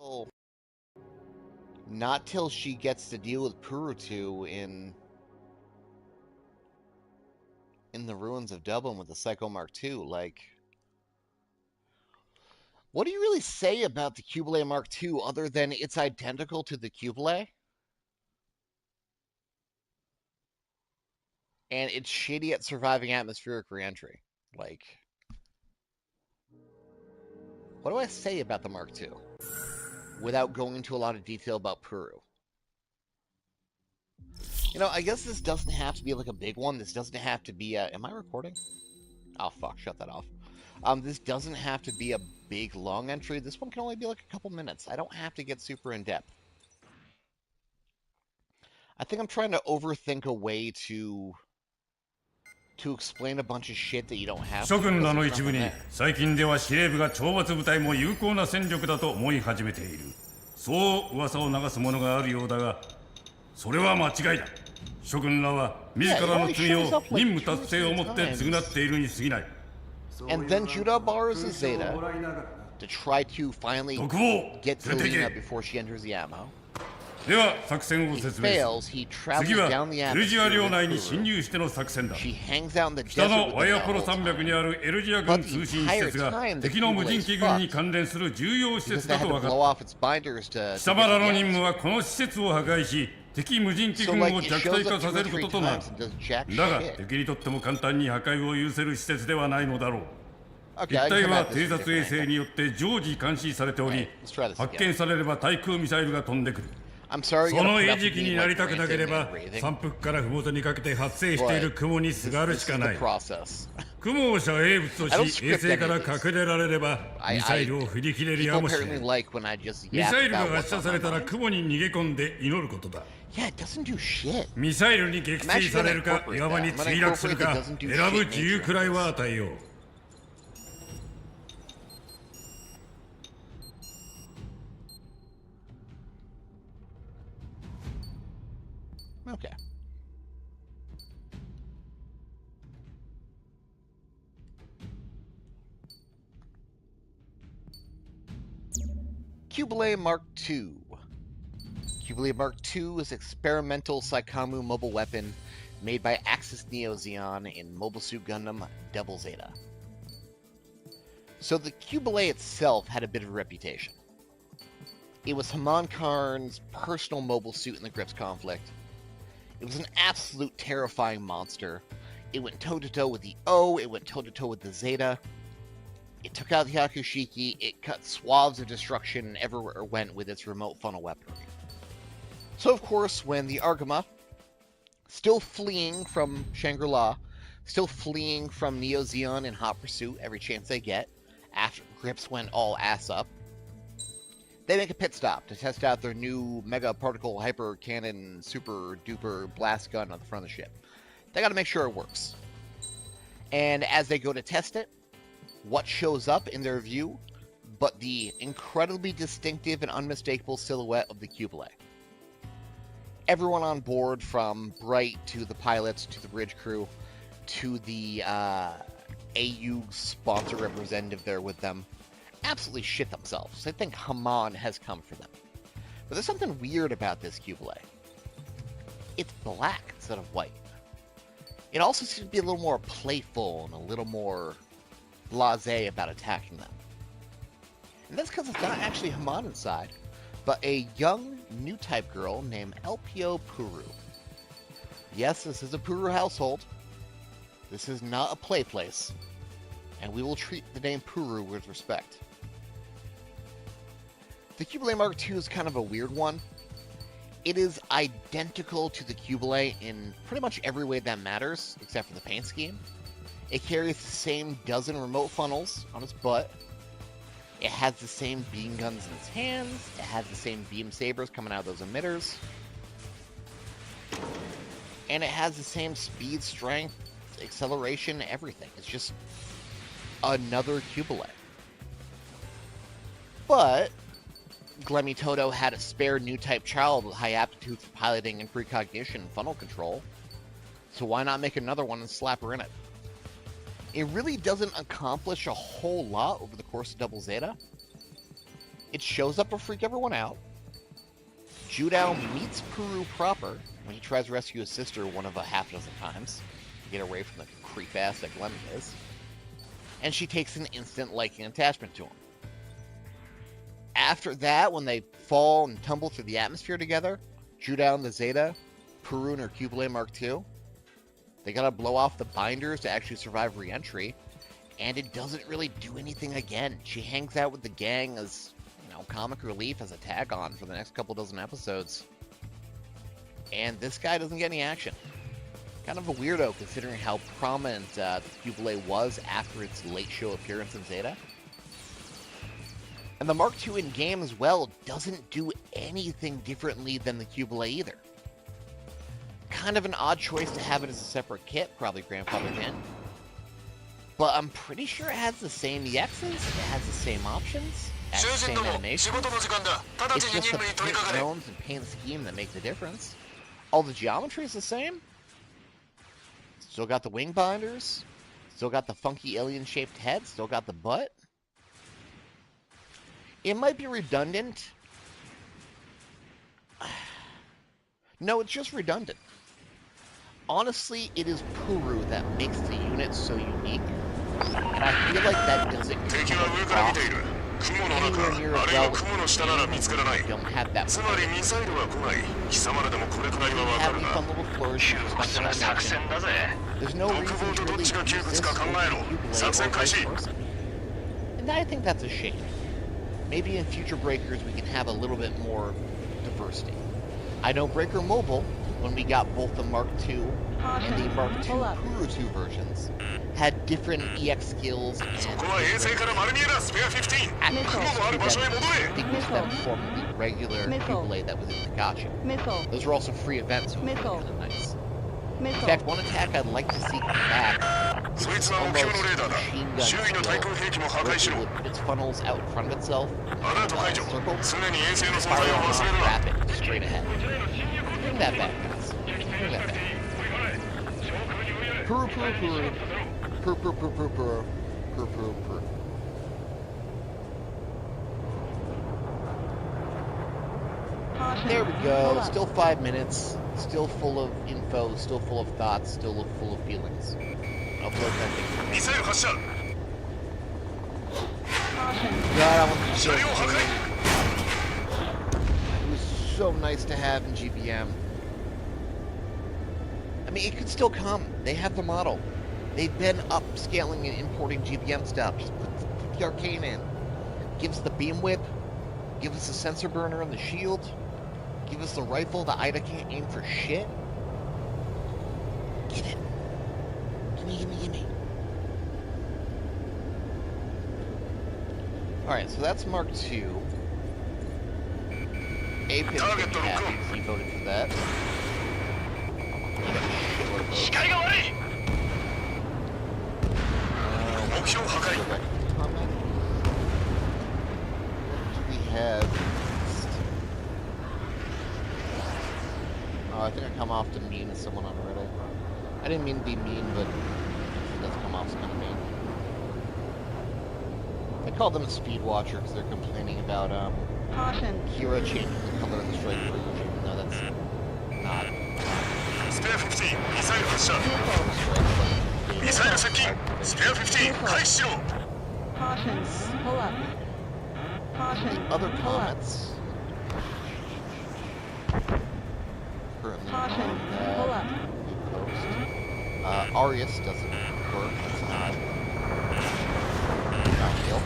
Well, not till she gets to deal with Purutu in the ruins of Dublin with the Psycho Mark II. Like, what do you really say about the Cubile Mark II other than it's identical to the Cubile? And it's shitty at surviving atmospheric reentry. Like, what do I say about the Mark II without going into a lot of detail about Puru? You know, I guess this doesn't have to be like a big one. This doesn't have to be a... Am I recording? Oh, fuck. Shut that off. This doesn't have to be a big, long entry. This one can only be like a couple minutes. I don't have to get super in-depth. I think I'm trying to overthink a way to explain a bunch of shit that you don't have to. 諸君らの一部に最近では司令部が懲罰部隊も有効な戦力だと思い始めている。そう噂を流すものがあるようだが、それは間違いだ。諸君らは自らの罪を任務達成をもって償っているに過ぎない。And then Judah borrows a Zeta to try to finally get Selena before she enters the ammo. では作戦を説明する。次はエルジア領内に侵入しての作戦だ。北のワイアポロ山脈にあるエルジア軍通信施設が敵の無人機軍に関連する重要施設だと分かった。貴様らの任務はこの施設を破壊し、敵無人機軍を弱体化させることとなる。だが敵にとっても簡単に破壊を許せる施設ではないのだろう。一帯は偵察衛星によって常時監視されており、発見されれば対空ミサイルが飛んでくる。その餌食になりたくなければ、山腹から麓にかけて発生している雲にすがるしかない。雲を遮蔽物とし、衛星から隠れられればミサイルを振り切れるやもしれない。ミサイルが発射されたら雲に逃げ込んで祈ることだ。ミサイルに撃墜されるか岩場に墜落するか選ぶ自由くらいは与えよう。Okay. Cubile Mark II. Cubile Mark II is an experimental Psychomu mobile weapon made by Axis Neo Xeon in Mobile Suit Gundam Double Zeta. So the Cubile itself had a bit of a reputation. It was Haman Karn's personal mobile suit in the Grips conflict. It was an absolute terrifying monster. It went toe-to-toe with the O, it went toe-to-toe with the Zeta. It took out the Yakushiki, it cut swaths of destruction everywhere it went with its remote funnel weaponry. So of course, when the Argama, still fleeing from Shangri-La, still fleeing from Neo Xeon in hot pursuit every chance they get, after Grips went all ass up, they make a pit stop to test out their new Mega Particle Hyper Cannon Super Duper Blast Gun on the front of the ship. They gotta make sure it works. And as they go to test it, what shows up in their view but the incredibly distinctive and unmistakable silhouette of the Cubile. Everyone on board, from Bright to the pilots to the bridge crew to the AU sponsor representative there with them, absolutely shit themselves. They think Haman has come for them. But there's something weird about this Cubile. It's black instead of white. It also seems to be a little more playful and a little more blasé about attacking them. And that's because it's not actually Haman inside, but a young, new type girl named LPO Puru. Yes, this is a Puru household. This is not a play place. And we will treat the name Puru with respect. The Cubile Mark II is kind of a weird one. It is identical to the Cubile in pretty much every way that matters, except for the paint scheme. It carries the same dozen remote funnels on its butt. It has the same beam guns in its hands. It has the same beam sabers coming out of those emitters. And it has the same speed, strength, acceleration, everything. It's just another Cubile. But Glemmy Toto had a spare new type child with high aptitude for piloting and precognition and funnel control. So why not make another one and slap her in it? It really doesn't accomplish a whole lot over the course of Double Zeta. It shows up to freak everyone out. Judao meets Puru proper when he tries to rescue his sister one of a half dozen times to get away from the creep-ass that Glenn is. And she takes an instant liking and attachment to him. After that, when they fall and tumble through the atmosphere together, Judao and the Zeta, Puru and her Cubile Mark II, they gotta blow off the binders to actually survive re-entry, and it doesn't really do anything again. She hangs out with the gang as, comic relief, as a tag-on for the next couple dozen episodes. And this guy doesn't get any action. Kind of a weirdo considering how prominent the Cubile was after its late show appearance in Zeta. And the Mark II in-game as well doesn't do anything differently than the Cubile either. Kind of an odd choice to have it as a separate kit, probably grandfathered in. But I'm pretty sure it has the same EXs, it has the same options, it has the same animations. It's just the paint zones and paint scheme that make the difference. All the geometry is the same. Still got the wing binders, still got the funky alien-shaped head, still got the butt. It might be redundant. No, it's just redundant. Honestly, it is Puru that makes the unit so unique. And I feel like that doesn't come across anywhere near as well as you don't have that much. Have these fun little flourishes, there's no reason to really use this or vice versa. And I think that's a shame. Maybe in future Breakers we can have a little bit more diversity. I know Breaker Mobile, when we got both the Mark II and the Mark II Puru 2 versions, had different EX skills and distinguish them from the regular Cubile that was in the gacha. Those were also free events, so it was really kind of nice. In fact, one attack I'd like to see come back is almost machine gun skill, where it would put its funnels out in front of itself, circle, and fire on rapid, straight ahead. Bring that back, guys. Bring that back. Puru, puru, puru. Puru, puru, puru, puru, puru. Puru, puru, puru. There we go. Still 5 minutes. Still full of info. Still full of thoughts. Still full of feelings. Upload that thing. God, I want to show you. It was so nice to have in GBM. I mean, it could still come. They have the model. They've been upscaling and importing GBM stuff. Just put the arcane in. Give us the beam whip. Give us the sensor burner and the shield. Give us the rifle that Ida can't aim for shit. Give it. Gimme, gimme, gimme. Alright, so that's Mark II. Apin's gonna be happy because he voted for that. We have... I think I come off to mean as someone on Reddit. I didn't mean to be mean, but it does come off as kind of mean. I called them a speed watcher because they're complaining about Kira changing the color of the strike version. No, that's not. Spare 15, missile 発射 Missile 接近 Spare 15, 開始しろ Other comments currently on that post. Arius doesn't work, that's not deal.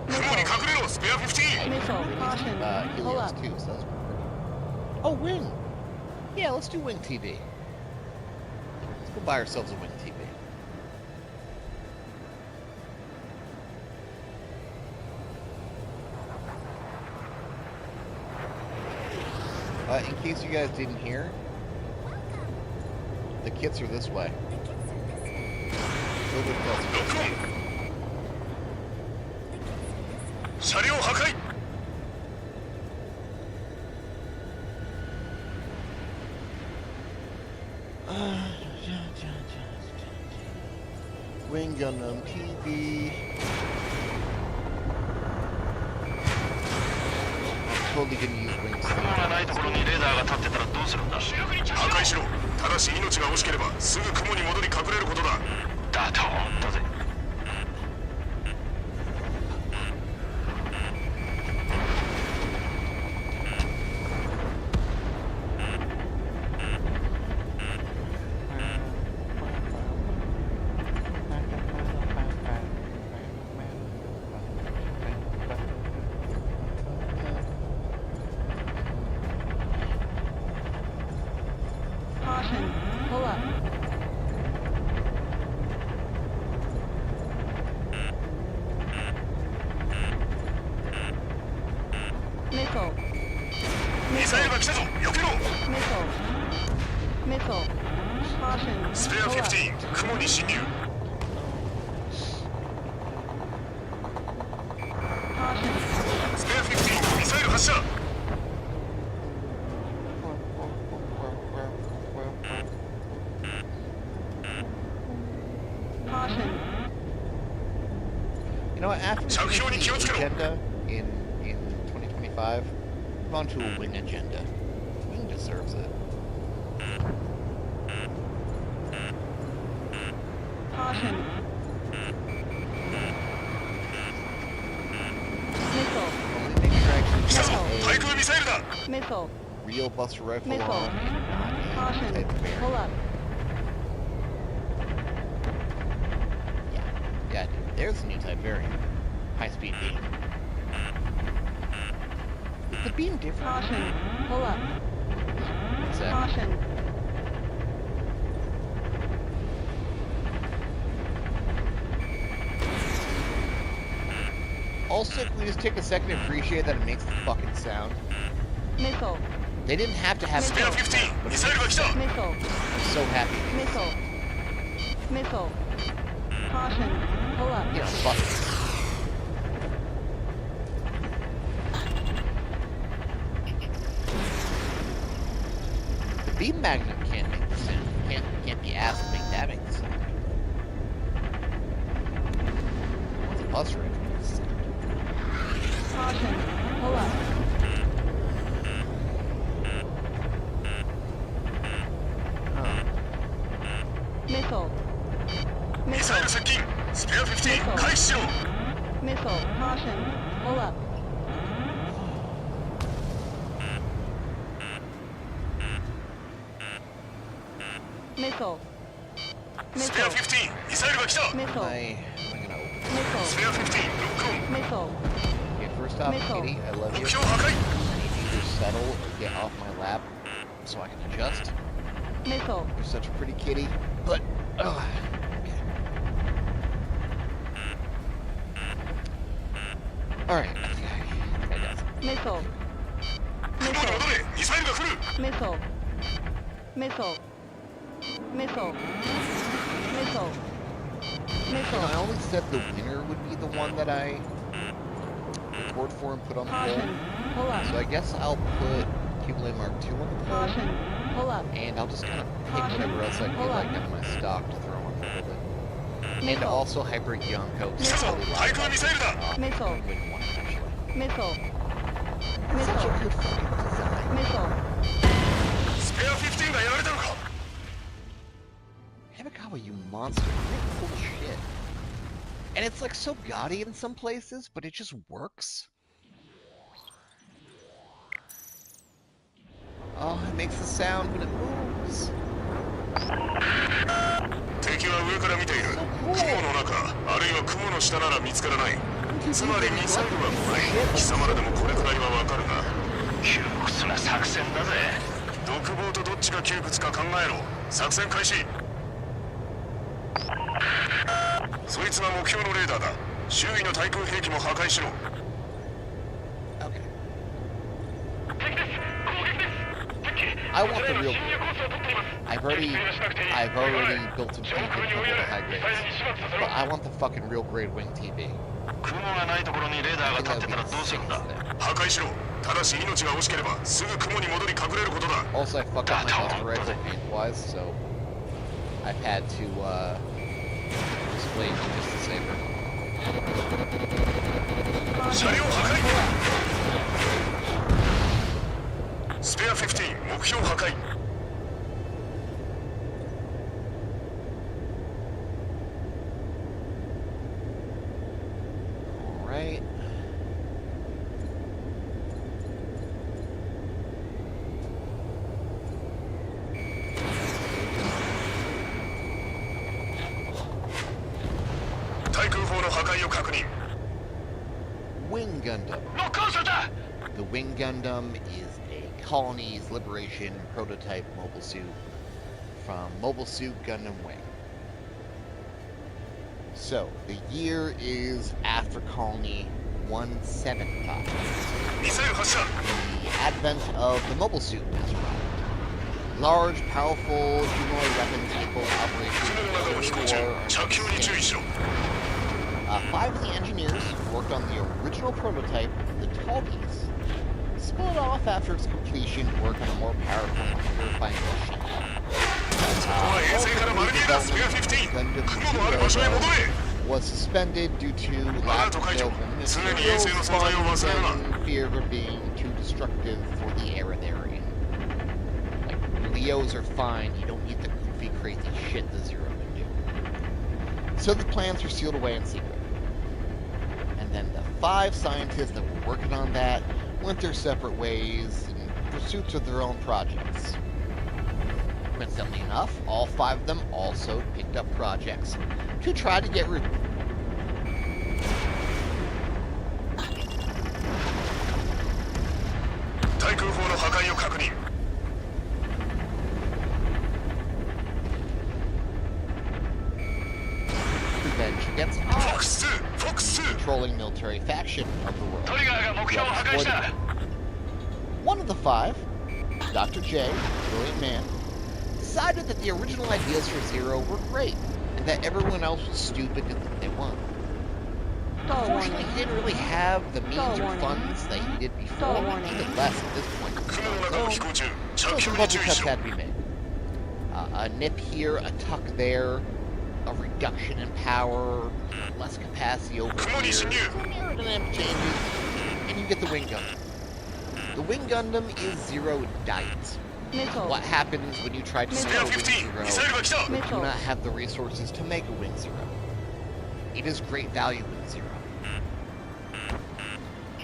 雲に隠れろ Spare 15 Helios 2 says oh, Wing! Yeah, let's do Wing TV. Let's go buy ourselves a Wing TV. In case you guys didn't hear, the kits are this way. Wing Gundam TV. totally gonna use wings. 雲がないところにレーダーが立ってたらどうするんだ。破壊しろ。ただし命が惜しければすぐ雲に戻り隠れることだ。だと思ったぜ。Pull up. Missile. ミサイルが来たぞ。避けろ。 Missile. Caution. スペア Pull up. 15、雲に侵入。 Caution. スペア15、ミサイル発射。 Caution. You know what? After we finish the agenda in 2025, move on to a wing agenda. Wing deserves it. Caution. Missile. Only make sure I actually 来たぞ。 get 対空ミサイルだ。 Missile. a real Buster rifle Missile. on and not a Caution. type of Pull bearing. up. Yeah, dude, there's a new type variant. High-speed beam. Is the beam different? Caution. Pull up. What's that? Caution. Also, can we just take a second to appreciate that it makes the fucking sound? Missile. They didn't have to have スペア sound, 15、 but ミ I'm サイルが来た。 Missile. so happy. Missile. Missile. Caution. Pull up. You know, fuck it. The beam magnet can't make the sound. Can't be asked to make that make the sound. What's a bus rifle make the sound? Caution. Pull up. Oh. Missile. ミサイ Missile. ル接近。スペア15、回避しろ。 Missile. Caution. Pull up. Missile. スペア Missile. 15、ミサイルが来た。 Missile. Am I gonna open ス Missile. ペア15、ロックオン。 Missile. Okay, first off, Missile. Kitty, I love you. 目標破壊。 I need you to settle or get off my lap so I can adjust. Missile. You're such a pretty kitty, but okay. All right, I think I got it. Missile. 雲に戻れ。ミサイルが来る。 Missile. Missile. Missile. Missile. You know, I Missile. always said the winner would be the one that I record for and put on the Caution. poll. Pull up. So I guess I'll put Cubulate Mark II on the poll, Caution. Pull up. and I'll just kind of pick whatever else I feel Hold like on. out of my stock to throw on top of it. And Missile. also Hyper Yonko. 来たぞ。対空ミサイルだ。 Missile. Missile. Such a Missile. good fucking design. Missile. スペア15がやられたのか。 Hibikawa, you monster. You're cool shit. And it's like so gaudy in some places, but it just works. Oh, it makes the sound when it moves. 敵は上から見ている。雲の中、あるいは雲の下なら見つからない。つまりミサイルは来ない。貴様らでもこれくらいはわかるな。窮屈な作戦だぜ。独房とどっちが窮屈か考えろ。作戦開始。そいつが目標のレーダーだ。周囲の対空兵器も破壊しろ。 Okay. I want the real. I've already built some TV for the high grades, but I want the fucking real grade wing TV. 雲がないところにレーダーが立ってたらどうするんだ。破壊しろ。ただし命が惜しければすぐ雲に戻り隠れることだ。 Also, I fucked up my Buster rifle paint-wise, so I've had to explain just the saber. 車両破壊。15目標破壊 Alright. Wing Gundam. The Wing Gundam is a Colony's Liberation prototype mobile suit from Mobile Suit Gundam Wing. So, the year is after Colony 175. The advent of the mobile suit has arrived. Large, powerful, humanoid weapons capable of operation. 5 of the engineers who worked on the original prototype, the tall piece, split off after its completion to work on a more powerful and purifying machine. Was suspended due to lack of available materials, funds, and fear of being too destructive for the era they're in. Like, Leos are fine, you don't need the goofy, crazy shit the Zero can do. So the plans were sealed away in secret. And then the 5 scientists that were working on that went their separate ways in pursuit of their own projects. Coincidentally enough, all 5 of them also picked up projects to try to get rid of. Revenge against Oz, controlling military faction of the world. One of the 5, Dr. J, brilliant man, decided that the original ideas for Zero were great, and that everyone else was stupid to think they won. Unfortunately, he didn't really have the means or funds that he did before, even less at this point. So some budget cuts had to be made. A nip here, a tuck there, a reduction in power, less capacity over here, some aerodynamic changes, and you get the Wing Gundam. The Wing Gundam is Zero Diet. What happens when you try to make a Wing Zero, you do not have the resources to make a Wing Zero. It is great value in Zero.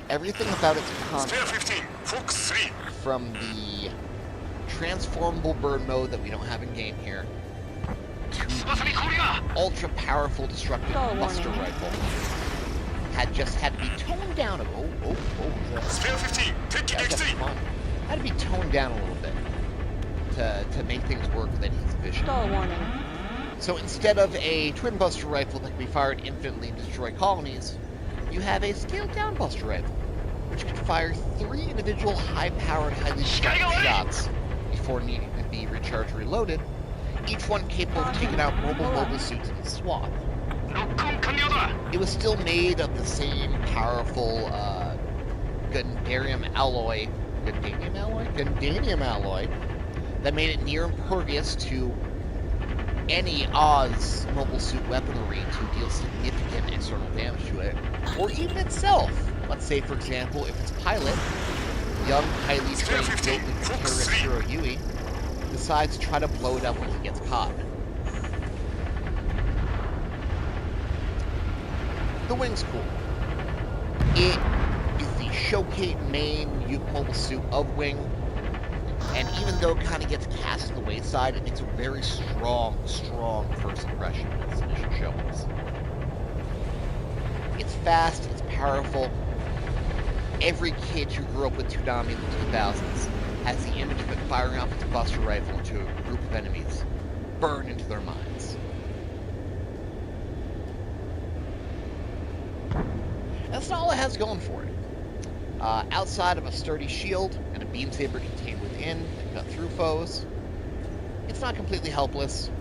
Everything about its concept, from the transformable bird mode that we don't have in game here, to the ultra powerful destructive buster rifle, had to be toned down a little. Had to be toned down a little bit to make things work within his vision. So instead of a twin buster rifle that can be fired infinitely and destroy colonies, you have a scaled-down buster rifle, which can fire 3 individual high-powered, highly scattered shots before needing to be recharged or reloaded, each one capable of taking out mobile suits in a swath. It was still made of the same powerful Gundanium alloy that made it near impervious to any Oz mobile suit weaponry to deal significant external damage to it, or even itself. Let's say, for example, if its pilot, young, highly trained, terrorist Zero Yui, decides to try to blow it up when he gets caught. The Wing's cool. It is the showcase main mobile suit of Wing, and even though it kind of gets cast to the wayside, it's a very strong first impression in its initial showings. It's fast, it's powerful. Every kid who grew up with Toonami in the 2000s has the image of it firing off its buster rifle into a group of enemies, burned into their minds. That's not all it has going for it. Outside of a sturdy shield and a beam saber contained within that cut through foes, it's not completely helpless.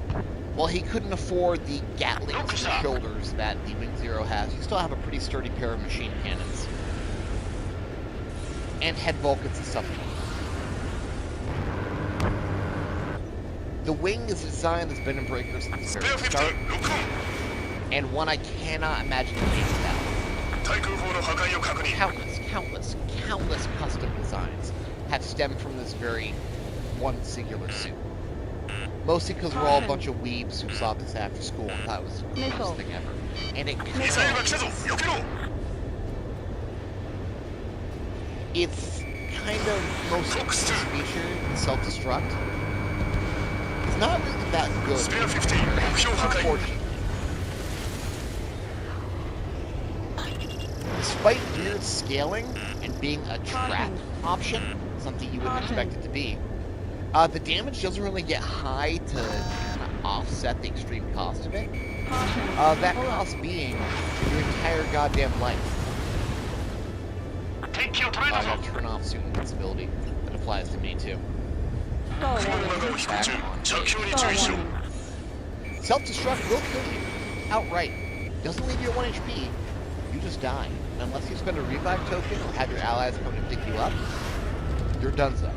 While he couldn't afford the Gatlings on the shoulders that the Wing Zero has, you still have a pretty sturdy pair of machine cannons. And head Vulcans to supplement. The Wing is a design that's been in Breaker since the very start, and one I cannot imagine being without. Countless custom designs have stemmed from this very one singular suit. Mostly because we're all a bunch of weebs who saw this after school and thought it was the coolest thing ever. And it kind of... It's kind of most featured in self-destruct. It's not really that good, unfortunately. Despite weird scaling and being a trap option, something you wouldn't expect it to be, the damage doesn't really get high to kind of offset the extreme cost of it. That cost being your entire goddamn life. I'll turn off suit invincibility. That applies to me too. Self-destruct will kill you outright. Doesn't leave you at 1 HP. You just die. And unless you spend a revive token or have your allies come and pick you up, you're donezo.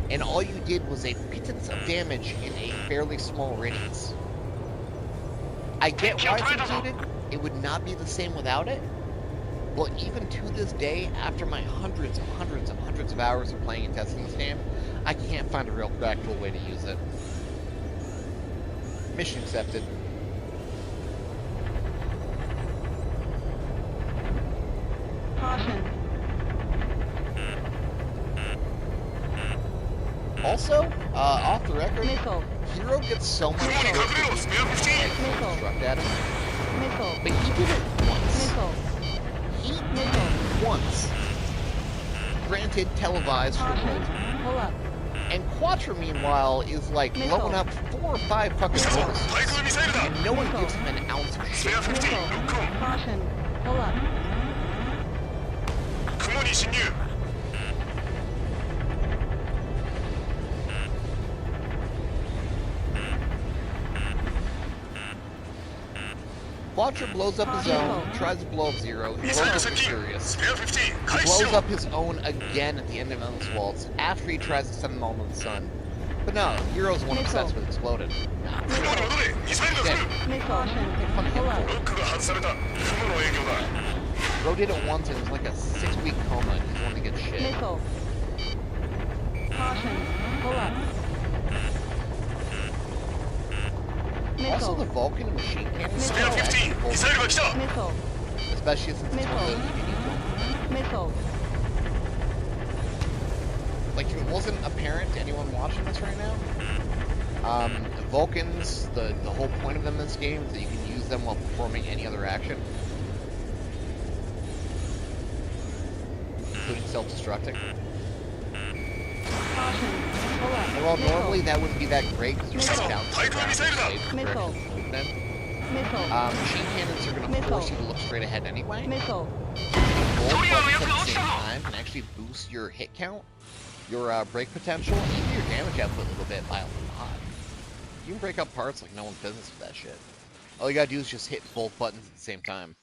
And all you did was a pittance of damage in a fairly small radius. I get why it's included. It would not be the same without it. But even to this day, after my hundreds of hours of playing and testing this game, I can't find a real practical way to use it. Mission accepted. Caution. Also, off the record, Missile. Hero gets so much construct at him. Missile. But he did it once. Missile. He did it once. Granted, televised for the world. Pull up. And Quattro, meanwhile, is like blowing up 4 or 5 fucking forces. And no one gives him an ounce of shit. Missile. Caution. Pull up. Quattro blows up his own, tries to blow up Zero, he blows up Furious. He blows up his own again at the end of Endless Waltz, after he tries to send them all to the sun. But no, Hero's the one obsessed with exploding. Bro did it once and it was like a 6-week coma and he wanted to get shit. Missile. Caution. Pull up. Also, the Vulcan and machine cannon is Missile. especially since it's one of those you need to. Missile. Like, if it wasn't apparent to anyone watching this right now, Vulcans, the whole point of them in this game is that you can use them while performing any other action, including self-destructing. And while normally that wouldn't be that great because you're not down to the ground movement, machine cannons are going to force you to look straight ahead anyway. Missile. Both buttons at the same time can actually boost your hit count, your break potential, and even your damage output a little bit by a lot. You can break up parts like no one's business with that shit. All you gotta do is just hit both buttons at the same time.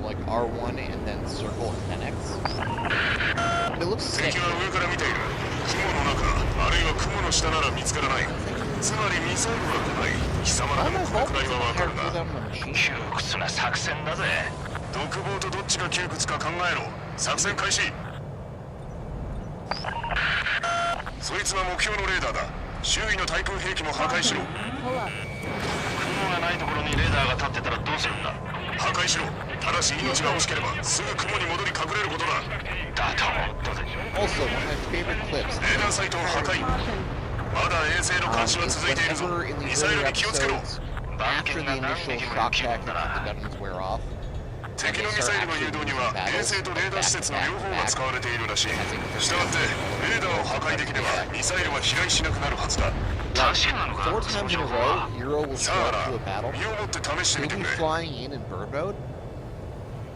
Like R1 and then circle and then X. It looks sick. Also, one of my favorite clips is whenever in these earlier episodes, after the initial shock tactics of the guns wear off, and they start actually losing battles, like back to back, 4 times in a row, Hero will show up to a battle, he'll be flying in bird mode,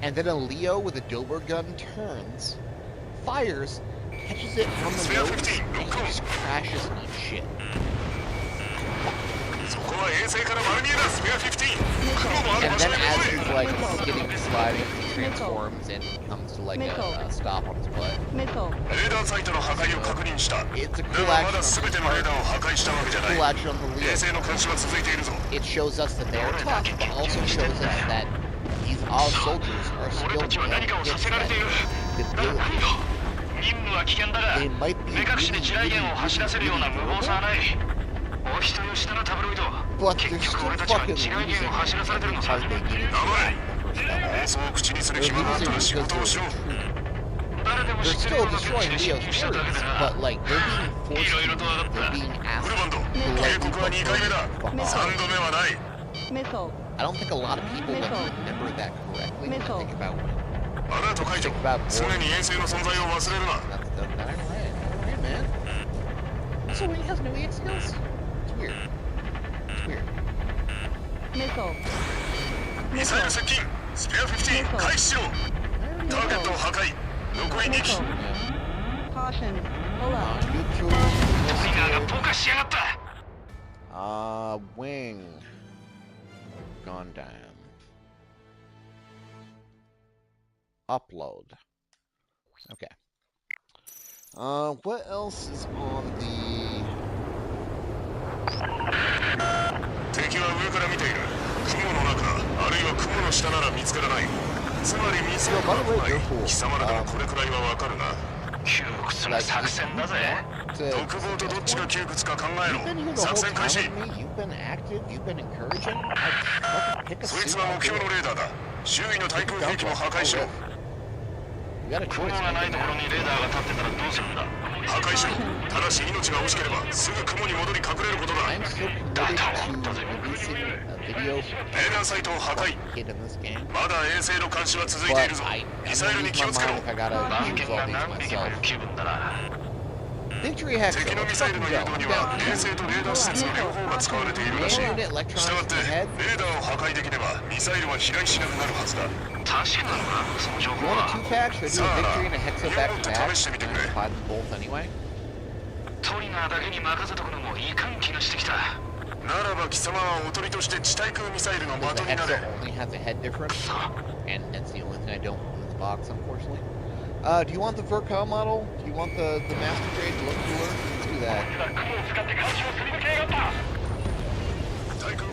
and then a Leo with a Dilbert gun turns, fires, catches it from the nose, and he just crashes and eats shit. And then as he's like skidding, sliding, he transforms and comes to like a stop on his butt. It's a cool action on his part. It's a cool action on the Leo. It shows us that they are tough, but also shows us that these Oz soldiers are still getting hits that ability. 任務は危険だが、目隠しで地雷原を走らせるような無謀さはない。お人よしだなタブロイド。結局俺たちは地雷原を走らされてるのさ。黙れ。妄想を口にする暇があったら仕事をしろ。誰でも知ってるような手口で侵入しただけでな。いろいろと分かった。フルバンド、警告は2回目だ。3度目はない。Missile. I don't think a lot of people remember that correctly. When I think about アラート解除。常に衛星の存在を忘れるな。Alright, man. So he has no EX skills? It's weird. It's weird. Missile. ミサイル接近。スペア15開始しろ。ターゲットを破壊。残り2機。 Caution. Pull up. トリガーが投下しやがった。Wing. Gone down. Upload. Okay. What else is on the... 敵は上から見ている。雲の中、あるいは雲の下なら見つからない。つまりミサイルは来ない。貴様らならこれくらいはわかるな。窮屈な作戦だぜ。独房とどっちが窮屈か考えろ。作戦開始。そいつは目標のレーダーだ。周囲の対空兵器も破壊しろ。雲がないところにレーダーが立ってたらどうするんだ。破壊しろ。ただし命が惜しければすぐ雲に戻り隠れることだ。だと思ったぜ。レーダーサイトを破壊。まだ衛星の監視は続いているぞ。ミサイルに気をつけろ。番犬が何匹もいる気分だな。敵のミサイルの誘導には衛星とレーダー施設の両方が使われているらしい。したがってレーダーを破壊できればミサイルは飛来しなくなるはずだ。確かなのかその情報は。さあな、身をもって試してみてくれ。トリガーだけに任せとくのもいかん気がしてきた。ならば貴様はおとりとして地対空ミサイルの的になれ。くそ。Do you want the Vercom model? Do you want the Master Grade to look cooler? Let's do that.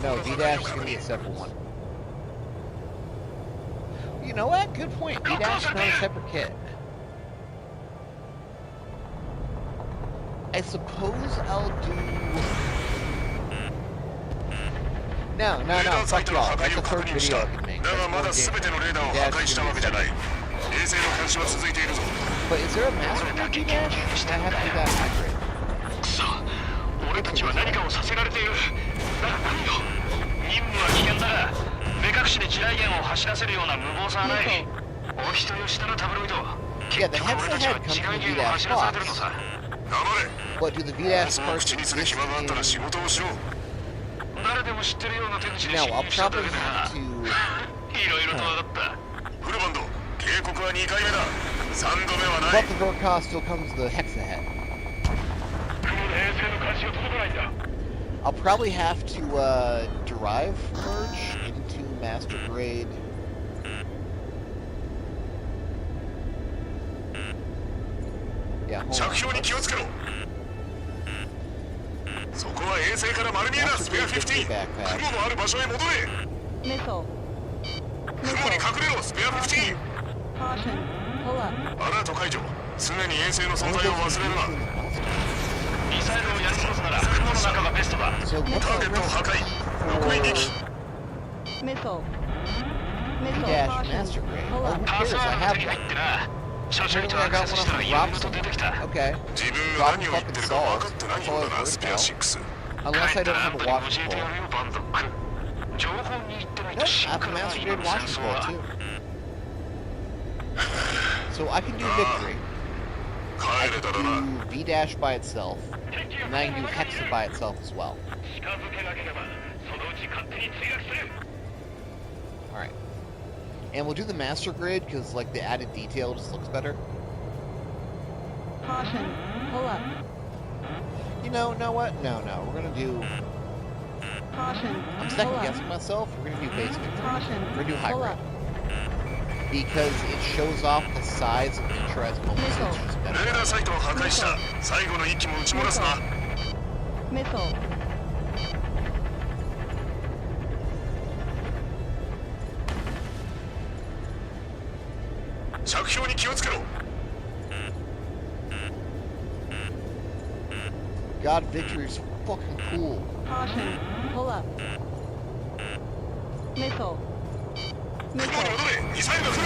No, V-Dash is going to be a separate one. You know what? Good point. V-Dash is not a separate kit. I suppose I'll do... No, fuck y'all. That's the third video I can make. But is there a Master Grade V-Dash? I have to do that hybrid. くそ、俺たちは何かをさせられている。だが何よ。任務は危険だが、目隠しで地雷原を走らせるような無謀さはない。お人よしだなタブロイド。結局俺たちは地雷原を走らされてるのさ。黙れ。 What do the V-Dash を口にする暇があったら仕事をしろ。誰でも知ってるような手口で侵入しただけでな。いろいろと分かった。フルバンド、警告は2回目だ。3度目はない。 But the Vercom still comes with the Hexahead. I'll probably have to derive merge into Master Grade. Yeah, hold on. 着氷に気をつけろ。そこは衛星から丸見えだ。スペア15。雲のある場所へ戻れ。雲に隠れろ。スペア15。アラート解除。常に衛星の存在を忘れるな。ミサイルをやり過ごすなら雲の中がベストだ。ターゲットを破壊。残り2機。パスワードが手に入ってな。少々とアクセスしたらいろいろと出てきた。自分が何を言ってるか分かってないようだな、スペア6。帰ったらアプリ教えてやるよ、バンドック。情報に行ってないとシンクロな今の戦争は。 So I can do Victory. I can do V-Dash by itself, and I can do Hexa by itself as well. Alright. And we'll do the Master Grade, because like the added detail just looks better. Caution. Pull up. You know what? No. We're gonna do... Caution. I'm second guessing myself. We're gonna do basic. We're gonna do hybrid. Because it shows off the size of interest moments. It's just better. Missile. 着氷に気をつけろ。god, victory's fucking cool. Caution. Pull up. Missile. 雲に戻れ、ミサイルが来る。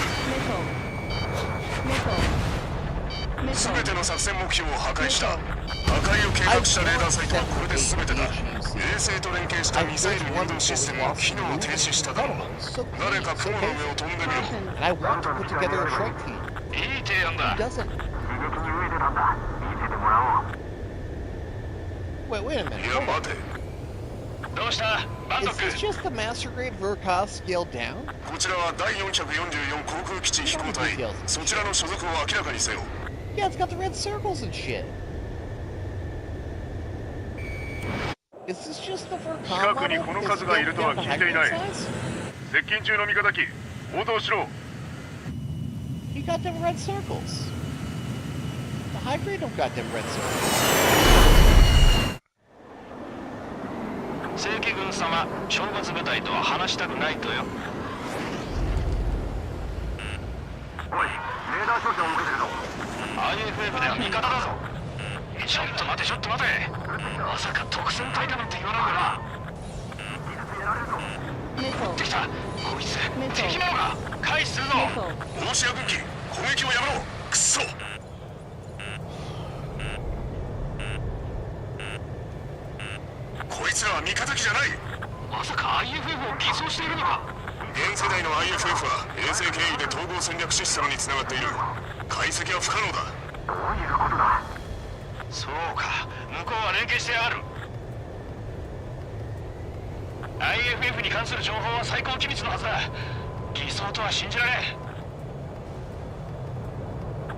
Missile. 全ての作戦目標を破壊した。破壊を計画したレーダーサイトはこれで全てだ。衛星と連携したミサイル誘導システムの機能を停止しただろう。誰か雲の上を飛んでみろ。 And I want to put together a strike team. いい提案だ。 He doesn't. Wait a minute. いや、待て。どうしたバンド Is ック。 this just the master grade Verkov scaled down? こちらは第444航空基地飛行隊。そちらの所属を明らかにせよ。 Yeah, it's got the red circles and shit. Is this just the Verkov 近くにこの数がいるとは聞いていない。接近中の味方機、応答しろ。 He got them red circles. The high grade don't got them red circles. 正規軍様、懲罰部隊とは話したくないとよ。おい、レーダー照射を受けてるぞ。 IFF では味方だぞ。ちょっと待てちょっと待て。まさか特戦隊だなんて言わないよな。 Missile. できた。こいつ敵なのか。回避するぞ。 Missile. ロシア軍機攻撃をやめろ。くっそ。こいつらは味方機じゃない。まさか IFF を偽装しているのか。現世代の IFF は衛星経由で統合戦略システムにつながっている。解析は不可能だ。どういうことだ。そうか、向こうは連携してやがる。 IFF に関する情報は最高機密のはずだ。偽装とは信じられん。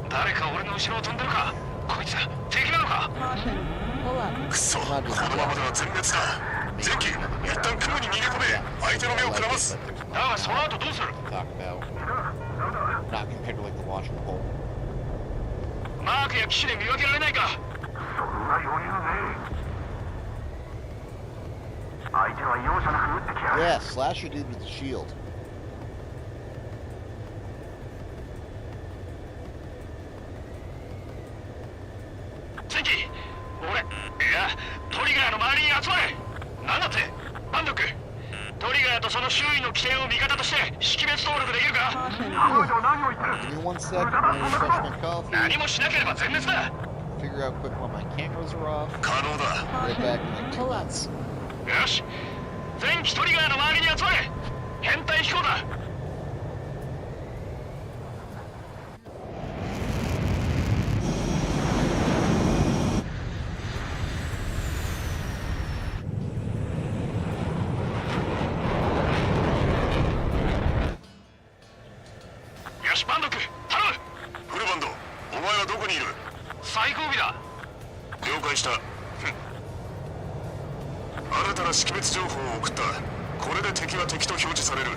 誰か俺の後ろを飛んでるか。こいつ敵なのか。 Caution. Pull up. くそ、このままでは全滅だ。前期、一旦雲に逃げ込め。相手の目をくらます。だがその後どうする。 Talk about. Not compared to like the launch of the whole. マークや機種で見分けられないか。そんな余裕ねえ。相手は容赦なく撃ってきやがる。 Yeah, slash your dude with the shield. 前期、俺、いや、トリガーの周りに集まれ。なんだって、バンドック。トリガーとその周囲の起点を味方として識別登録できるか。 Caution. 彼女は何を言ってる。 Give me 1 sec. I'm gonna refresh my coffee. 何もしなければ全滅だ。 Figure out quick while my cameras are off. 可能だ。 Right back in like 2 Pull up. months. よし、全機トリガーの周りに集まれ。編隊飛行だ。 よし、バンドック、頼む。フルバンド、お前はどこにいる。最後尾だ。了解した。新たな識別情報を送った。これで敵は敵と表示される。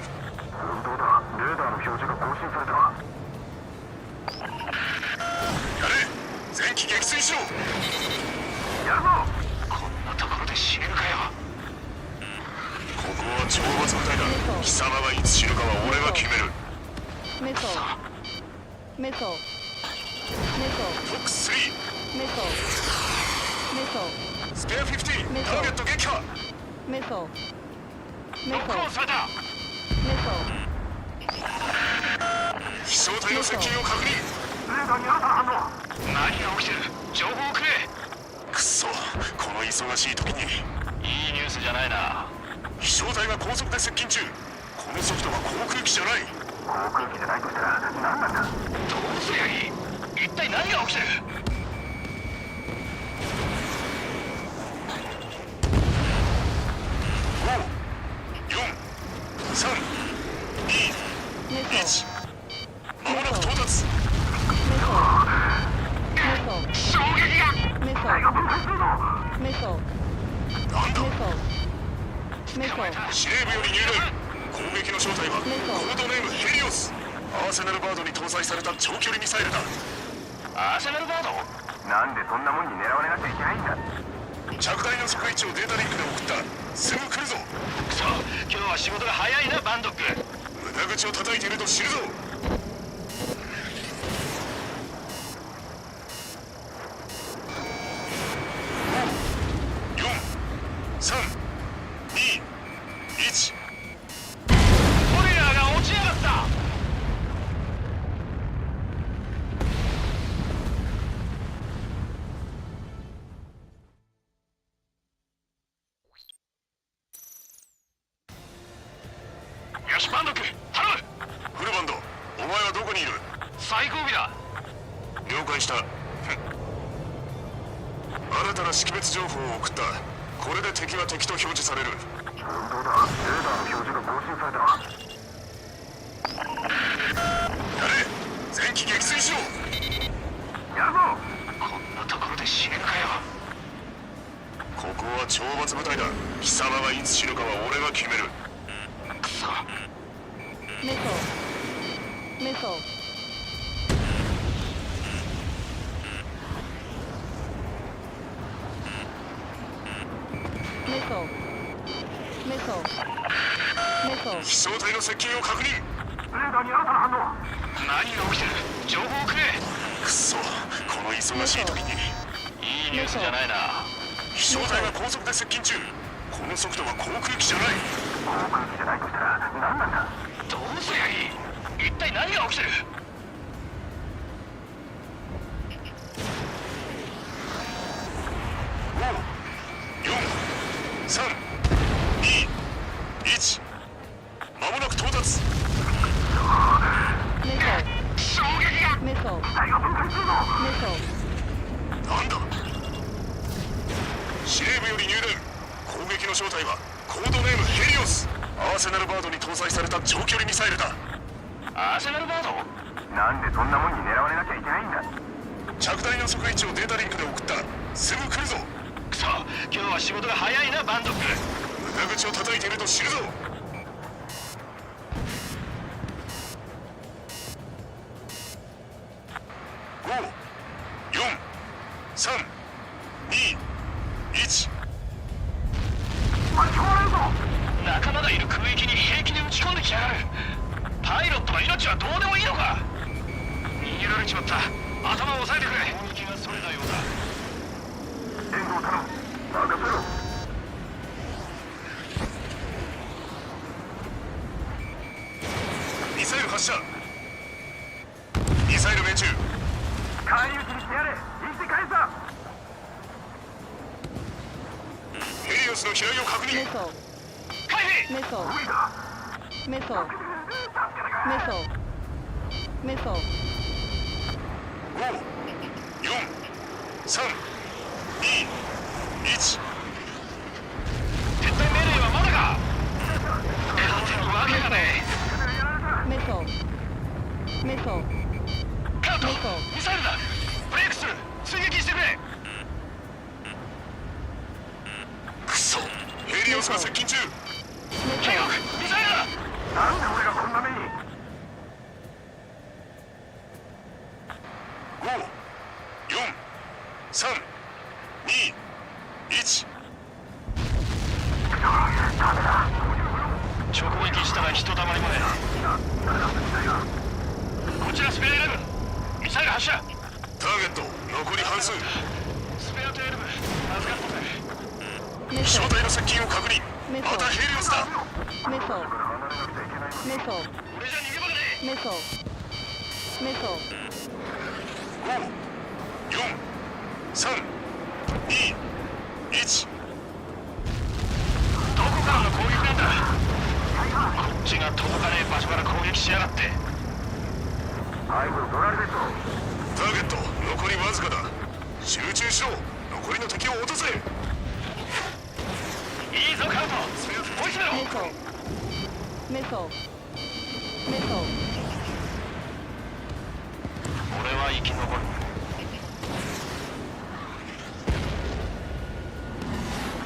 本当だ、レーダーの表示が更新された。やれ、全機撃墜しろ。やるぞ。こんなところで死ねるかよ。ここは懲罰部隊だ。貴様がいつ死ぬかは俺が決める。 Missile. Missile. Missile. フォックス3、 Missile. Missile. スペア15、ターゲット撃破。 Missile. ロックオ Missile. ンされた。 Missile. 飛翔体の接近を確認。レーダーに新たな反応。何が起きてる。情報をくれ。くそ、この忙しい時に。いいニュースじゃないな。飛翔体が高速で接近中。この速度は航空機じゃない。航空機でないとしたら何なんだ。どうすりゃいい。一体何が起きてる。5、4、3、2、 Missile. 1。間もなく到達。 Missile. 衝撃が。 Missile. Missile. なんだ。 Missile. Missile. 司令部より入電。攻撃の正体はコードネームヘリオス。アーセナルバードに搭載された長距離ミサイルだ。アーセナルバード。なんでそんなもんに狙われなきゃいけないんだ。着弾予測位置をデータリンクで送った。すぐ来るぞ。くそ、今日は仕事が早いなバンドック。無駄口を叩いていると知るぞ。バンドク頼む。フルバンド、お前はどこにいる？最後尾だ。了解した。新たな識別情報を送った。これで敵は敵と表示される。本当だ、レーダーの表示が更新された。やれ、前期撃墜しろ。やるぞ。こんなところで死ねるかよ。ここは懲罰部隊だ。貴様がいつ死ぬかは俺が決める。くそ。メソメソメソメソメソ飛翔体の接近を確認。レーダーに新たな反応。何が起きてる？情報をくれ。くそ、この忙しい時に。いいニュースじゃないな。飛翔体が高速で接近中。この速度は航空機じゃない。航空機じゃないとしたら何なんだ。どうすりゃいい？一体何が起きてる？5、4、3、2、1。間もなく到達。メソ衝撃が。メソ機体が分解するぞ。メソなんだ。司令部より入電。攻撃の正体はコードネームヘリオス。アーセナルバードに搭載された長距離ミサイルだ。アーセナルバード？なんでそんなもんに狙われなきゃいけないんだ。着弾予測位置をデータリンクで送った。すぐ来るぞ。くそ、今日は仕事が早いな、バンドック。無駄口を叩いていると知るぞ。5、4、3、2、1。巻き込まれるぞ。仲間がいる空域に平気で撃ち込んできやがる。パイロットの命はどうでもいいのか。逃げられちまった。頭を押さえてくれ。攻撃がそれたようだ。援護を頼む。任せろ。ミサイル発射。ミサイル命中。返り討ちにしてやれ。生きて返すぞ。ヘリオスの飛来を確認。メソ回避。メソメソメソメソ5、4、3、2、1。撤退命令はまだか。勝てるわけがねえ。メソメソカウト、メソミサイルだ。ブレイクスルー、追撃してくれ。クソ、ヘリオスが接近中。警告、ミサイルだ。なんで俺がこんな目に。5、4、3、2、1。直撃したらひとたまりもねえ。こちらスペア11、ミサイル発射。ターゲット残り半数。スペアと11、預かっとけ。飛翔体の接近を確認。またヘリオスだ。メソメソ俺じゃ逃げ場がねえ。メソメソ5、4、3、2、1。どこからの攻撃なんだ。こっちが届かねえ場所から攻撃しやがって。背後ドラルベット。ターゲット残りわずかだ。集中しろ。残りの敵を落とせ。いいぞカウト、追い詰めろ。メソメソメソ俺は生き残る。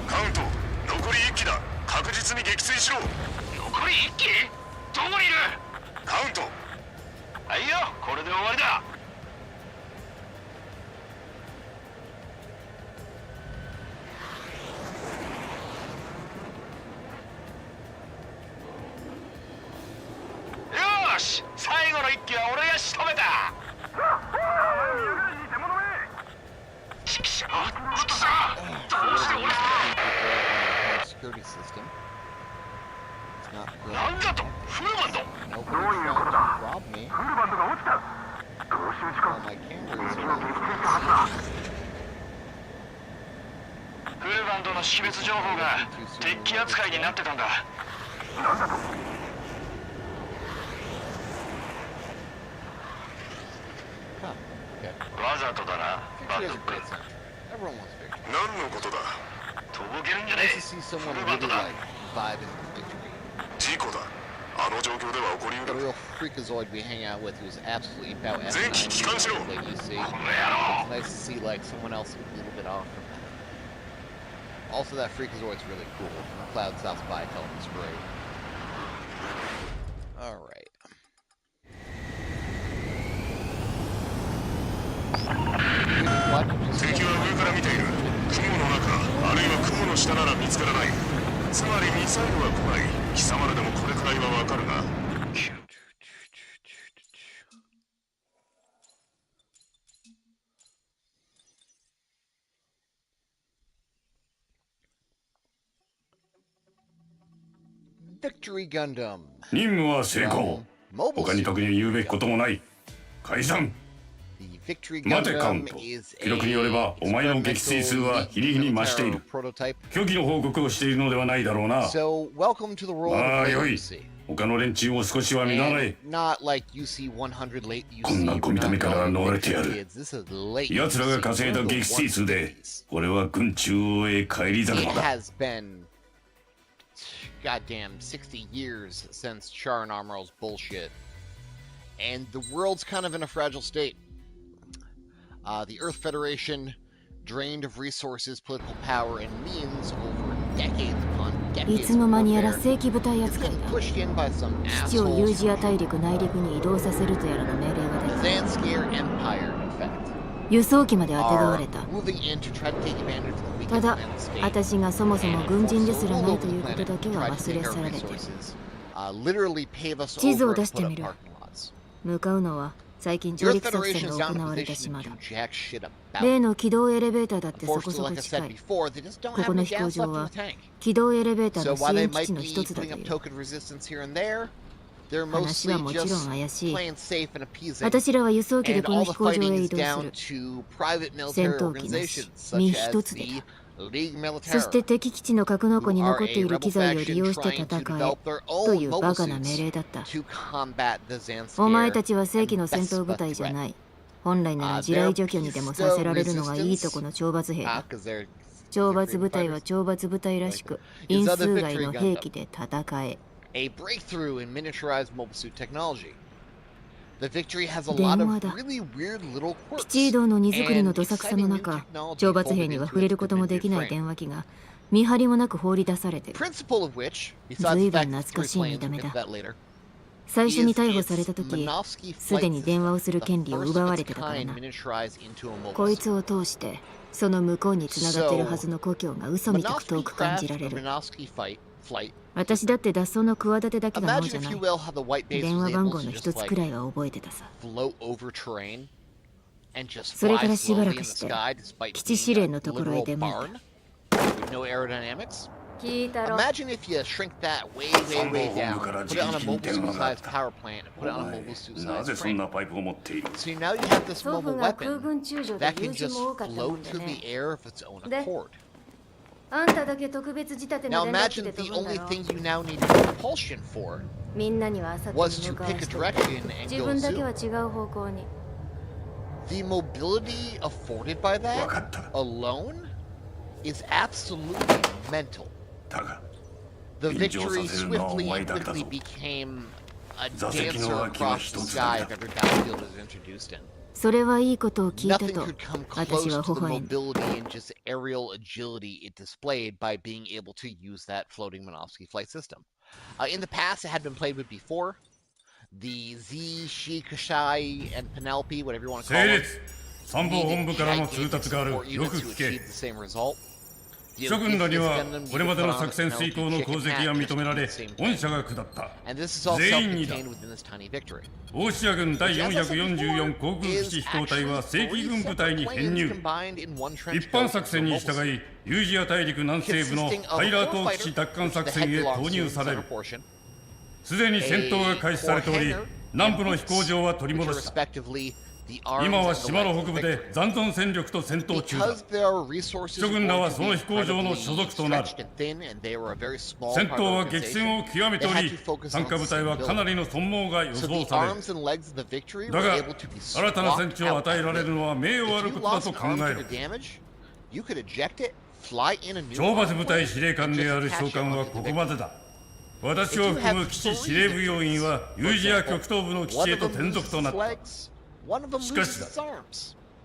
カウント残り1機だ。確実に撃墜しろ。残り1機？どこにいる？カウント。はいよ、これで終わりだ。よーし、最後の1機は俺が仕留めた。チキショー、チキショー、どうして俺security system. It's not good. なんだと、フルバンド。 Nobody's trying to rob me. フルバンドが落ちた。同士撃ちか。 All my cameras 敵 are は撃墜したはずだ。フルバンドの識別情報が敵機扱いになってたんだ。なんだと。Okay. わざとだな、バ Victory ッ is ト a 君。 great sound. Everyone wants victory. 何のことだ。とぼけるんじゃね Nice え。 to see someone フルバッ really トだ。 like vibing with victory. 事故だ。あの状況では起こりう The る。 real freakazoid we hang out with who's absolutely about F9 全機帰還しろ。 like you see. この野 It's nice to see like someone else a little bit off from that. Also, that freakazoid's really cool. Cloud South by helmet's great. All right. 敵は上から見ている。雲の中、あるいは雲の下なら見つからない。つまりミサイルは来ない。貴様らでもこれくらいはわかるな。Victory Gundam. 任務は成功。他に特に言うべきこともない。解散。 The Victory 待てカウン Gundam ト。 is 記録によればお前の撃墜数は日に日に増している。 prototype. 虚偽の報告をしているのではないだろうな。 So, welcome to the world ま of あよい。 latency. 他の連中を少しは見習え。 And not like UC100 late こんな UC. 小見た目から逃れてやる。 This is late 奴らが稼いだ撃墜数で、俺は軍中をへ帰り咲く It のだ。 has been goddamn 60 years since Char and Armor's bullshit. And the world's kind of in a fragile state. The Earth Federation, drained of resources, political power, and means over decades upon い decades つ of の間にやら warfare, 正規部隊 is 扱い getting だ。 pushed in by some 基地をユー assholes ジア from 大陸内陸に移動させるとやらの命令が出た。 Zanskir Empire, in fact, 輸送機まであてがわ are れた。 moving in to try to take advantage of the た weakness だ of the state. 私がそもそも And 軍人 force ですら all ない over と the いうこと planet だ to けは try to 忘れ take 去 our られている。 resources, literally pave us 地図を over 出 to して put み up る。 parking lots. 向かうのは最近 The 上 Earth 陸作 Federation 戦 is が not 行 in わ a れた島 position to だ。 do jack shit about 例 it. の軌道エレベーターだってそこ Unfortunately, そこ like I 近 said い。 before, they just don't こ have この any 飛行 gas 場 left in は the tank. 軌道エレベーター So の支 while they 援基 might 地の be 一つだ putting と up いう。 token resistance here and there, they're 話は mostly もちろん just 怪しい。 playing safe and appeasing. 私らは輸送機で And この all the 飛行場 fighting へ is 移動す down る。 to private 戦 military 闘機な organizations し、 such 身 as 一つで the だ。 League そして Militaire, 敵基地の格納庫 who に are 残って a いる rebel 機材を faction 利用して trying 戦 to え develop their と own いうバ mobile カな命 suits 令だった。 to combat the お前 Zanskir たちは正規の and 戦闘部 Vespa 隊じゃ threat. ない。本来なら地雷除去にでもさせられるのがいいとこの懲罰兵だ。 Because they're 懲罰部隊は懲罰部隊らしく、因数外の兵器で戦え。a breakthrough in miniaturized mobile suit technology. The Victory has a lot of really weird little 基地移 quirks 動の荷造りの and どさくさの exciting new 中、 technology 懲罰兵 folded には into 触れる its こともできない definitive 電 frame. 話機が見張りもなく放り出されてる。 Principle of which, besides the 随分 fact that 懐 the か three しい見 planes, た we'll 目 get だ to。that later, 最初に is 逮捕され its た時、 Minovsky す flight でに電話をする system, 権 the 利を first 奪 of わ its れてたから kind な。 miniaturized into a mobile こい suit. つを通して、その向こうに繋がっているはずの故郷が嘘みたく Minovsky 遠く感じ craft ら a れる。 Minovsky flight. 私だって脱走の企てだけがもう Imagine じゃな if you い。 will how the white base 電 was 話番 able 号 to の just 一つ like くらいは覚えてたさ。 float over terrain and just それ fly からしば slowly ら in く the して sky despite 基地 being 司令 a のところへ literal 出向い barn た。 with no aerodynamics. 聞いたろ。 Imagine if you shrink that way down, put it on a mobile suit-sized power plant, and put it on a mobile なぜ suit-sized そん frame. なパイプを持っている？ So now you have this 祖父 mobile が空 weapon 軍中将で that 友 can 人 just も多かったも float んで through ね the。air of its own で accord. あんただけ特別仕立て Now の連絡機 imagine で the 飛ぶんだ only ろ。 thing you now need propulsion for みんなには朝 was に to 向かわ pick a して direction and 自 go 分だけは zoom. 違う方向に。 The mobility afforded by わ that かった。 alone is absolutely mental. だが、 The 便乗 Victory させるのはお swiftly 前 and だけだ quickly ぞ。 became a 座席の dancer 脇は across 一 the つだ sky け if だ。 every battlefield is introduced in. それはいいことを聞いた Nothing と could come 私 close は to 微 the 笑んだ。 mobility and just aerial agility it displayed by being able to use that floating Minovsky flight system. In the past, it had been played with before. The Z, She, Kashai, and Penelope, whatever you want to call 整 them, 列。参謀本部からの通達がある。 support よ units く to 聞け achieve。the same result. The 諸軍らに Odysseus は Gundam これまで needed の to put on 作 a 戦遂 Penelope 行の chicken 功績 hat が just 認めら to do れ the same 恩 thing. 赦が下った。 And this is all 全員にだ。 self-contained within this tiny victory. オーシア軍第 Which, as I said 444 before, 航空基 is 地飛行隊 actually は正規 three 軍部隊 separate に planes 編入。 combined in one trench 一般 coat 作戦 into a に mobile 従 suit. い、ユージア大陸南西部の Consisting ハ of イラー four 島基地 fighters, 奪還 which 作 the 戦 head へ投 belongs to 入 in the され center る。 portion. すでに戦闘が開始されており、南部の飛行場は取り戻した。今は島の北部で残存戦力と戦闘中だ。諸軍らはその飛行場の所属となる。戦闘は激戦を極めており、参加部隊はかなりの損耗が予想される。だが、新たな戦地を与えられるのは名誉あることだと考える。懲罰部隊司令官である将官はここまでだ。私を含む基地司令部要員はユージア極東部の基地へと転属となった。しかしだ、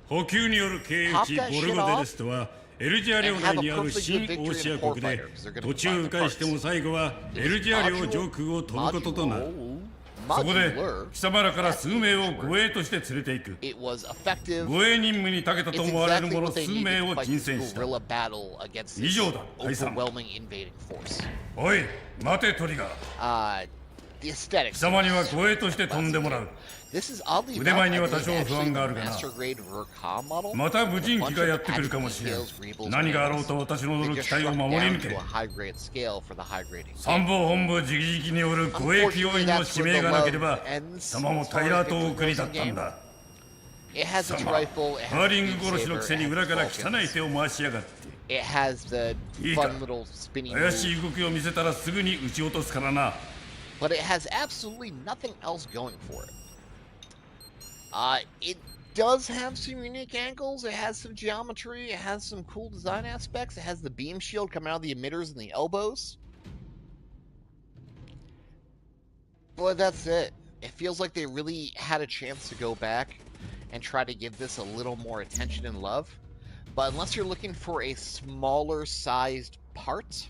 補給による経由地ボルゴデレストはエルジア領内にある新オーシア国で、途中迂回しても最後はエルジア領上空を飛ぶこととなる。そこで貴様らから数名を護衛として連れて行く。護衛任務に長けたと思われる者数名を人選した。以上だ、解散。おい、待てトリガー。貴様には護衛として飛んでもらう。腕前には多少不安があるがな。また無人機がやってくるかもしれん。何があろうと私の乗る機体を守り抜け。参謀本部直々による護衛機要員の指名がなければ貴様もタイラー島送りだったんだ。貴様、ハーリング殺しのくせに裏から汚い手を回しやがって。いいか、怪しい動きを見せたらすぐに撃ち落とすからな。But it has absolutely nothing else going for it. It does have some unique angles, it has some geometry, it has some cool design aspects, it has the beam shield coming out of the emitters and the elbows. But that's it. It feels like they really had a chance to go back and try to give this a little more attention and love. But unless you're looking for a smaller sized part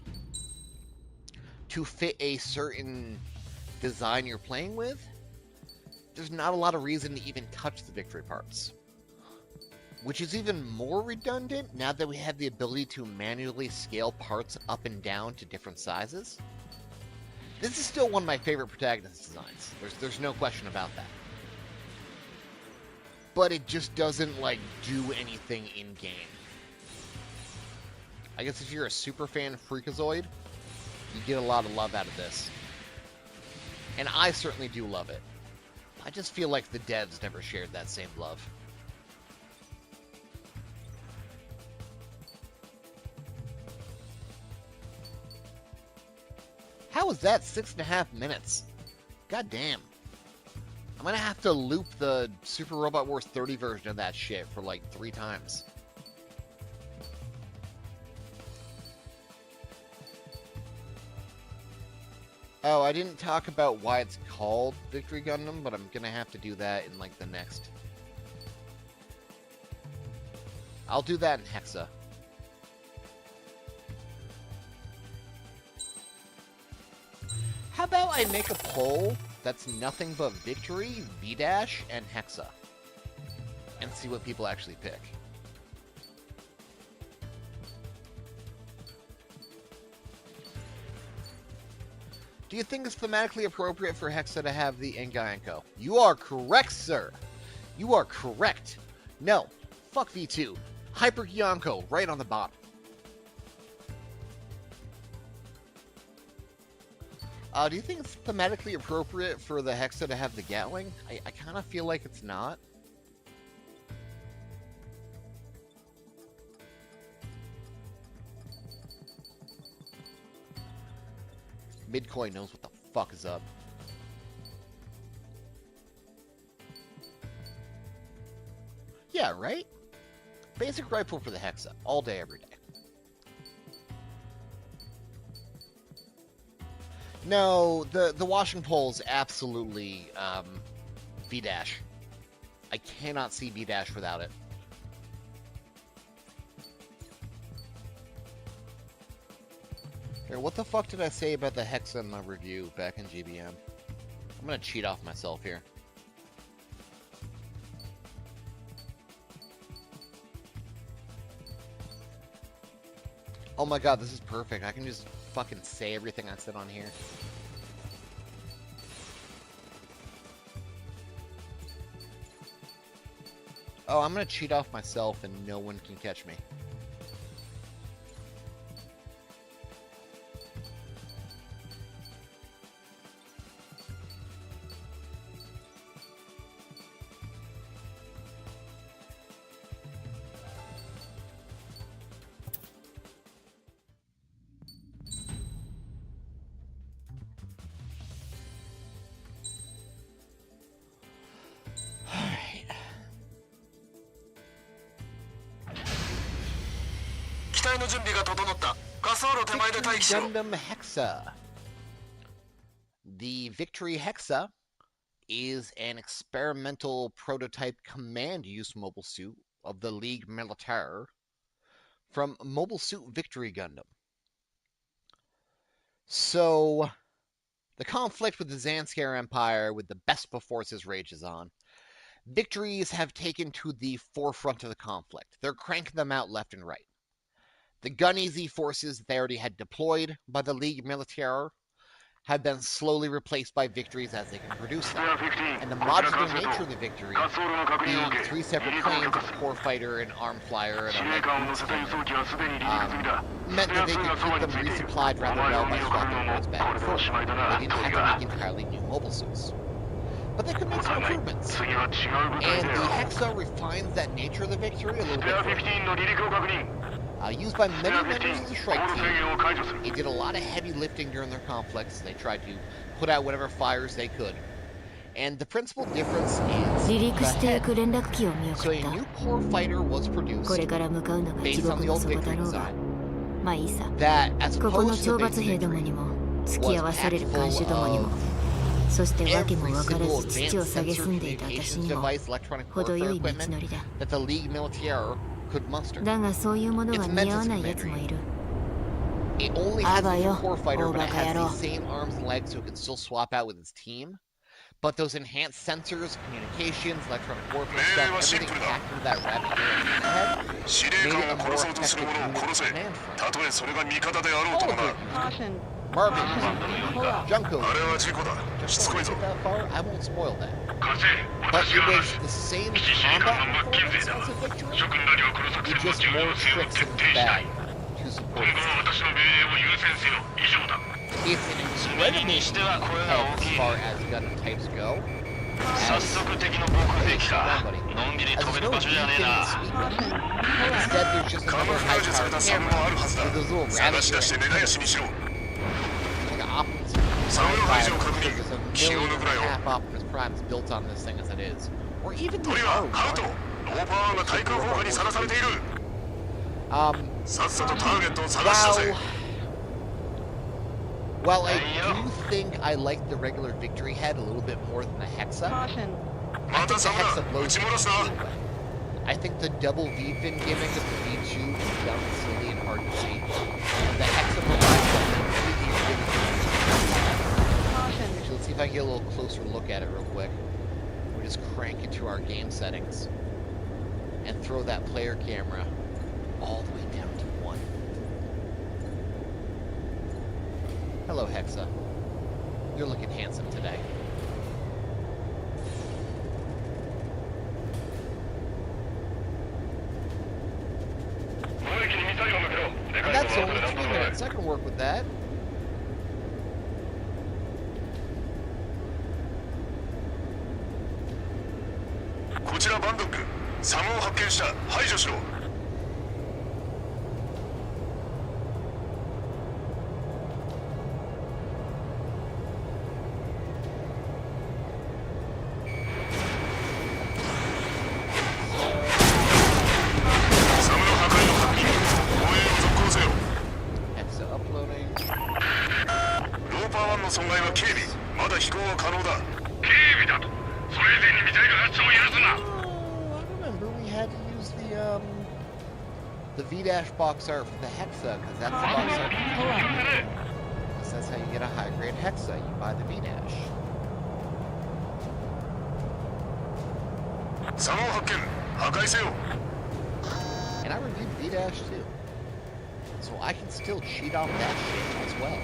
to fit a certain design you're playing with, there's not a lot of reason to even touch the victory parts. Which is even more redundant now that we have the ability to manually scale parts up and down to different sizes. This is still one of my favorite protagonist designs. There's no question about that. But it just doesn't, like, do anything in-game. I guess if you're a super fan of Freakazoid, you get a lot of love out of this. And I certainly do love it. I just feel like the devs never shared that same love. How was that 6.5 minutes? God damn. I'm gonna have to loop the Super Robot Wars 30 version of that shit for like 3 times. Oh, I didn't talk about why it's called Victory Gundam, but I'm gonna have to do that in, like, the next. I'll do that in Hexa. How about I make a poll that's nothing but Victory, V-Dash, and Hexa? And see what people actually pick. Do you think it's thematically appropriate for Hexa to have the Engaenko? You are correct, sir. You are correct. No. Fuck V2. Hyper Gyanko right on the bottom. Do you think it's thematically appropriate for the Hexa to have the Gatling? I kind of feel like it's not. Midcoin knows what the fuck is up. Yeah, right? Basic rifle for the Hexa. All day, every day. No, the washing pole is absolutely V-Dash. I cannot see V-Dash without it. Here, what the fuck did I say about the Hexa in my review back in GBM? I'm gonna cheat off myself here. Oh my god, this is perfect. I can just fucking say everything I said on here. Oh, I'm gonna cheat off myself and no one can catch me. Gundam Hexa. The Victory Hexa is an experimental prototype command-use mobile suit of the Ligue Militaire from Mobile Suit Victory Gundam. So, the conflict with the Zanskar Empire with the Bespa forces rages on. Victories have taken to the forefront of the conflict. They're cranking them out left and right. The Gun-Easy forces they already had deployed by the Ligue Militaire have been slowly replaced by Victories as they can produce them. And the modular nature of the Victory, being 3 separate planes, a core fighter, an arm flyer, and a light boots meant that they could keep them resupplied rather well by swapping boards back and forth. They didn't have to make entirely new mobile suits. But they could make some improvements. And the Hexa refines that nature of the Victory a little bit further. Used by many members of the Shrike team, it did a lot of heavy lifting during their conflicts. They tried to put out whatever fires they could. And the principal difference is the head. So a new core fighter was produced based on the old Victory design. That, as opposed to the basic Victory, was packed full of every single advanced sensor communications device, electronic warfare equipment that the Ligue Militaire could muster. It's meant as a commander. It only has a new core fighter, but it has the same arms and legs so it can still swap out with its team. But those enhanced sensors, communications, electronic warfare stuff, everything packed into that rabbit head made it a more effective unit command front. Caution. Marvin, Junko. Just don't get that far, I won't spoil that. But it was the same combat performance as a Victory, with just more tricks in its bag to support it. It's an incredibly head as far as Gundam types go. As there's no beacon to speak of. Instead, there's just another high-powered camera with those little rabbit ears. Like an Optimus Prime, there's a million and a half Optimus Primes built on this thing as it is. Or even the Aru While I do think I like the regular Victory head a little bit more than the Hexa, I think the Hexa blows me away. I think the double V-fin gimmick of the V2 is dumb, silly, and hard to see. And the Hexa provides something really, really good. Actually, let's see if I can get a little closer look at it real quick. We just crank it to our game settings and throw that player camera all the way down to 1. Hello, Hexa. You're looking handsome today. And that's only 3 minutes. I can work with that. The V-dash box art for the Hexa, because that's the box art. Because that's how you get a high-grade Hexa. You buy the V-dash. And I reviewed V-dash too, so I can still cheat off that shit as well.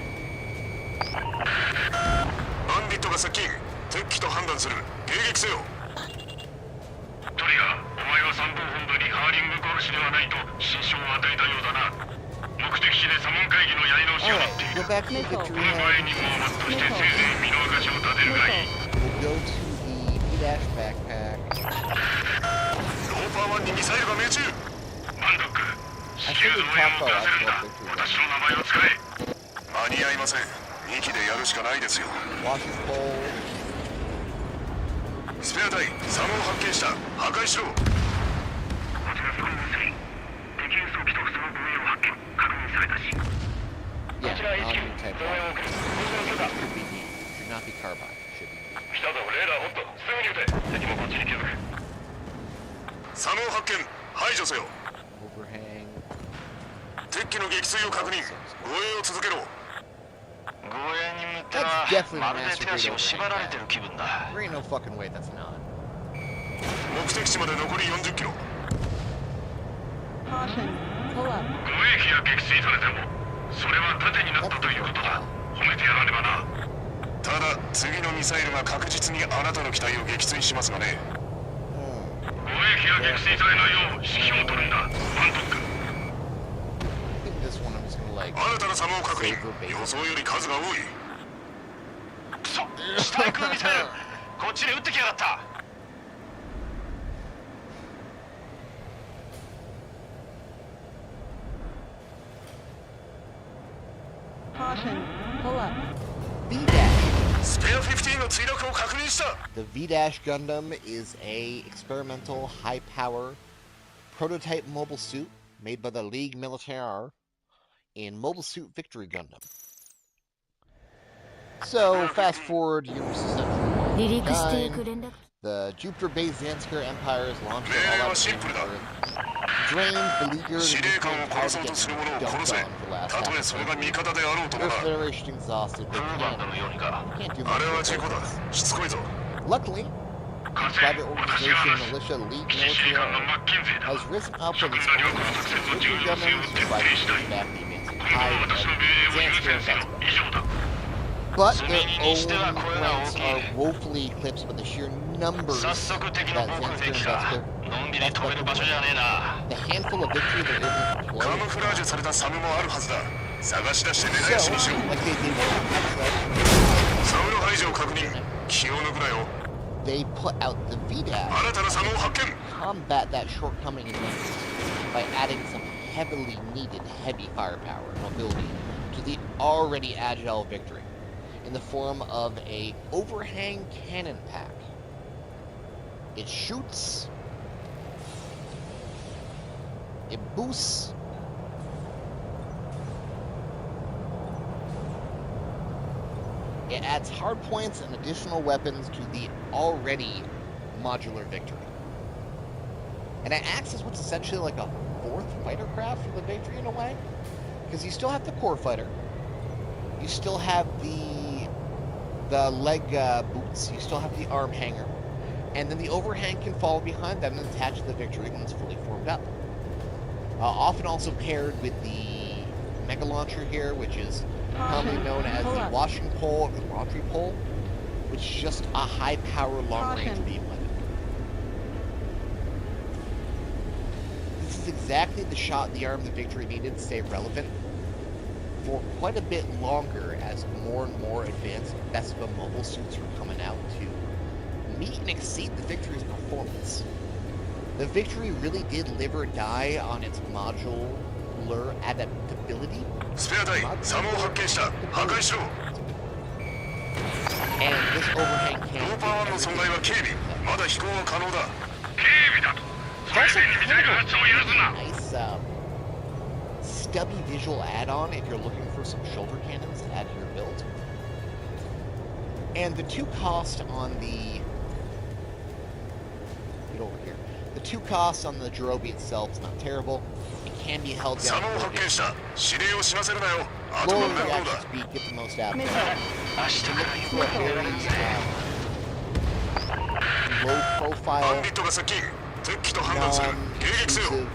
Alright, go back to the Victory head. We'll go to the V-dash backpack. I think we talked about Victory. Watch his pole. スペア隊佐野を発見した破壊しろ。こちらスコイン3敵輸送機とその護衛を発見 prototype rocket. Should not be carbine. Should be. 来たぞレーダーホットすぐに撃て敵もこっちに気づく左脳発見排除せよ Overhang. 敵機の撃墜を確認護衛を続けろ護衛に向っては That's definitely まる an で手足を overhang. 縛られてる気分だ There ain't no fucking way that's not. 目的地まで残り40キロ Caution. Pull up. 護衛機が撃墜されてもそれは盾になったということだ褒めてやらねばなただ次のミサイルが確実にあなたの機体を撃墜しますがね護衛機が撃墜されないよう指揮を取るんだワントック I think this one I'm just gonna like. 新たなサムを確認 save her 予 base. 想より数が多いくそスタイクミサイルこっちに撃ってきやがった Caution. Pull up. V-Dash. スペア15の墜落を確認した The V-Dash Gundam is a experimental high-power prototype mobile suit made by the Ligue Militaire in Mobile Suit Victory Gundam. So, fast forward years essentially. 離陸していく連絡 The Jupiter-based Zanskar Empire is launched their all-out attack on Earth, drained, beleaguered, 司 and 令官を became 殺そうとする者を dumped 殺せ on for the last たと half えそ a れが century. 味方であろうとも Earth な Federation exhausted, フ but ーバンダのようにか can't do あれ much は to 事故 prevent だ this. しつこいぞ Luckily, private organization militia League 指揮官の Militaire マッキンゼーだ has risen up with 諸君 its が own 領空作戦の Victory 重要性を Gundams 徹 to 底 fight したい back the advancing これ tide は of 私の命令を優 Zanskar 先せよ investment. 以上だ But their own ranks are woefully eclipsed by the sheer numbers 早 that 速敵の Zanskar 防空兵器か invested. のんびり飛べる場所じゃねえな The handful of victory they're able to カ deploy. ムフラージュされたサムもあるはずだ探し出して根絶やし So, にしろ like they did with the サムの排除を確認気を抜くなよ they put out the VDAS 新たなサムを発見 combat that shortcoming in numbers by adding some heavily needed heavy firepower and mobility to the already agile victory in the form of a overhang cannon pack. It shoots, it boosts, it adds hard points and additional weapons to the already modular victory. And it acts as what's essentially like a fourth fighter craft for the victory in a way. Because you still have the core fighter, you still have the leg boots, you still have the arm hanger, and then the overhang can fall behind them and attach to the victory when it's fully formed up. Often also paired with the mega launcher here, which is commonly known as the washing pole or the laundry pole, which is just a high-power, long-range beam weapon. This is exactly the shot the Arm of the Victory needed to stay relevant for quite a bit longer as more and more advanced Vespa mobile suits were coming out to meet and exceed the Victory's performance. The Victory really did live or die on its modular adaptability. スペア隊サムを発見した破壊しろ And this overhang ロ cannon ーパー1の損害は軽微まだ飛行は可能だ軽微だと It's also ミサイル kind 発射を許すな of a nice stubby visual add-on if you're looking for some shoulder cannons to add to your build. And the two cost on the... Get over here. The two costs on the Jirobi itself is not terrible. It can be held サ down ムを for 発見し additional た指令を死なせるなよあと low 何分後 reaction だ speed, get the most out of it. Missile. 明日から For a very low バ profile, ンディットが接近敵機と判断する迎撃せよ non-intrusive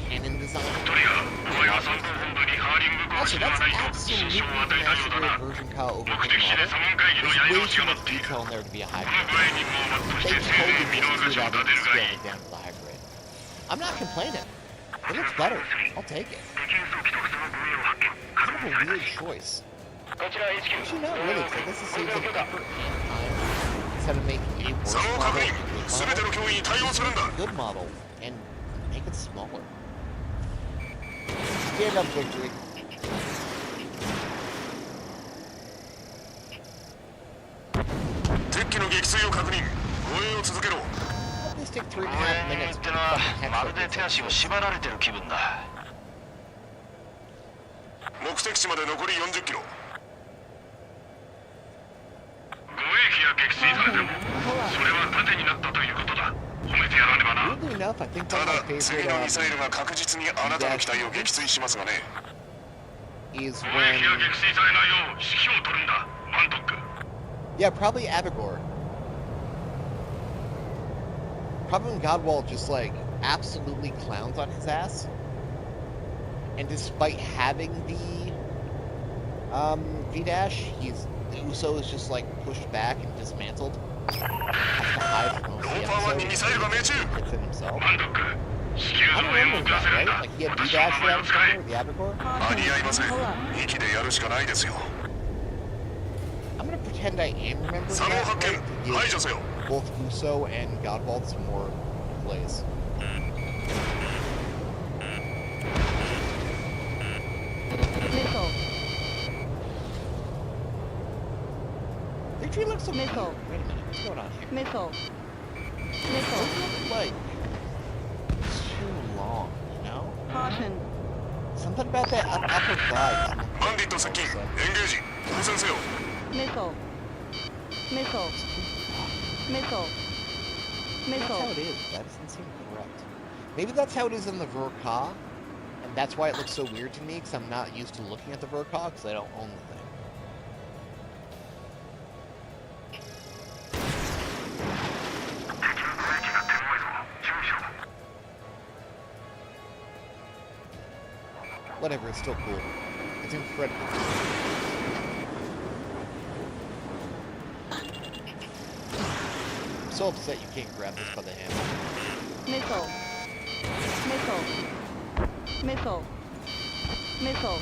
cannon design. トリガーお前は参謀本部にハーリング公 Also, 式が that's ないと absolutely 支障を与えたようだな massacred version Kyle 目 overhang 的地で model. サモン会議の There's やり way 直し too が much 待っている detail in there to be a この hybrid. 具合にもうマッとし They て totally 精鋭ミノー didn't ガ do シを that 立 and てるがい scaled い it down to the hybrid. I'm not complaining. It looks better. I'll take it. 敵輸送機とその護衛を発見 Kind of a weird choice. こちら HQ Actually, not really, because I guess it saves some effort and time instead of making a worse サムを model 確認 into a 全ての model. 脅威に対応するんだ Good model and make it smaller. Stand up, victory.敵機の撃墜を確認護衛を続けろ Let this take 3.5 護衛に minutes って for のは fucking ま hex るで up 手足を縛られてる気分だ目的地まで残り40キロ気が撃墜されてもそれは盾になったということだ。褒めてやらねばな。 Weirdly enough, I think た one of だ my 次 favorite のミサイルが確実にあなたの機体を撃墜しますがね。 is 攻撃 when が撃墜されないよう指揮を取るんだ、バントック。 yeah, probably Abigor. Probably when Godwall just like absolutely clowns on his ass, and despite having the V-dash, the Uso is just like pushed back and dismantled. Has to hide from most of the ローパー1にミサイルが命中。 episode. Hits it himself. バントック、至急 I 増 don't 援を remember 遅ら that, せるん right? だ。 Like he had 私の V-dash 名前を that 使え。 with the Abigor. 間に合いません。息でやるしかないですよ。 I'm gonna pretend I am remembering サモ that ン発 right, 見、 to 排 give 除せよ。 both Uso and Godwald some more plays. Missile. Victory looks so cute. Missile. Wait a minute, what's going on here? Missile. It Missile. doesn't look like it's too long, you know? Caution. Something about that upper thigh. バンディット接近、エンゲージ、当選せよ。 Missile. Missile. Missile. That's how Missile. it is. That doesn't seem correct. Maybe that's how it is in the Verka, and that's why it looks so weird to me, because I'm not used to looking at the Verka, because I don't own the thing. Whatever, it's still cool. It's incredible. I'm so upset you can't grab this by the handle. Missile. Missile. Missile. Missile.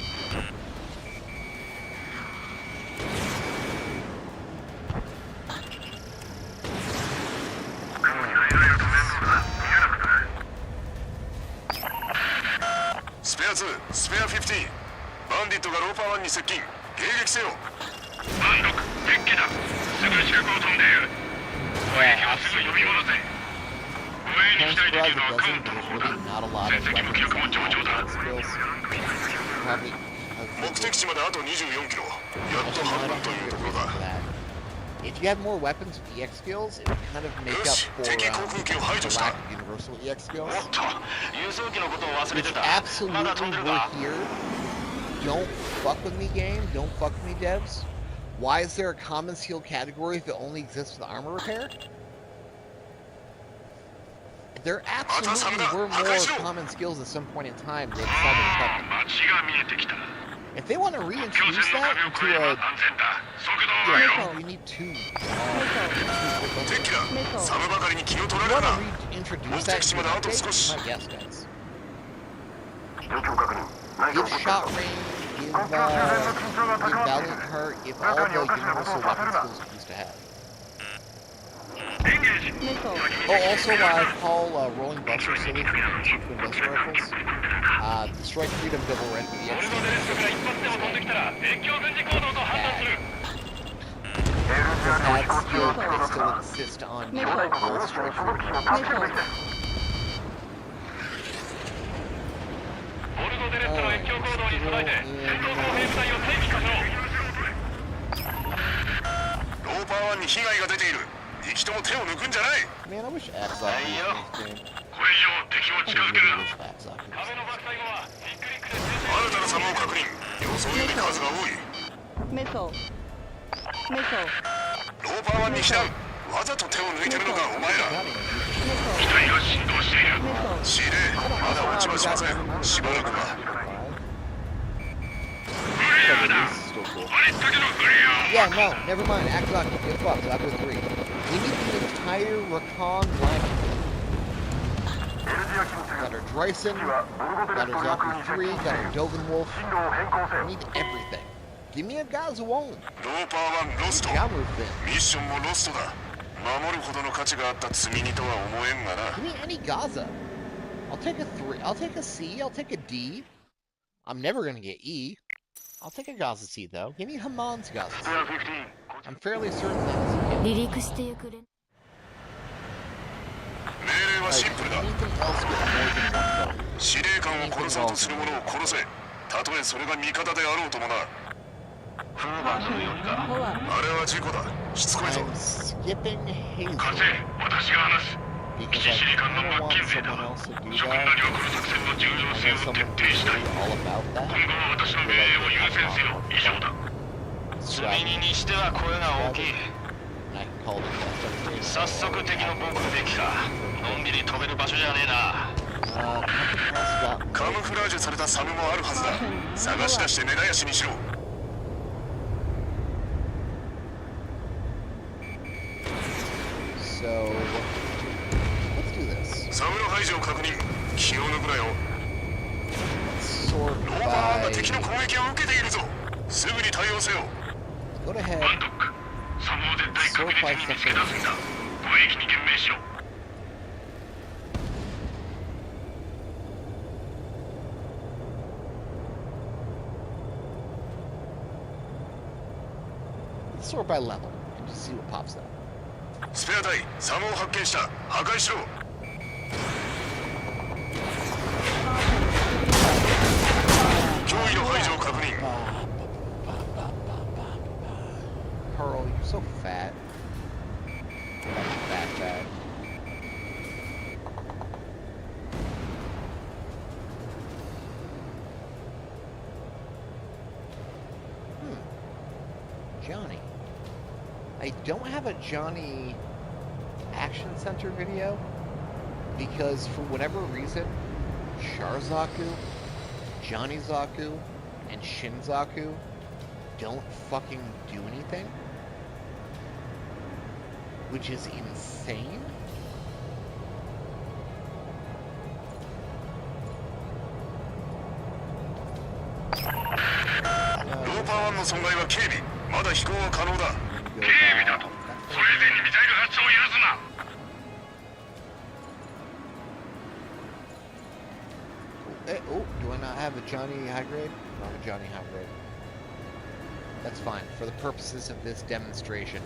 Spare 2、スペア15。バンディットがローパー1に接近。迎撃せよ。バンドック、デッキだ。すぐ近くを飛んでいる。攻撃をすぐ呼び戻せ。護衛に Thanks 期待 for で all きる the のはカウ dozen, ント but の there's 方だ。 really not a lot 戦 of 績も記録も weapons 上々 and だ。 skills. Probably 目的地まであと24キロ。やっと actually 半 not 分というところ for だ。 that. If you had more weapons with EX skills, it would kind of make up for the lack of universal EX skills. おっと、輸送機のことを忘れ Which てた。ま absolutely だ飛んでる were か。 here. Don't fuck with me, game. Don't fuck with me, devs. Why is there a common skill category if it only exists with armor repair? There absolutely were more common skills at some point in time. They decided to cut them. 街が見えてきた。 If they want to reintroduce 強戦の that 壁を into 越えれば a, 安全だ。速度を上げろ。 yeah, we need two. デッキだ。 Missile. サムばかりに気を取ら If you れる want な。 to reintroduce Move that text into an まであと update, 少し。 my guess, guys. Give shot range, give Valiant Heart, give all the universal weapon skills we used to have. Missile. Oh, also, I call rolling buster silly for the two twin buster rifles. Strike freedom double red for the 俺 X. のデレストから一発でも飛んできたら越境軍事行動と判断する。 That skill can still insist on Missile. both strike freedom and Missile. ボルドデレストの越境行動に備えて戦闘砲兵部隊を待機させろ。ローパー1に被害が出ている。生きとも手を抜くんじゃない。 Man, I wish Axoc was in this game. これ以上敵を I 近づける really な。 wish Axoc was. 壁の爆災後はビッグリックで新たなサムを確認。予想より数が多い。 Missile. Missile. ローパー1に避難。わざと手を抜いてるのかお前ら。 Missile. 機体が振動している。 Missile. 司令、まだ落ちはしません。しばらくは。フレアだ。 Still cool. ありったけのフレアを。 Yeah, no, never mind. Axoc, get fucked. Level 3. We need the entire Rakan lineup. Got our Dryson, got our Valkyrie 3, got our Dogan Wolf. We need everything. Give me a Gazawon. ローパー1ロスト。 Gamma Fin. ミッションもロストだ。守るほどの価値があった積み荷とは思えんがな。 Give me any Gaza. I'll take a 3. I'll take a C. I'll take a D. I'm never gonna get E. I'll take a Gaza C though. Give me Haman's Gaza C. I'm fairly certain that is a 離陸してゆくれ。命令は Like, シンプルだ。 anything else with more than one vote. 司令官を殺そうとする者を殺せ。たとえそれが味方であろうともな。 Caution. Pull up. あれは事故だ。しつこいぞ。 skipping Hazel 貸せ、私が話す。 because シ I シリカンの kind マ of ッキ want ンゼーだ。 someone else to do 諸君ら that. にはこの作戦の重要 I 性 know を someone 徹 who's 底したい。 really all about 今 that. 後は私の命令を優先せよ。以上だ。 So 積 I み荷にしては声が大きい。 I can call it 早速敵の防空デッキか。のんびり飛べる場所じゃねえな。カムフラージュされたサムもあるはずだ。探し出して根絶やしにしろ。 So let's do this. サムの排除を確認。気を抜くなよ。 Sort ローバーンが by 敵の攻撃を受けているぞ。すぐに対応せよ。 go to head. バンドック、サムを絶対確実に見つけ出すんだ。護衛機に言命しろ。 Let's sort by level and just see what pops up. スペア隊、サムを発見した。破壊しろ。 脅威の排除を確認。 Pearl, you're so fat. Fat. Johnny. I don't have a Johnny Action Center video because for whatever reason, Sharzaku, Johnny Zaku, and Shinzaku don't fucking do anything, which is insane. Lopa 1の損害は軽微。まだ飛行は可能だ。 軽微だと。 それ以前にミサイル発射を許すな。 Do I not have a Johnny high grade? I don't have a Johnny high grade. That's fine for the purposes of this demonstration.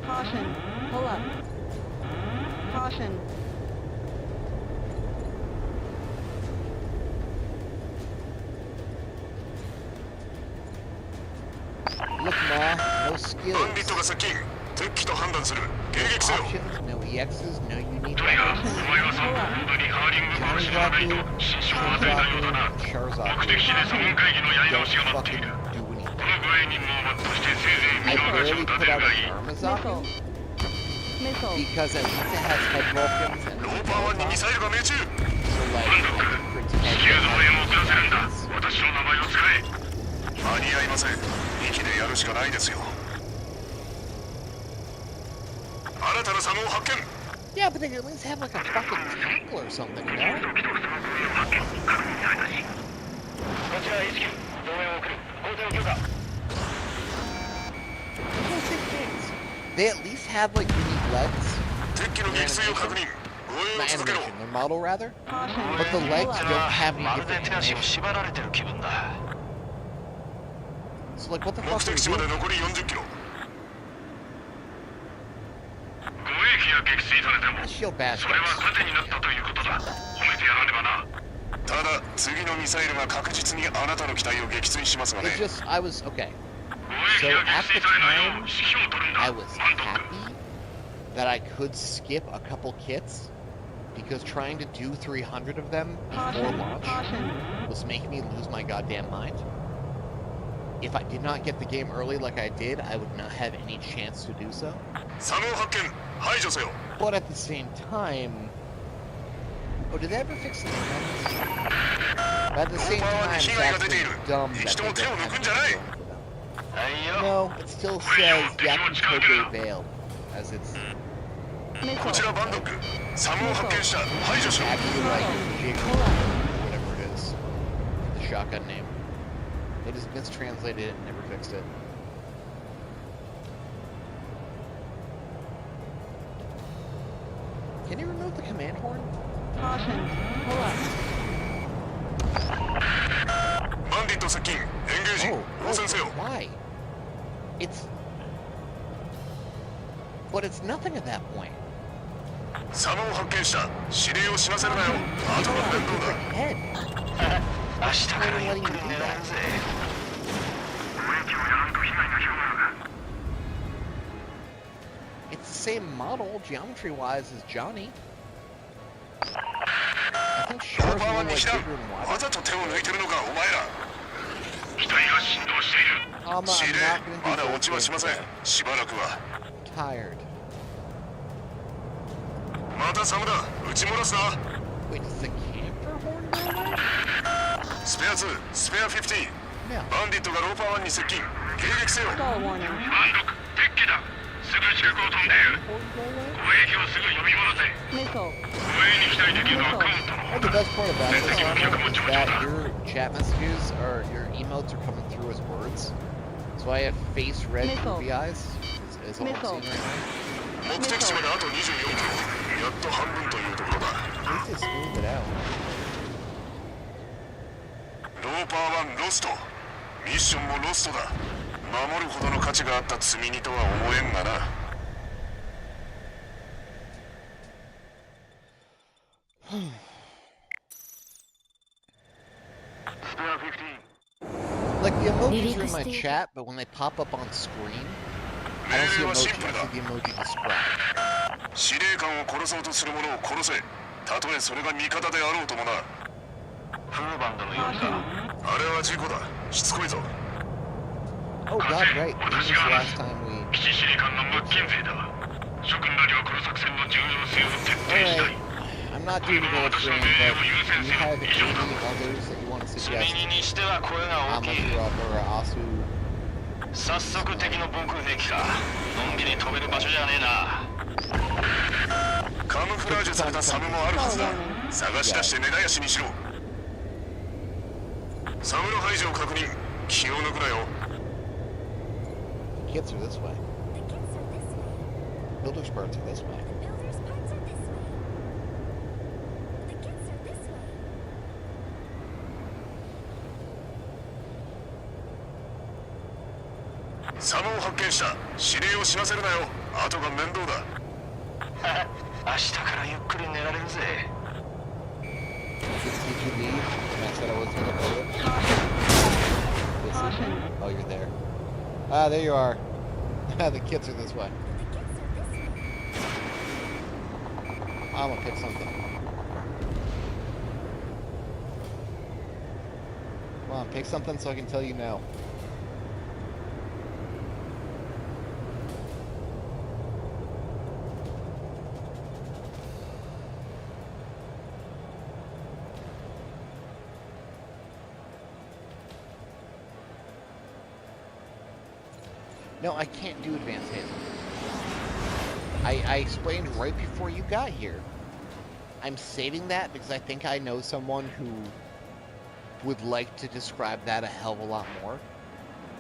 Caution. Pull up. Caution. Look, Ma, no skills. バンディットが接近。敵機と判断する。迎撃せよ。 Options, no EXs, no unique トリガー、 weapons. お前は3分本部にハーリング殺しがないと心証を与えたようだな。 Sharzaku. 目的地で左門会議のやり直 Don't しが待ってい fucking る。 do こ anything. の護衛任務を全うしてせいぜい I 見逃しを barely 立 put てる out がいい。 an Missile. Armazaku Missile. because at least it has head Vulcans and ローパー1にミサイルが命中。 so like バンドック、 I can 地球 protect の応援を遅らせるんだ。 weapons. 私の名前を使え。間に合いません。息でやるしかないですよ。新たなサムを発見。 Yeah, but they could at least have like a fucking tackle or something, you know? こちら HQ、動員を送る。交代を許可。 They at least have like unique legs. 敵機の撃墜を確認。護衛を Not 続けろ。 animation, their model rather. Caution. But the legs Pull don't up. have any まるで different 手足を animation. 縛られてる気分だ。 So like, what the 目 fuck are 的 we 地まで doing? 残り40キロ。護衛機が撃墜されても、 Shield bash それは guys. 盾になったということだ。褒めてやらねばな。ただ、次のミサイルが確実にあなたの機体を撃墜しますがね。 It's just, I was, okay. 護衛機が撃墜されないよう指揮を取るんだ。 I was バンドック。 happy that I could skip a couple kits because trying to do 300 of them before Caution. launch Caution. was making me lose my goddamn mind. If I did not get the game early like I did, I would not have any chance to do so. サムを発見。排除せよ。 But at the same time... Oh, did they ever fix the guns? But at the same time, it's actually dumb that they don't have anything going for them. はいよ。 No, it still says Yakutobe Veil, as it's こちら Missile. バンドック。サムを発見した。排除しろ。 actually like Jig or whatever it is. The shotgun name. They just mistranslated it and never fixed it. Can you remove the command horn? Caution. Pull up. バンディット接近。エンゲージ。 Oh, 応戦せよ。 why? It's... But it's nothing at that point. サムを発見した。指令を死なせるなよ。あとは面倒だ。 Head. 明日からゆっくり寝られるぜ。護衛機をやらんと被害が広がる。It's the same model, geometry-wise, as Johnny. I think Char's a little like bigger and wider. わざと手を抜いてるのかお前ら。機体が振動している。I'm not 司令 gonna まだ do 落ちはしません。しばらくは。 Tired. またサムだ。撃ち漏らすな。 Wait, does the camper horn go away? スペア2、スペア15。 Yeah. バンディットがローパー1に接近。迎撃せよ。 Stall warning. 満足、鉄器だ。すぐ近くを飛んでいる。 Horn go away? 護衛機をすぐ呼び戻せ。 Missile. 護衛に期待できるのはカウントの Oh, the best part about this armor is that your chat messages or your emotes are coming through as words. So I have face red ruby eyes. Is all I'm seeing right now. 目的地まであと24キロ。やっと半分というところだ。 At least they smoothed it out. ローパー1ロスト。ミッションもロストだ。守るほどの価値があった積み荷とは思えんがな。Like the emojis are in my chat, but when they pop up on screen, I don't see emoji, I see the emoji described. 司令官を殺そうとする者を殺せ。たとえそれが味方であろうともな。フーバンドのようだ。あれは事故だ。しつこいぞ。 Oh god, right. This was the last time we... 基地司令官のマッキンゼーだ。諸君らにはこの作戦の重要性を徹底したい。 I'm not doing bullet train, but you had any others that you want to 積み suggest? 荷にしては声が大きい。 Amakura or Asu. 早速敵の防空兵器か。のんびり飛べる場所じゃねえな。カムフラージュされたサムもあるはずだ。探し出して根絶やしにしろ。サムの排除を確認。気を抜くなよ。 Kits are this way. Builder's parts are this way. Samu を発見した。指令を死なせるなよ。後が面倒だ。明日からゆっくり寝られるぜ。 Did you leave? And I said I wasn't gonna play it. Caution. Oh, you're there. Ah, there you are. The kits are this way. I'm gonna pick something. Come on, pick something so I can tell you no. No, I can't do advanced hazel. I explained right before you got here. I'm saving that because I think I know someone who would like to describe that a hell of a lot more.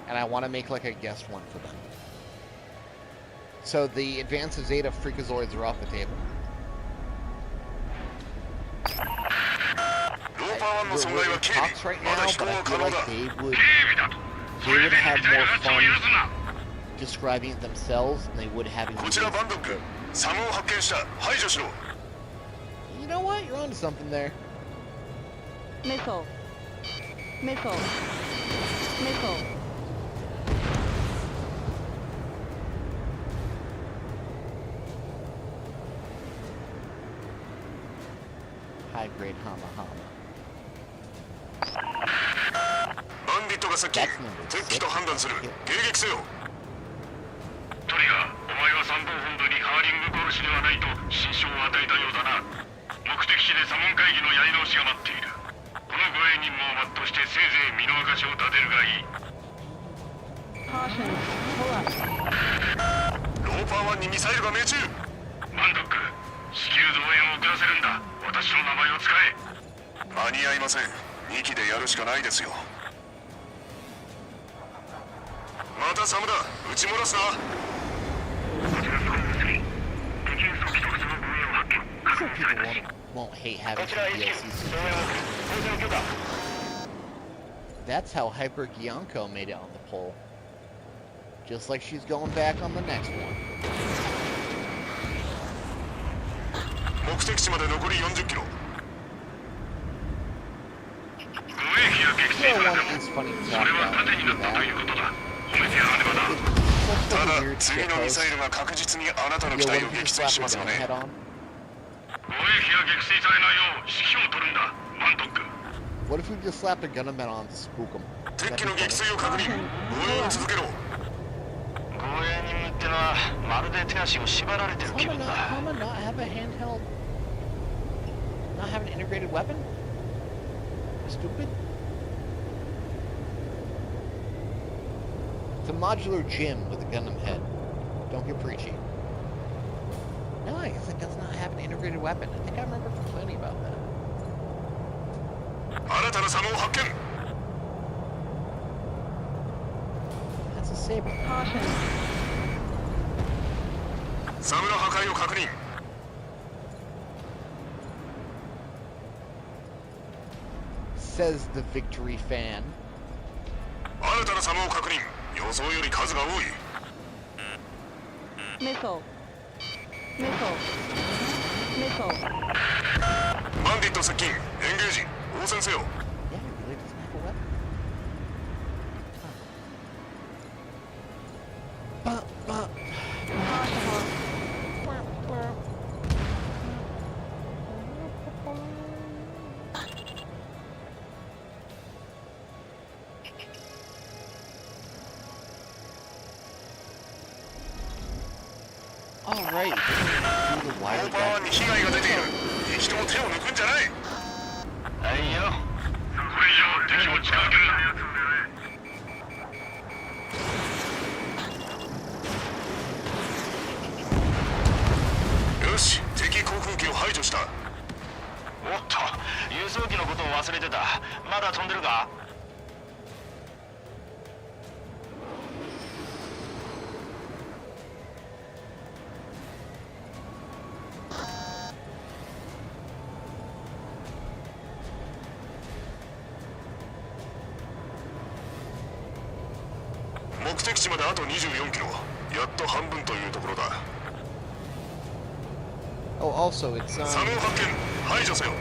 And I want to make like a guest one for them. So the advanced Zeta Freakazoids are off the table. We're talks right now, but I feel like they would have more fun describing it themselves than they would having me. You know what? You're onto something there. Missile. Missile. Missile. High grade Hama Hama. バンディットが接近。敵機と判断する。迎撃せよ。トリガー、お前は参謀本部にハーリング殺しではないと心証を与えたようだな。目的地で左門会議のやり直しが待っている。この護衛任務を全うしてせいぜい身の証を立てるがいい。 Caution. Pull up. ローパー1にミサイルが命中。マンドック、至急増援を遅らせるんだ。私の名前を使え。間に合いません。2機でやるしかないですよ。またサムだ。撃ち漏らすな。 Some people won't hate having some DLCs. That's how Hyper Gyanko made it on the poll. Just like she's going back on the next one. 目的地まで残り40キロ。 You know, one is funny to talk about. Do that. ただ次のミサイルが確実にあなたの機体を撃墜しますよね。護衛機が撃墜されないよう指揮を取るんだ、マントック。 What if we just slapped a gunman on to spook him? 敵機の撃墜を確認。護衛を続けろ。護衛任務ってのはまるで手足を縛られてる気分だ。 Not have a handheld, not have an integrated weapon? Stupid. It's a modular gym with a Gundam head. Don't get preachy. No, I guess it does not have an integrated weapon. I think I remember complaining about that. 新たなサムを発見。 That's a saber. Caution. サムの破壊を確認。 Says the victory fan. 新たなサムを確認。予想より数が多い。 Missile. Missile. Missile. バンディット接近。エンゲージ。応戦せよ。 Yeah, it really doesn't have a weapon. Alright, do the オ wide ーバーワンに被害が出ている。敵とも手を抜くんじゃない。はいよ。これ以上敵を近づけるな。 よし、敵航空機を排除した。おっと、輸送機のことを忘れてた。まだ飛んでるか？ 目的地まであと24キロ。やっと半分というところだ。 Oh, also, it's, サムを発見。排除せよ。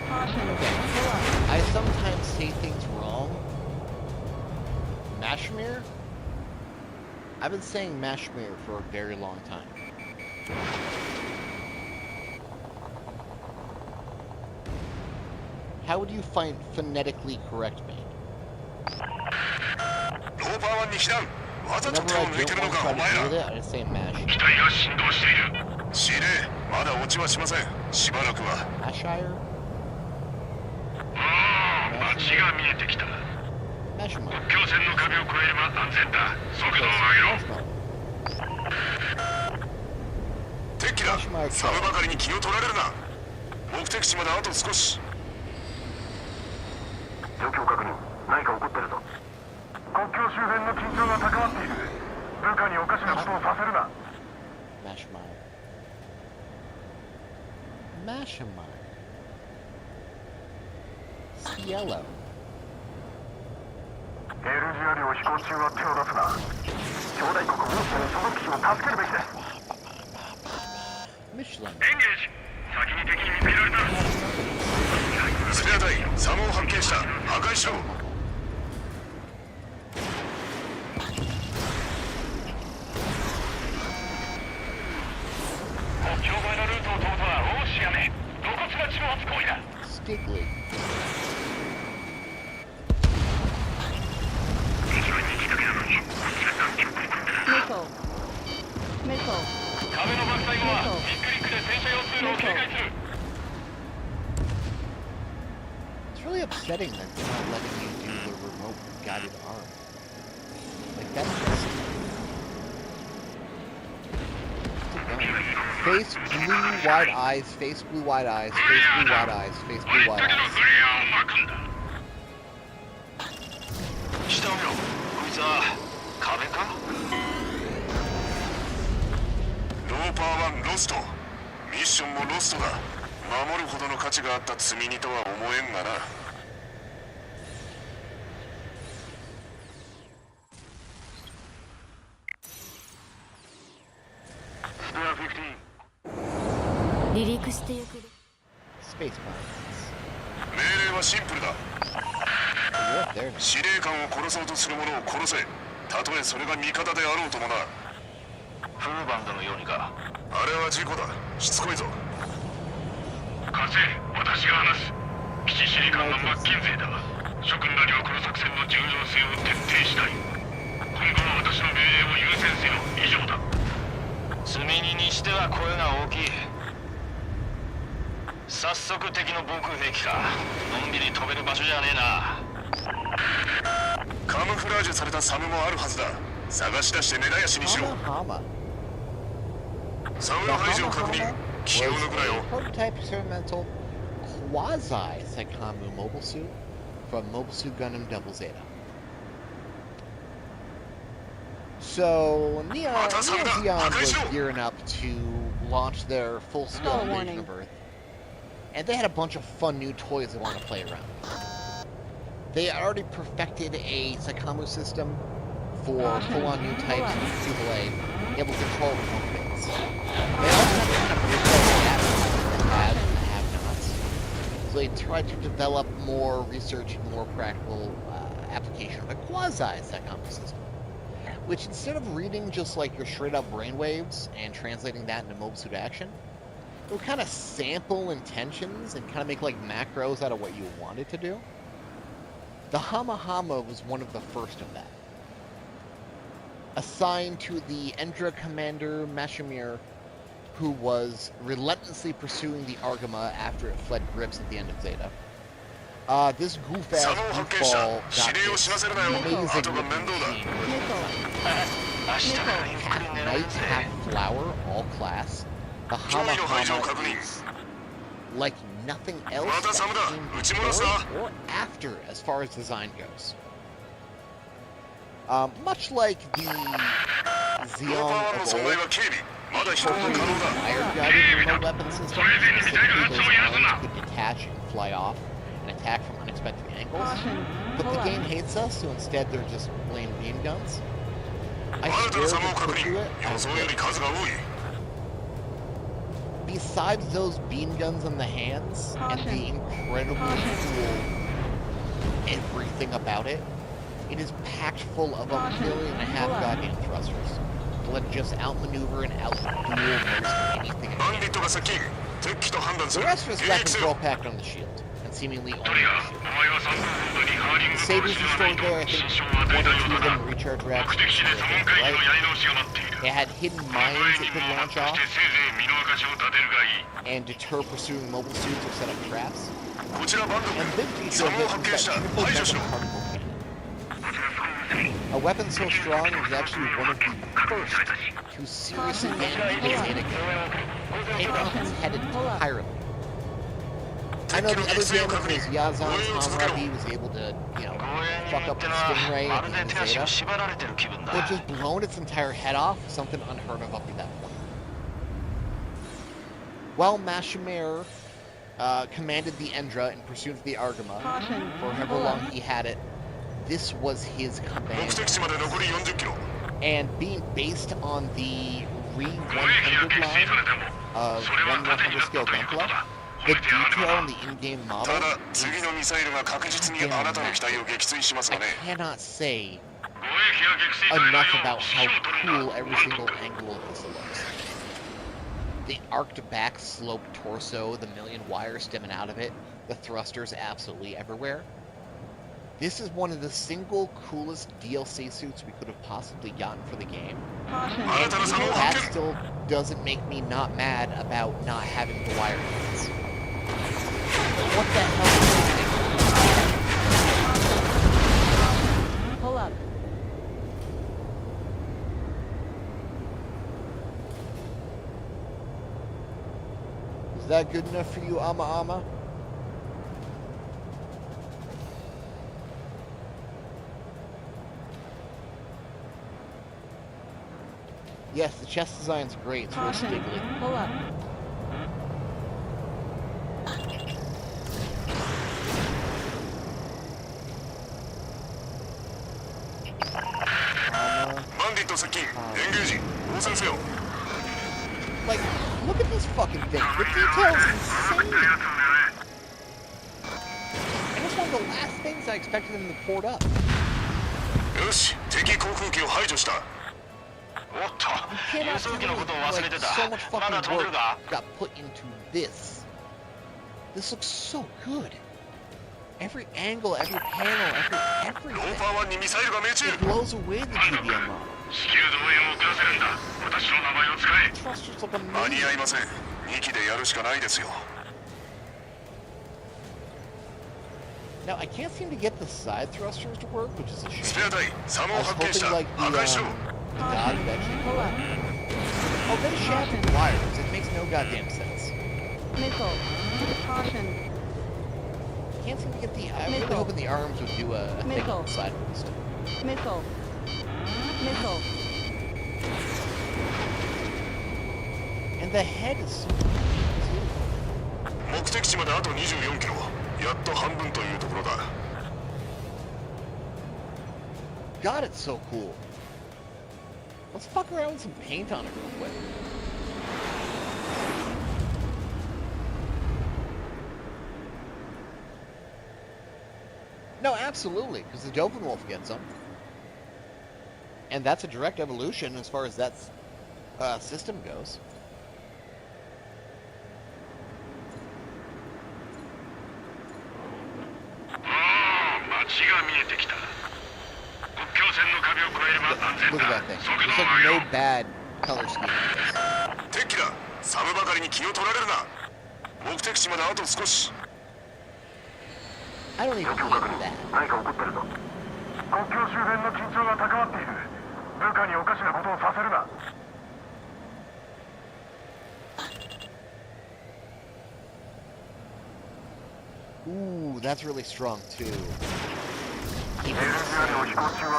I sometimes say things wrong. Mashmere? I've been saying Mashmere for a very long time. How would you phonetically correct me? ローパーワンに避難。わざと Whenever 手を I 抜いて don't るの want to か、お try 前 to ら do。that, I just say mash. 機体が振動している。司令、まだ落ちはしません。しばらくは。 Mashire? ああ、街が見えてきた。 Mashmire. 国境線の壁を越えれば安全だ。速度を上げろ。 敵機だ。サムばかりに気を取られるな。目的地まであと少し。状況確認。何か起こってるぞ。国境周辺の緊張が高まっている。部下におかしなことをさせるな。 Mashmire. Mashmire. Cielo. エルジア領飛行中は手を出すな。兄弟国モンスターの所属機を助けるべきです。 Michelin. エンゲージ。先に敵に見つけられた。スペア隊、サムを発見した。破壊しろ。 国境越えのルートを飛ぶとは大しやめ。露骨な挑発行為だ。 Stigley. 敵は2機だけなのに、こっちが何機も組み込んでる。 Missile. Missile. 壁の爆災後はビッグリックで戦車用通路を警戒する。 It's really upsetting that it's not letting you do the remote guided arm. Like, that's just... Face blue wide eyes, face blue wide eyes, face blue wide eyes, face blue 俺 wide だけの eyes. フレアを巻くんだ。下を見ろ。こいつは壁か？ローパーワンロスト。ミッションもロストだ。守るほどの価値があった積み荷とは思えんがな。スペア15。離陸してゆく。 Space pilots. 命令はシンプルだ。 You're up there now. 司令官を殺そうとする者を殺せ。たとえそれが味方であろうともな。フーバンドのようにか。あれは事故だ。しつこいぞ。加瀬、私が話す。基地司令官はマッキンゼーだ。諸君らにはこの作戦の重要性を徹底したい。今後は私の命令を優先せよ。以上だ。積み荷にしては声が大きい。早速敵の防空兵器か。のんびり飛べる場所じゃねえな。カムフラージュされたサムもあるはずだ。探し出して根絶やしにしろ。サムの排除を確認。気を抜くなよ。 Prototype experimental quasi-Psychomu mobile suit from Mobile Suit Gundam Double Zeta. So, Neon Zeon was gearing up to launch their full-scale invasion of Earth, and they had a bunch of fun new toys they wanted to play around. They had already perfected a Psychomu system for full-on new types of AAA, able to control remote things. They also had kind of the haves and the have-nots. So they tried to develop more research and more practical application of a quasi-Psychomu system, which instead of reading just like your straight-up brainwaves and translating that into mobile suit action, it would kind of sample intentions and kind of make like macros out of what you wanted to do. The Hama was one of the first of that. Assigned to the Endra commander Mashimir, who was relentlessly pursuing the Argama after it fled Grips at the end of Zeta. This goof-ass goofball got this amazing machine. Half knight, half flower, all class. The Hama is like nothing else that came before or after as far as design goes. Much like the Zeon of old, incorporating iron-guided remote weapon systems, specifically those arms could detach and fly off and attack from unexpected angles. But the game hates us, so instead they're just plain beam guns. I swear to put to it, besides those beam guns on the hands and the incredibly cool everything about it, it is packed full of 1.5 million goddamn thrusters. To let just outmaneuver and outduel most anything. The rest of his weapons are all packed on the shield, and seemingly only the shield. The sabers are stored there, I think one or two of them recharge racks, right? It had hidden mines it could launch off, and deter pursuing mobile suits or set up traps. And big feature of it is that triple weapon particle cannon. A weapon so strong it was actually one of the first to seriously damage the Zeta gun, taking off its head entirely. I know the other damage was Yazan's Hamrabi was able to, fuck up the Stingray and the Zeta, but just blown its entire head off, something unheard of up to that point. While Mashimir commanded the Endra in pursuit of the Argama, for however long he had it, this was his command. And being based on the Re-100 line of 1/100 scale Gunpla, the detail in the in-game model is I cannot say enough about how cool every single angle of this looks. The arced back sloped torso, the million wires stemming out of it, the thrusters absolutely everywhere. This is one of the single coolest DLC suits we could have possibly gotten for the game. And that still doesn't make me not mad about not having the wire guns. What the hell? Pull up. Is that good enough for you, Ama? Yes, the chest design's great. It's real stiggly. Pull up. Like, look at this fucking thing. The detail is insane. And it's one of the last things I expected them to port up. You cannot tell me, like, so much fucking work got put into this. This looks so good. Every angle, every panel, everything. It blows away the GBM model. Thrusters look amazing. Now, I can't seem to get the side thrusters to work, which is a shame. I was hoping, like, the God would actually pull out. Oh, then shaft and wires. It makes no goddamn sense. Missile. Caution. Can't seem to get the... I was really hoping the arms would do a thing on the side of this. Missile. Missile. And the head is so... 目的地まであと24キロ。やっと半分というところだ。God, it's so cool. Let's fuck around with some paint on it real quick. No, absolutely, because the Wolf gets them. And that's a direct evolution as far as that system goes. Look at that thing. There's like no bad color scheme on this. 敵機だ。寒ばかりに気を取られるな。目的地まであと少し。I don't even believe that. 何か起こってるぞ。国境周辺の緊張が高まっている。部下におかしなことをさせるな。Ooh, that's really strong too. Keeping the same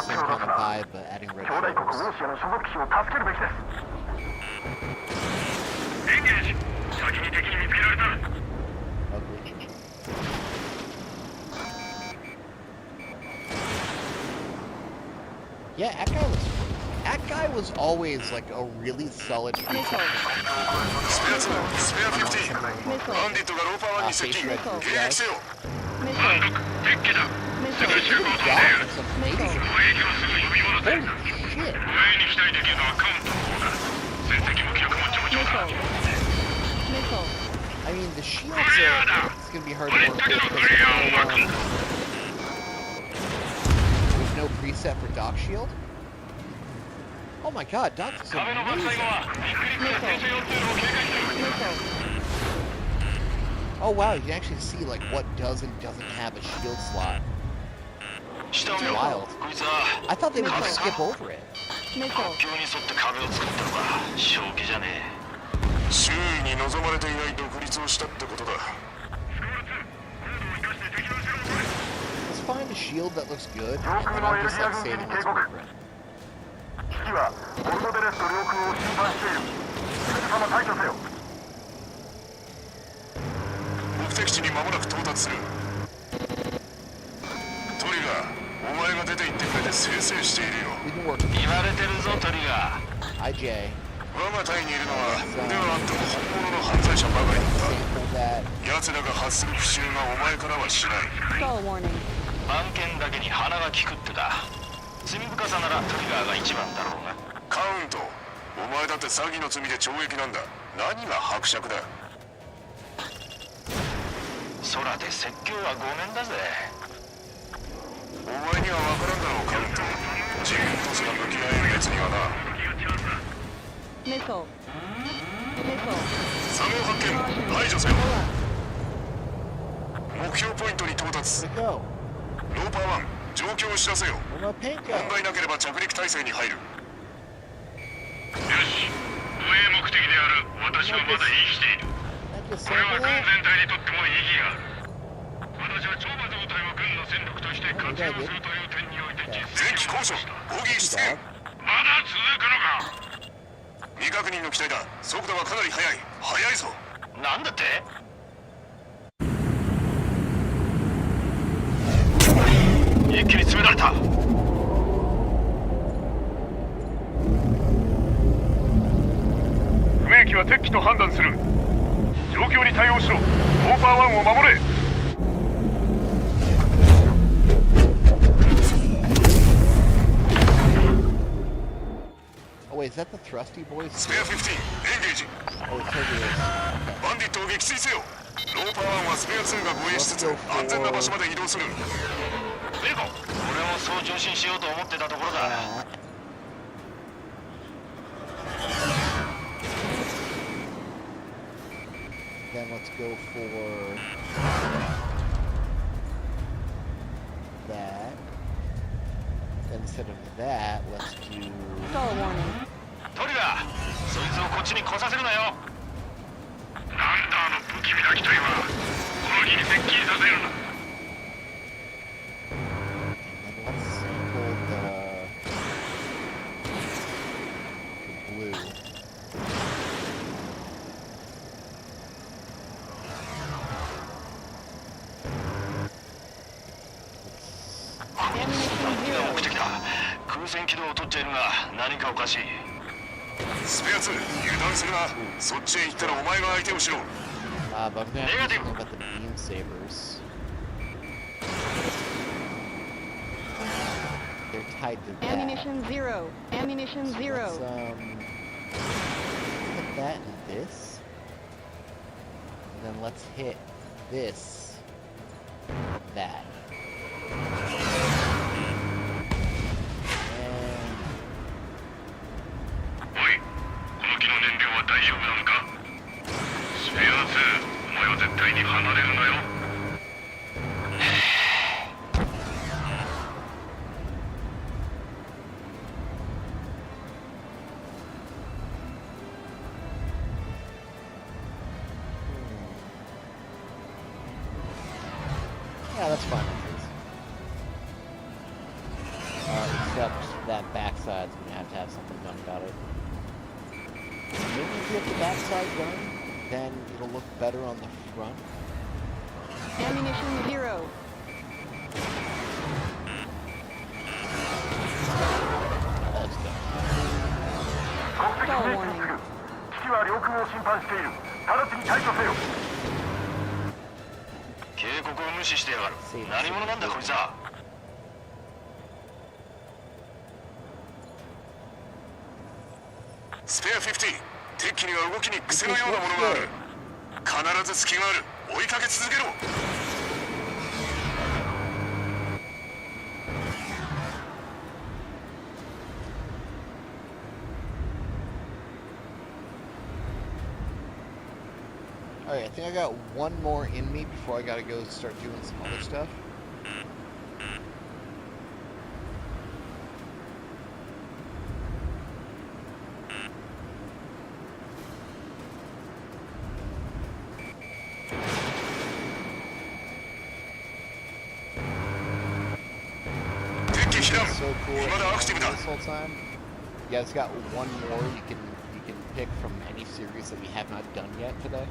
kind of vibe, but adding red shoulders. Ugly. Yeah, that guy was always like a really solid Spare 15. バンディットがローパーワンに接近。迎撃せよ。I mean, the shields are... It's gonna be hard to work with there's no preset for Doc Shield. Oh my god, Doc is so amazing. Oh wow, you can actually see like what does and doesn't have a shield slot. It's wild. I thought they would just skip over it. 周囲に望まれていない独立をしたってことだ。Let's find a shield that looks good, and then I'll just like saving its footprint. 機はボルドベレスト領空を侵犯している。すぐさま退去せよ。目的地に間もなく到達する。トリガー、お前が出て行ってくれて清々しているよ。言われてるぞトリガー。Hi Jay. 我が隊にいるのはではあっても本物の犯罪者ばかりだった。奴らが発する復讐がお前からはしない。案件だけに鼻が利くってか。罪深さならトリガーが一番だろうが。カウント、お前だって詐欺の罪で懲役なんだ。何が伯爵だ。空で説教はごめんだぜ。お前には分からんだろうカウント。自分とすら向き合えるやつにはな。Missile. Missile. サムを発見、排除せよ。目標ポイントに到達。ローパーワン、状況を知らせよ。問題なければ着陸態勢に入る。よし、護衛目的である私はまだ生きている。これは軍全体にとっても意義がある。私は超馬状態を軍の戦力として活用するという点において実前期交渉、ボギー出現。まだ続くのか。未確認の機体だ。速度はかなり速い。速いぞ。なんだって。一気に詰められた。不明機は敵機と判断する。状況に対応しろ。オーパーワンを守れ。Oh wait, is that the thrusty boys? スペア15エンゲージ Oh, it's over here. バンディットを撃墜せよ。ローパー1はスペア2が護衛しつつ安全な場所まで移動する。ベルコ、俺もそう上進しようと思ってたところだ。Then let's go for that. Then instead of that, let's do. Stall warning. トリガー、そいつをこっちに来させるなよ。なんだあの不気味な機体は。この日に接近させるな。And let's pull the blue. Ammunition が zero. 目的だ。空戦軌道を取っちゃいるが何かおかしい。スペア2、油断するな。そっちへ行ったらお前が相手をしろ。But I'm gonna have to do something about the beam sabers. They're tied to that. Ammunition zero. Ammunition So zero. let's, hit that and this. And then let's hit this and that. And おい、この機の燃料は大丈夫なのか。スペア2、お前は絶対に離れるなよ。yeah, that's fine. Except that backside's gonna have something done about it. Maybe if you have the backside done, then it'll look better on the front. Ammunition zero. That's done. 国籍 Stall 兵器 warning. にする。機は領空を侵犯している。直ちに対処せよ。警告を無視してやがる。何者なんだこいつは。スペア15、敵機には動きに癖のようなものがある。必ず隙がある。追いかけ続けろ。Alright, I think I got one more in me before I gotta go start doing some other stuff. So cool. This whole time. You guys got one more you can pick from any series that we have not done yet today.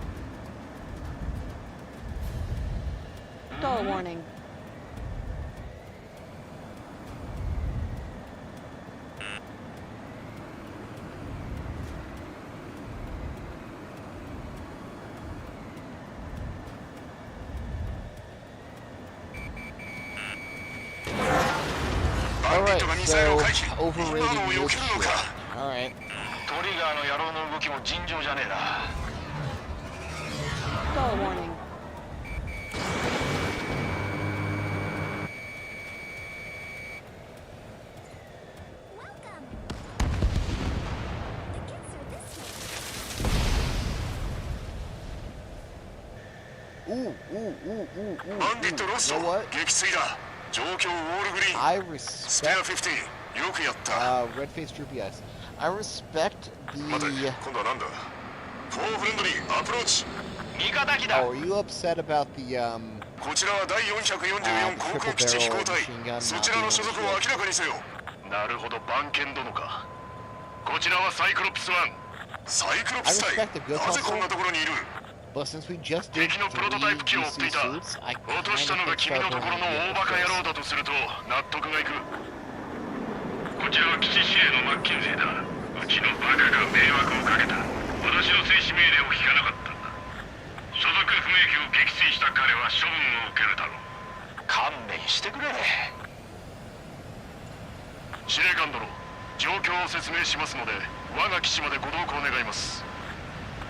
Stall warning. Alright, so overrated real shit. Alright. トリガーの野郎の動きも尋常じゃねえな。 Stall warning. Ooh. バンディットロスト You know what? 撃墜だ。状況ウォールグリーン I スペア respect 15よくやった red-faced droopy eyes. I respect 待て the 今度はなんだフォーフレンドリーアプローチ味方機だ Oh, are you upset about the こちらは第444航空基地飛行隊そちらの所属を明らかにせよなるほど番犬殿かこちらはサイクロプス1サイクロプス隊 I respect the good なぜこんなところにいる But since we just did 敵のプロトタイプ機を追ってい DC た suits, I 落としたのが君のところの大バカ野郎だとすると納得がいくこちらは基地司令のマッキンゼーだうちのバカが迷惑をかけた私の正式命令を聞かなかったんだ所属不明機を撃墜した彼は処分を受けるだろう勘弁してくれ司令官殿状況を説明しますので我が基地までご同行願います。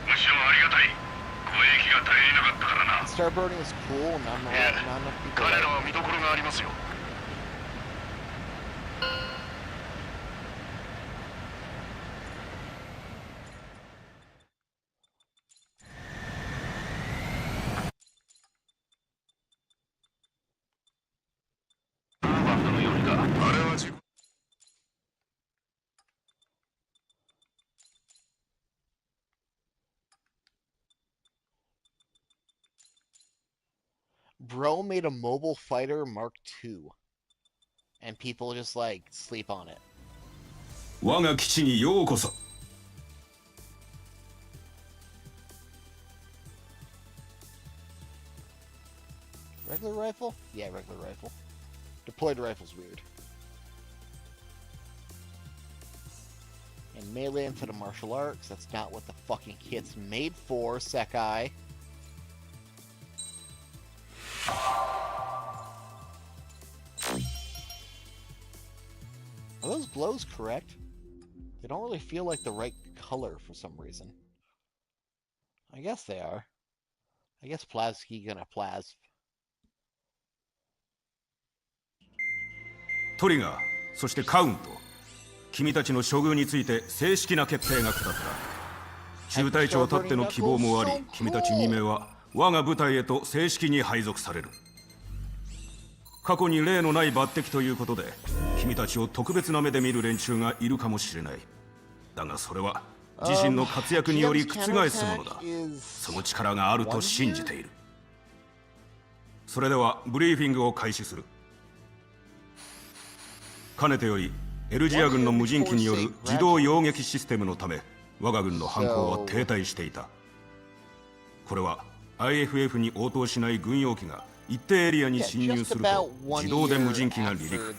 むしろありがたい。護衛機が足りなかったからな。Starboarding is cool, not いえ、 enough people. 彼らは見どころがありますよ。バンドのようにか。あれは自分 Bro made a mobile fighter Mark II, and people just like sleep on it. 我が基地にようこそ。Regular rifle? Yeah, regular rifle. Deployed rifle's weird. And melee instead of martial arts. That's not what the fucking kit's made for, Sekai. Are those glows correct? They don't really feel like the right color for some reason. I guess they are. I guess Plasky gonna plas. トリガー、そしてカウント、君たちの処遇について正式な決定が下った。中隊長たっての希望もあり、君たち2名は我が部隊へと正式に配属される。過去に例のない抜擢ということで、君たちを特別な目で見る連中がいるかもしれない。だがそれは自身の活躍により覆すものだ。その力があると信じている。それではブリーフィングを開始する。かねてよりエルジア軍の無人機による自動擁撃システムのため、我が軍の反攻は停滞していた。これは IFF に応答しない軍用機が一定エリアに侵入すると自動で無人機が離陸、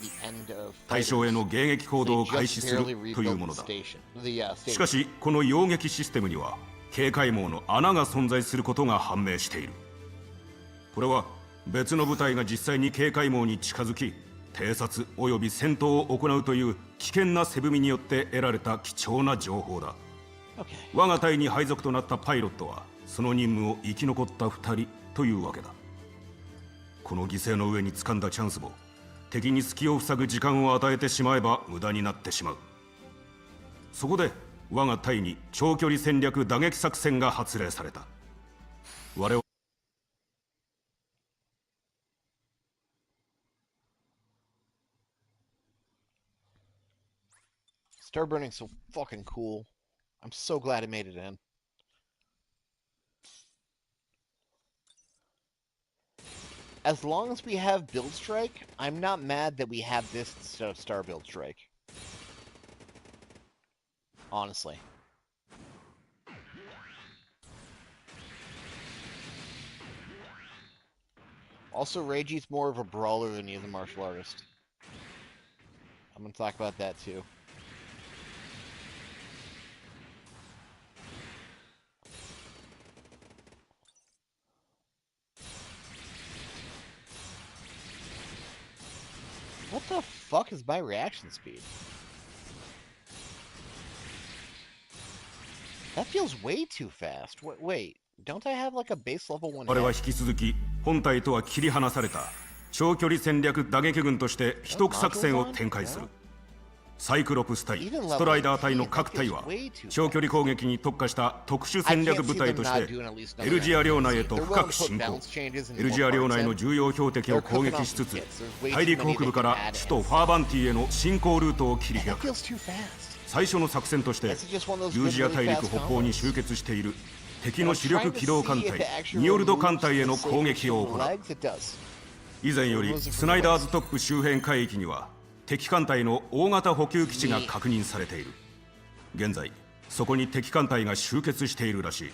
対象への迎撃行動を開始するというものだ。しかしこの擁撃システムには警戒網の穴が存在することが判明している。これは別の部隊が実際に警戒網に近づき偵察および戦闘を行うという危険な背踏みによって得られた貴重な情報だ。我が隊に配属となったパイロットはその任務を生き残った2人というわけだ。この犠牲の上に掴んだチャンスも敵に隙を塞ぐ時間を与えてしまえば無駄になってしまう。そこで我が隊に長距離戦略打撃作戦が発令された。我々Starburning's so fucking cool. I'm so glad it made it in. As long as we have Build Strike, I'm not mad that we have this instead of Star Build Strike. Honestly. Also, Reiji's more of a brawler than he is a martial artist. I'm gonna talk about that too. What the fuck is my reaction speed? That feels way too fast. Wait, don't I have like a base level 1? 我は引き続き本体とは切り離された長距離戦略打撃軍として秘匿作戦を展開する。サイクロプス隊、ストライダー隊の各隊は長距離攻撃に特化した特殊戦略部隊としてエルジア領内へと深く侵攻。エルジア領内の重要標的を攻撃しつつ大陸北部から首都ファーバンティへの進行ルートを切り開く。最初の作戦としてユージア大陸北方に集結している敵の主力機動艦隊ニヨルド艦隊への攻撃を行う。以前よりスナイダーズトップ周辺海域には敵艦隊の大型補給基地が確認されている。現在そこに敵艦隊が集結しているらしい。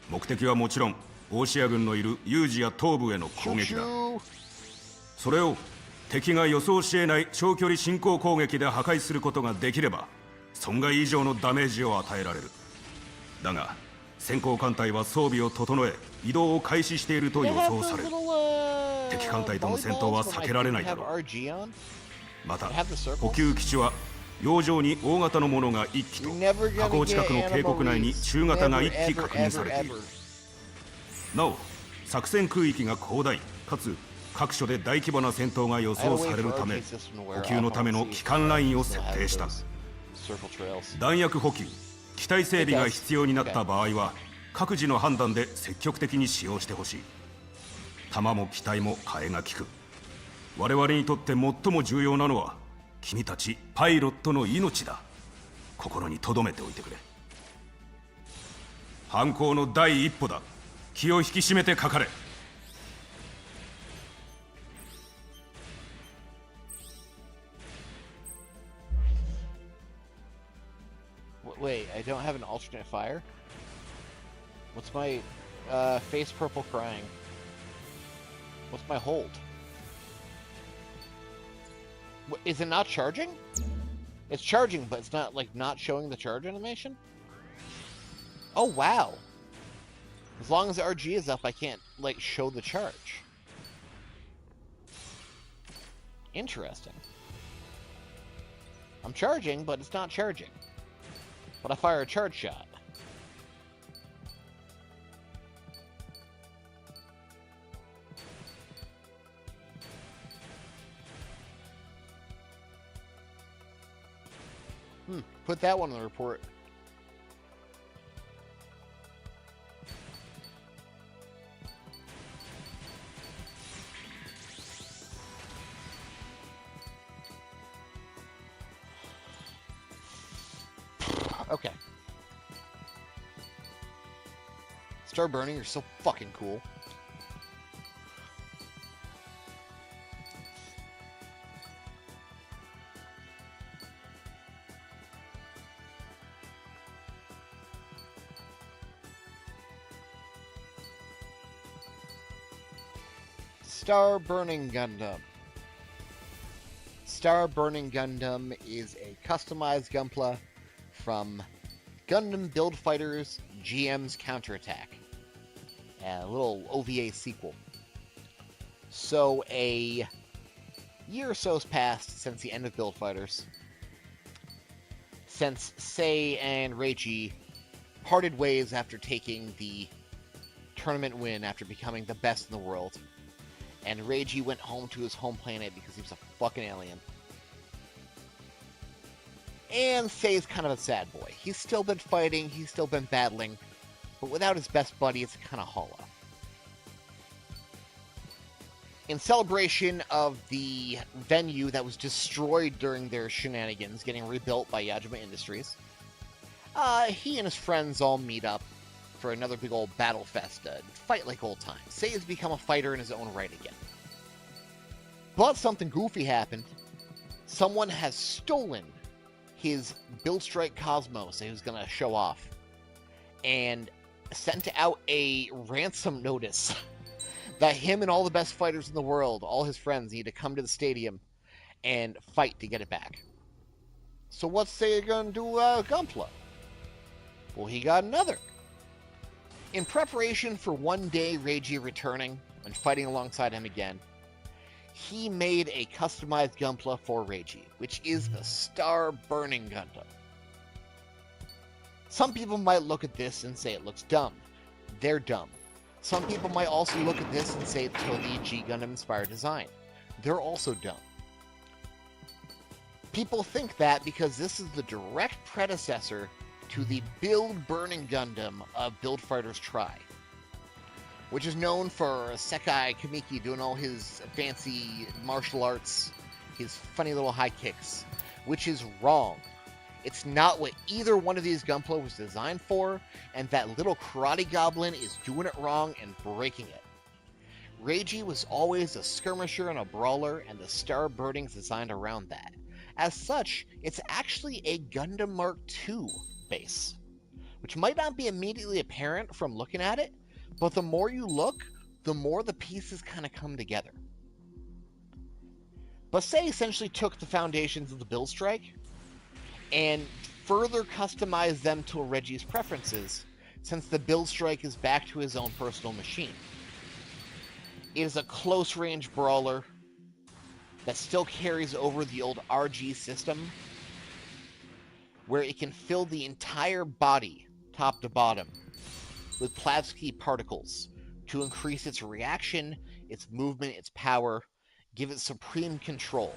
目的はもちろんオーシア軍のいるユージア東部への攻撃だ。それを敵が予想し得ない長距離進行攻撃で破壊することができれば損害以上のダメージを与えられる。だが先行艦隊は装備を整え移動を開始していると予想される。敵艦隊との戦闘は避けられないだろう。また補給基地は洋上に大型のものが1機と河口近くの渓谷内に中型が1機確認されている。なお作戦空域が広大かつ各所で大規模な戦闘が予想されるため補給のための機関ラインを設定した。弾薬補給機体整備が必要になった場合は各自の判断で積極的に使用してほしい。弾も機体も替えが利く。我々にとって最も重要なのは君たちパイロットの命だ。心に留めておいてくれ。犯行の第一歩だ。気を引き締めてかかれ。Wait, I don't have an alternate fire? What's my face purple crying? What's my hold? Is it not charging? It's charging, but it's not like not showing the charge animation? Oh wow. As long as the RG is up, I can't like show the charge. Interesting. I'm charging, but it's not charging. But I fire a charge shot. Put that one in the report. Okay. Star burning, you're so fucking cool. Star Burning Gundam. Star Burning Gundam is a customized Gunpla from Gundam Build Fighters GM's Counterattack. A little OVA sequel. So a year or so has passed since the end of Build Fighters. Since Sei and Reiji parted ways after taking the tournament win after becoming the best in the world. And Reiji went home to his home planet because he was a fucking alien. And Sei's kind of a sad boy. He's still been fighting, he's still been battling, but without his best buddy, it's kind of hollow. In celebration of the venue that was destroyed during their shenanigans, getting rebuilt by Yajima Industries, he and his friends all meet up for another big old battle fest, fight like old times. Sei has become a fighter in his own right again. But something goofy happened. Someone has stolen his Build Strike Cosmos that he was going to show off, and sent out a ransom notice that him and all the best fighters in the world, all his friends, need to come to the stadium and fight to get it back. So what's Sei going to do Gunpla? Well, he got another. In preparation for one day Reiji returning and fighting alongside him again, he made a customized Gunpla for Reiji, which is the Star Burning Gundam. Some people might look at this and say it looks dumb. They're dumb. Some people might also look at this and say it's totally G Gundam inspired design. They're also dumb. People think that because this is the direct predecessor to the Build Burning Gundam of Build Fighters Try, which is known for Sekai Kamiki doing all his fancy martial arts, his funny little high kicks, which is wrong. It's not what either one of these Gunpla was designed for, and that little karate goblin is doing it wrong and breaking it. Reiji was always a skirmisher and a brawler, and the Star Burning's designed around that. As such, it's actually a Gundam Mark II base, which might not be immediately apparent from looking at it, but the more you look, the more the pieces kind of come together. Basei essentially took the foundations of the Build Strike and further customized them to Reiji's preferences, since the Build Strike is back to his own personal machine. It is a close-range brawler that still carries over the old RG system, where it can fill the entire body, top to bottom, with plastic particles to increase its reaction, its movement, its power, give it supreme control.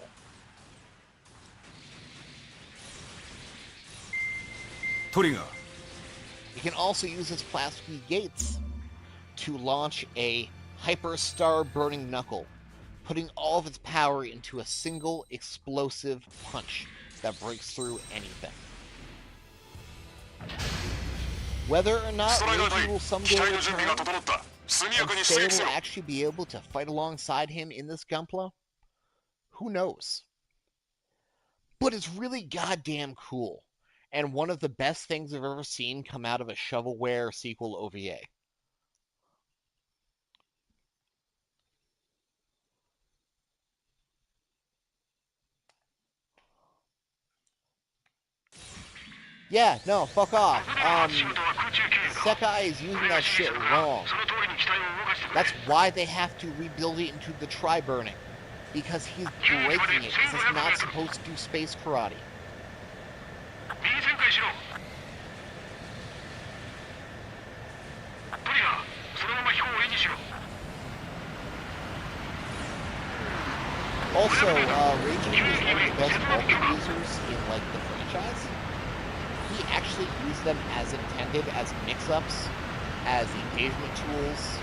Trigger. It can also use its plastic gates to launch a hyper-star burning knuckle, putting all of its power into a single explosive punch that breaks through anything. Whether or not Reiji will someday return, and Sei will actually be able to fight alongside him in this Gunpla, who knows? But it's really goddamn cool, and one of the best things I've ever seen come out of a shovelware sequel OVA. Yeah, no, fuck off. Sekai is using that shit wrong. That's why they have to rebuild it into the tri-burning. Because he's breaking it. This is not supposed to do space karate. Also, Reiji is one of the best Vulcan users in, like, the franchise. He actually used them as intended, as mix-ups, as engagement tools,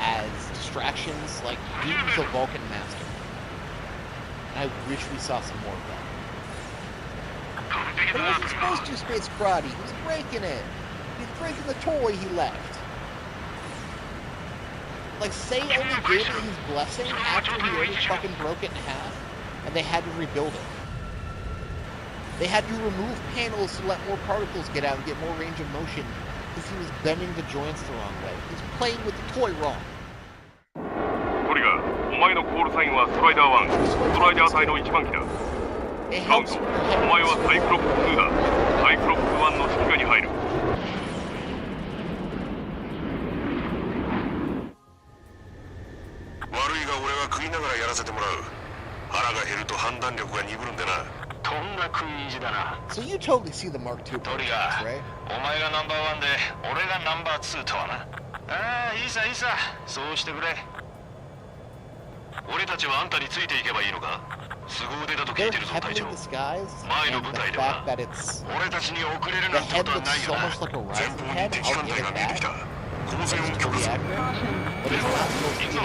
as distractions. Like, he was a Vulcan master. And I wish we saw some more of that. But he wasn't supposed to do space karate. He was breaking it. He was breaking the toy he left. Like, Sei only gave it his blessing after he already fucking broke it in half, and they had to rebuild it. They had to remove panels to let more particles get out and get more range of motion, because he was bending the joints the wrong way. He was playing with the toy wrong. トリガー、お前のコールサインはストライダー1、ストライダー隊の1番機だ。カウント、お前はサイクロプス2だ。サイクロプス1の指揮下に入る。悪いが俺は食いながらやらせてもらう。腹が減ると判断力が鈍るんでな。とんだ食い意地だな。So you totally see the Mark IIトリガー、 right? お前がナンバー1で俺がナンバー2とはな。ああ、いいさいいさ、そうしてくれ。俺たちはあんたについていけばいいのか。凄腕だと聞いてるぞ隊長。前の部隊では俺たちに遅れるなんてことはないよな。前方に敵艦隊が見えてきた。交戦を許可する。行くぞ。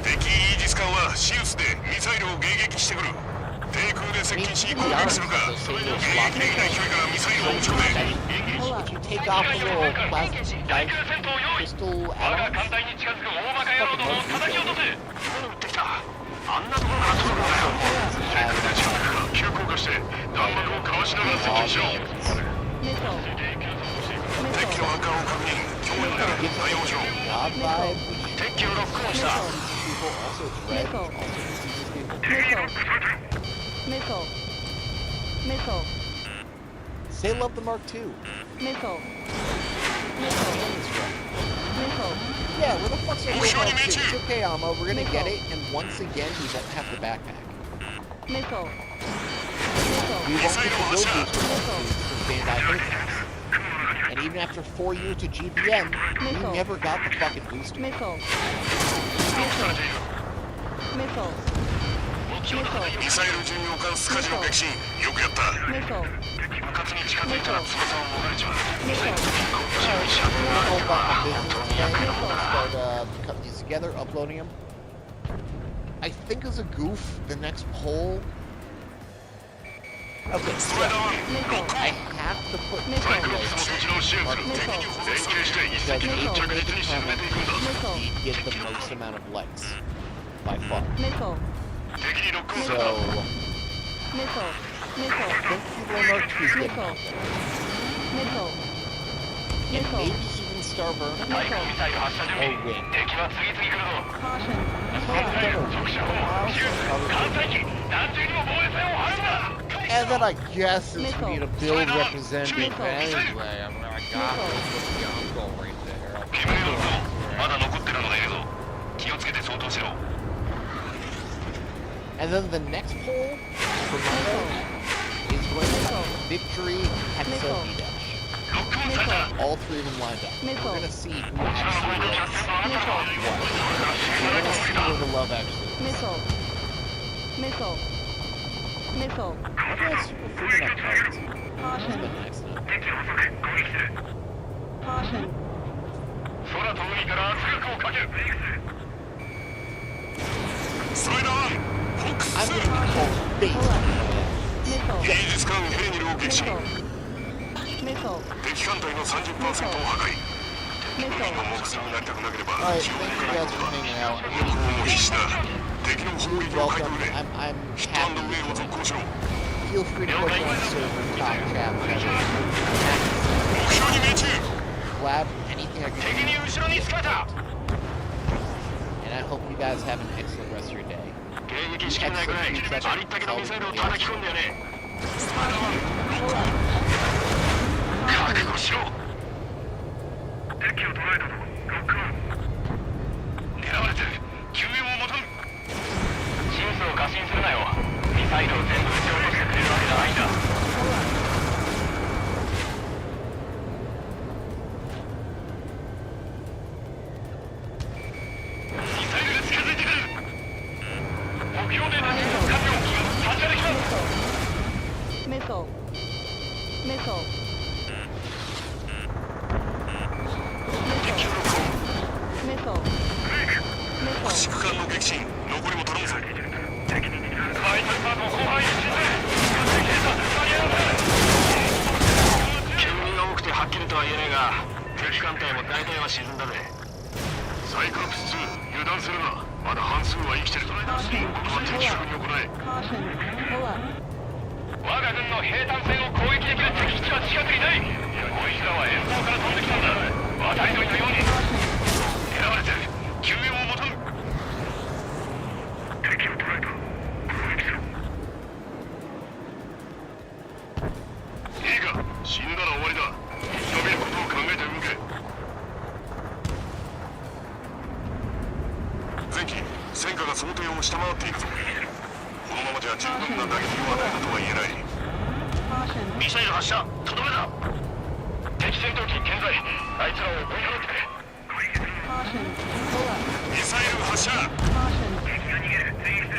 敵イージス艦はシウスでミサイルを迎撃してくる。低空で接近し攻撃するか。迎撃できない距離からミサイルを撃ち込め。 If you take off a little plastic like crystal atoms, Missile. Say love the Mark II. Missile. Yeah, where the fuck's our real Mark II? It's okay, Amma, we're gonna get it, and once again, we won't have the backpack. Missile. We won't get the build booster from Bandai Hastings. And even after 4 years to GBN, we never got the fucking booster. Missile. ミサイル巡洋艦スカジの撃沈、よくやった。うかつに近づいたら翼をもがれちまう。Start cutting these together, uploading them. I think as a goof, the next poll. Okay, so I have to put get the most amount of likes by far. So, I think people are Mark II's getting out there. And maybe even Star Burner or Wing. I haven't done a Wing in a while, so probably. And then I guess since we need a build representative anyway, I mean, I got to put the uncle right there. And then the next poll for Monday is going to Victory, Hexo, V-Dash. All three of them lined up. We're gonna see who actually wins what. We're gonna see where the love actually is. Missile. Missile. Missile. I've got super freaking up cards. That's Caution. been nice though. Caution. 空と海から圧力をかけるスライダー1フォックス I'm 2 gonna call bait. Missile. イージス艦ヘーニルを撃沈 Missile. 敵艦隊の 30% を破壊敵の目標になりたくなければ Alright, 基本 thank か you ら guys 行 for く hanging out. 向こうも必死だ敵の砲撃をかい Welcome. くぐれ I'm ヒットアンドウ happy. ェイを続行しろ Feel free to put me on the server, talk, chat, whatever. 目標に命中 Glad anything I can 敵に後ろにつかれた and I hope you guys have an excellent rest of your day. 迎撃しきれないくらいありったけのミサイルを叩き込んでやれ覚悟しろ敵を捉えたぞロックオン狙われてる救援を求むシンスを過信するなよミサイルを全部撃ち落としてくれるわけじゃないんだミサイルが近づいてくる目標で何か完了発射できます Missile. Missile. 敵機のロックオン Missile. 駆 Missile. 逐艦の撃沈残りも頼むぞバイタルパート後半一進で警察間に合う煙が多くてはっきりとは言えねえが敵艦隊も大体は沈んだぜサイクロプス2油断するなまだ半数は生きてるここは的確に行え Caution. Pull up. 我が軍の兵隊戦を攻撃できる敵基地は近くにないこいつらは遠方から飛んできたんだ渡り鳥のように狙われてる救援を求む敵を捉えた攻撃しろいいか死んだら終わりだ生き延びることを考えて動け前期戦果が想定を下回っているぞこのままじゃ十分な打撃を与えたとは言えない Caution. ミサイル発射とどめだ敵戦闘機健在あいつらを追い払ってくれ Caution. Pull up. ミサイル発射 Caution. 敵が逃げる全員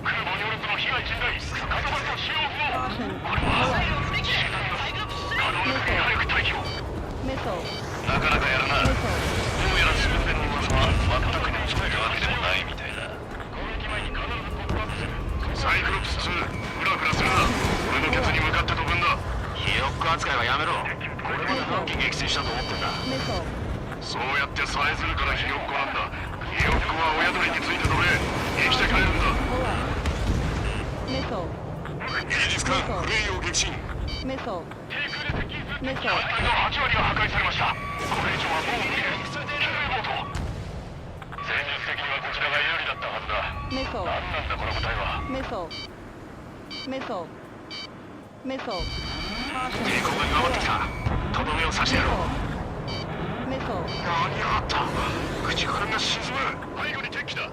空母能力の被害甚大カドバルト使用不能 Caution. これは可能なくて早く待機を Missile. なかなかやるなど Missile. うやら自分での噂は全くに伝えるわけでもないみたいだ攻撃前に必ずポップアップするサイクロプス2フラフラするな俺のケツに向かって飛ぶんだひよっこ扱いはやめろこれまで何機撃墜したと思ってんだ Missile. そうやってさえずるからひよっこなんだひよっこは親鳥について飛べ生きて帰るんだ Pull up. Missile. イージス艦フレイを撃沈 Missile. 敵艦隊の8割が破壊されましたこれ以上はもう無理です救援ボート戦術的にはこちらが有利だったはずだ Missile. 何なんだこの部隊は Missile. Missile. Missile. 抵抗が弱まってきたとどめを刺してやろう Missile. 何があった駆逐艦が沈む背後に敵機だ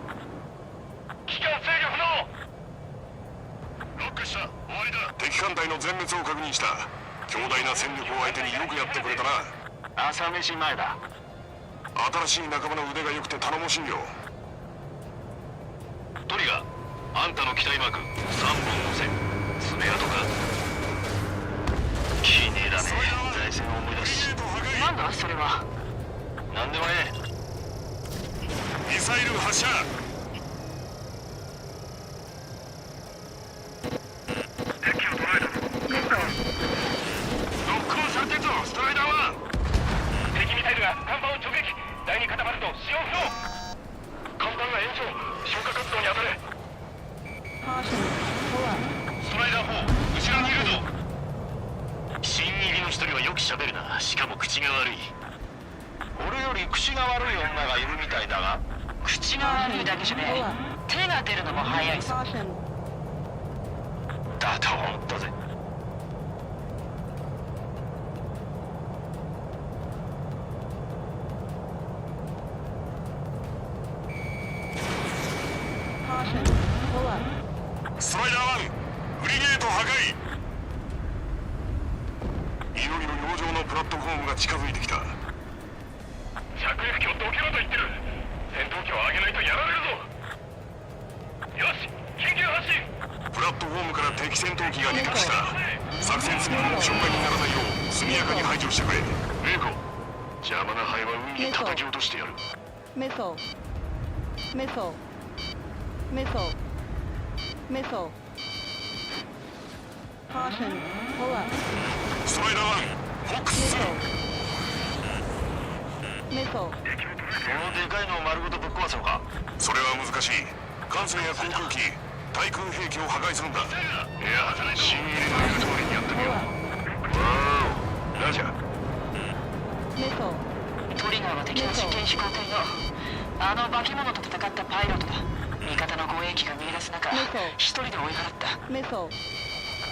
機関制御不能ロックした終わりだ敵艦隊の全滅を確認した強大な戦力を相手によくやってくれたな朝飯前だ新しい仲間の腕が良くて頼もしいよトリガーあんたの機体マーク3本の線爪痕か気に入らねえ財政を思い出すなんだそれはなんでもねミサイル発射敵を捉えたぞ Missile. ロックオンされてるぞストライダーは敵ミサイルが看板を直撃第2カタパルト使用不能看板が炎上消火活動に当たれ Caution. Pull up. ストライダー4後ろにいるぞ新入りの一人はよく喋るなしかも口が悪い俺より口が悪い女がいるみたいだが口が悪いだけじゃね Pull up. 手が出るのも早いぞ Caution. だと思ったぜ Caution. Pull up. ストライダー1フリゲート破壊いよいよ洋上のプラットフォームが近づいてきた。着陸機をどけろと言ってる。戦闘機を上げないとやられるぞ。よし、緊急発進。プラットフォームから敵戦闘機が離陸した。作戦遂行の障害にならないよう速やかに排除してくれ。メイコ、邪魔なハエは海に叩き落としてやる。Missile. Missile. Missile. Missile. Caution. Pull up. ストライダー1、フォックス Missile. Missile. このでかいのを丸ごとぶっ壊すのか。それは難しい。艦船や航空機、対空兵器を破壊するんだ。いや、新入りの言う通りにやってみよう。わお、ラジャー。 Missile. トリガーは敵の実験飛行艇よ。あの化け物と戦ったパイロットだ。味方の護衛機が見出す中、一人で追い払った。 Missile.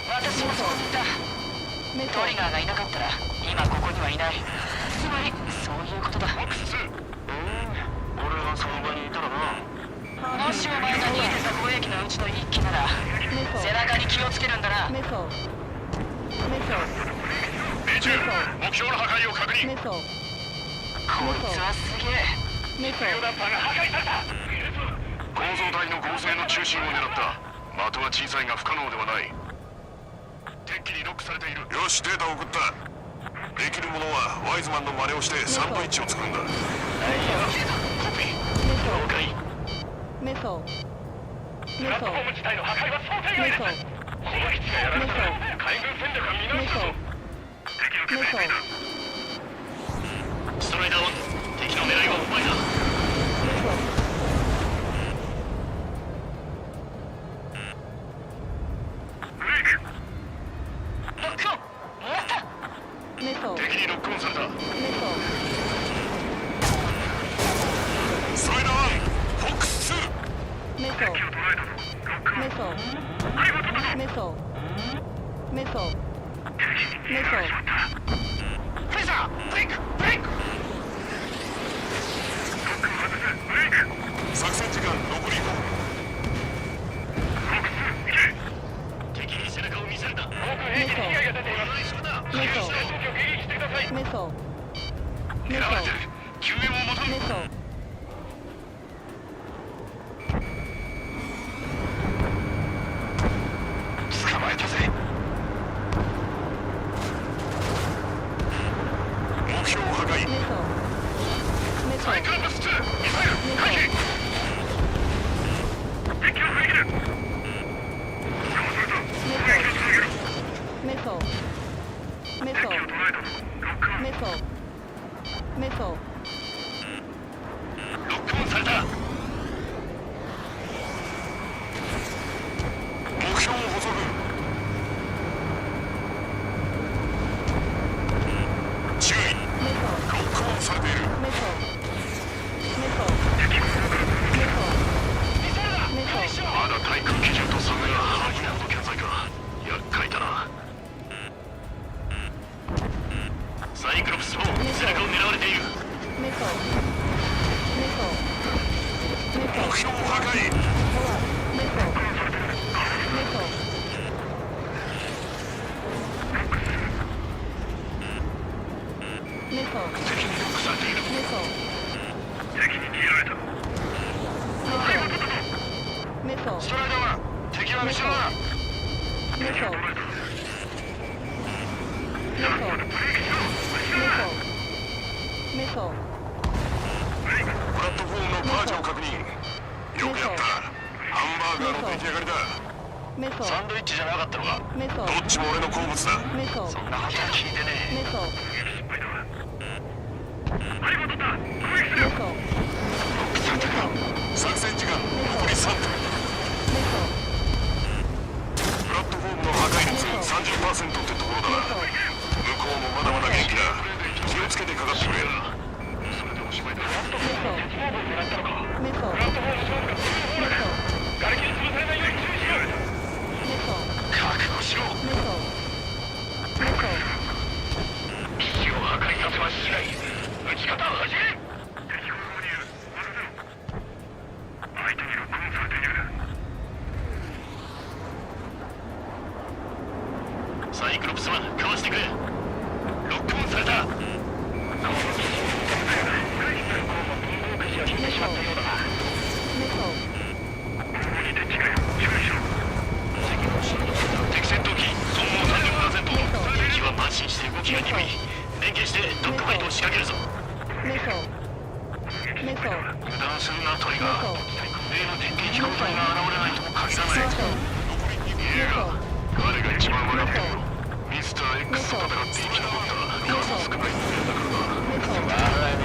私もそこにいた。トリガーがいなかったら今ここにはいない。つまりそういうことだ。フォックス2。俺がその場にいたらな。もしお前が逃げた護衛機のうちの1機なら背中に気をつけるんだな。 Missile. Missile. 命中、目標の破壊を確認。 Missile. こいつはすげえ。ミサイルダンパーが破壊された。構造体の合成の中心を狙った。的は小さいが不可能ではない。敵機にロックされている。よし、データを送った。できるものはワイズマンの真似をしてサンドイッチを作るんだ。コピー。了解。 Missile. プラットフォーム自体の破壊は想定外です。この基地がやられたら海軍戦力が見直すぞ。敵の決定だ。ストライダー1、敵の狙いはお前だ。ブレイク。ロックオン。やった。 Missile. 敵にロックオンされた。 Missile. ストライダー1、フォックス 2。 Missile. 捉えたぞ。ロックオン。 Missile. 背後取ったぞ。 Missile. Missile. 敵に逃げられちまった。フェザー、ブレイク、ブレイク。ロックを外せ、ブレイク。作戦時間残り5分。フォックス、行け。敵に背中を見せるな。航空兵器に被害が出ています。自由しない装置を迎撃してください。 Missile. 狙われてる。救援を求む。 Missile. 捕まえたぜ。目標破壊。 Missile. サイ Missile. クロプス2、ミサイル、回避。敵を振り切る。捕まされた。攻撃を続ける。 Missile. 敵を Missile. 捉えたぞ。ロックオン。 Missile. Missile. ロックオンされた。目標捕捉。注意、 Missile. ロックオンされている。 Missile. Missile. 敵の方から続ける。 Missile. まだ対空基準と差が半分ほど顕在か。厄介だな。サイクロプス4、背中を狙われている。 Missile. Missile. 目標破壊。 Pull up. Missile. Missile. Missile. 敵にロックされている。 Missile. 敵に逃げられた。 Missile. ストライダーは敵は後ろだ。 Missile. 捉えた。 Missile. ブレーキしろ。後ろだ。 Missile. プラットフォームのバージを確認。よくやった。ハンバーガーの出来上がりだ。 Missile. サンドイッチじゃなかったのか。 Missile. どっちも俺の好物だ。 Missile. そんなことは聞いてねえ。 Missile. 失敗だ。背後取った。攻撃する。 Missile. 作戦時間残り3分。 Missile. プラットフォームの破壊率 30% ってところだ。向こうもまだまだ元気だ。気をつけてかかってくれ。それでおしまいだ。 Missile. 鉄棒を狙ったのか。 Missile. プラットフォーム上部が強い方だ。瓦礫に潰されないように注意しろ。 Missile. 覚悟しろ。 Missile. Missile. 基地を破壊させはしない。撃ち方を始め。敵後方にいる。まだだろ。相手にロックオンされている。サイクロプス1、かわしてくれ。クオンされた。この基地に向こうも貧乏くじを引いてしまったようだな。ここに敵かよ、注意しろ。敵の進路敵戦闘機損耗 30%。 敵は慢心して動きが鈍い。連携してドッグファイトを仕掛けるぞ。油断するなトリガー。例の鉄拳飛行隊が現れないとも限らない。いや、彼が一番分かってるぞ。ミスター X と戦って生き残った数少ない人間だからな。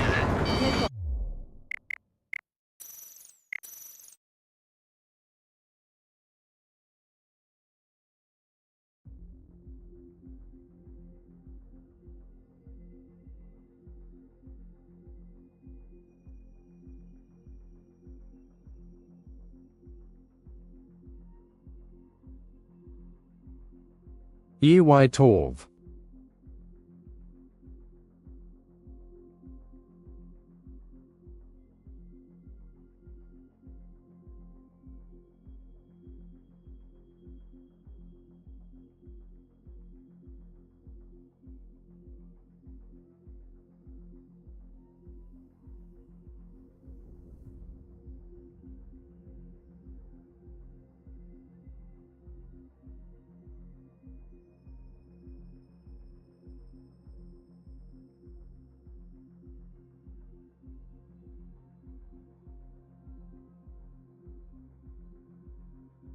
EY12.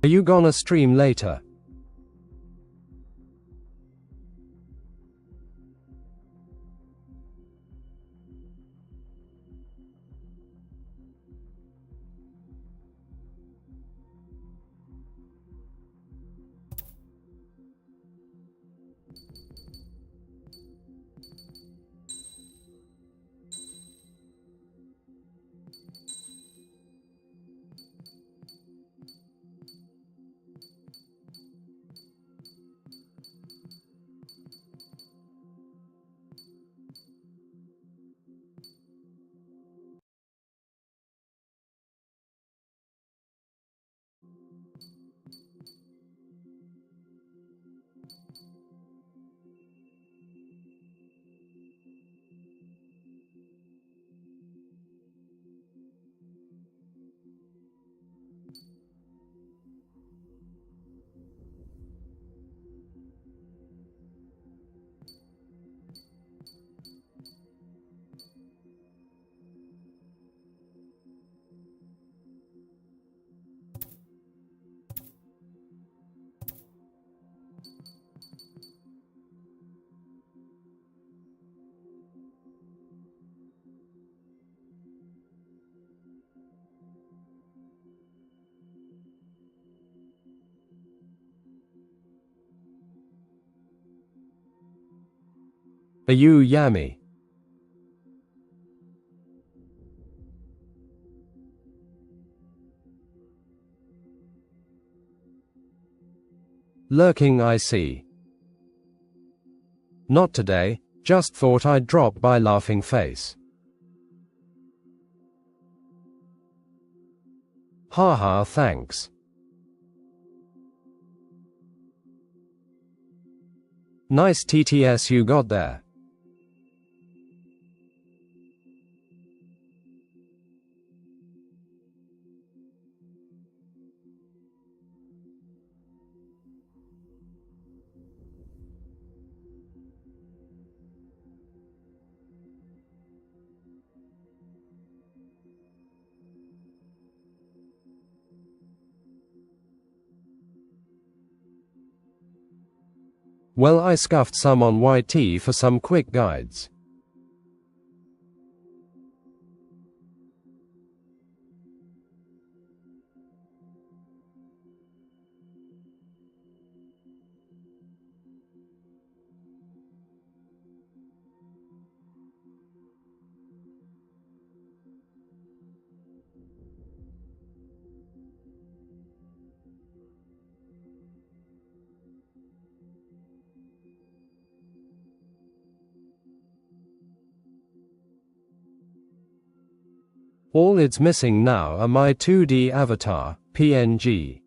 Are you gonna stream later? Are you Yami? Lurking, I see. Not today, just thought I'd drop by. Laughing face. Haha, thanks. Nice TTS you got there. Well, I scuffed some on YT for some quick guides. All it's missing now are my 2D avatar, PNG.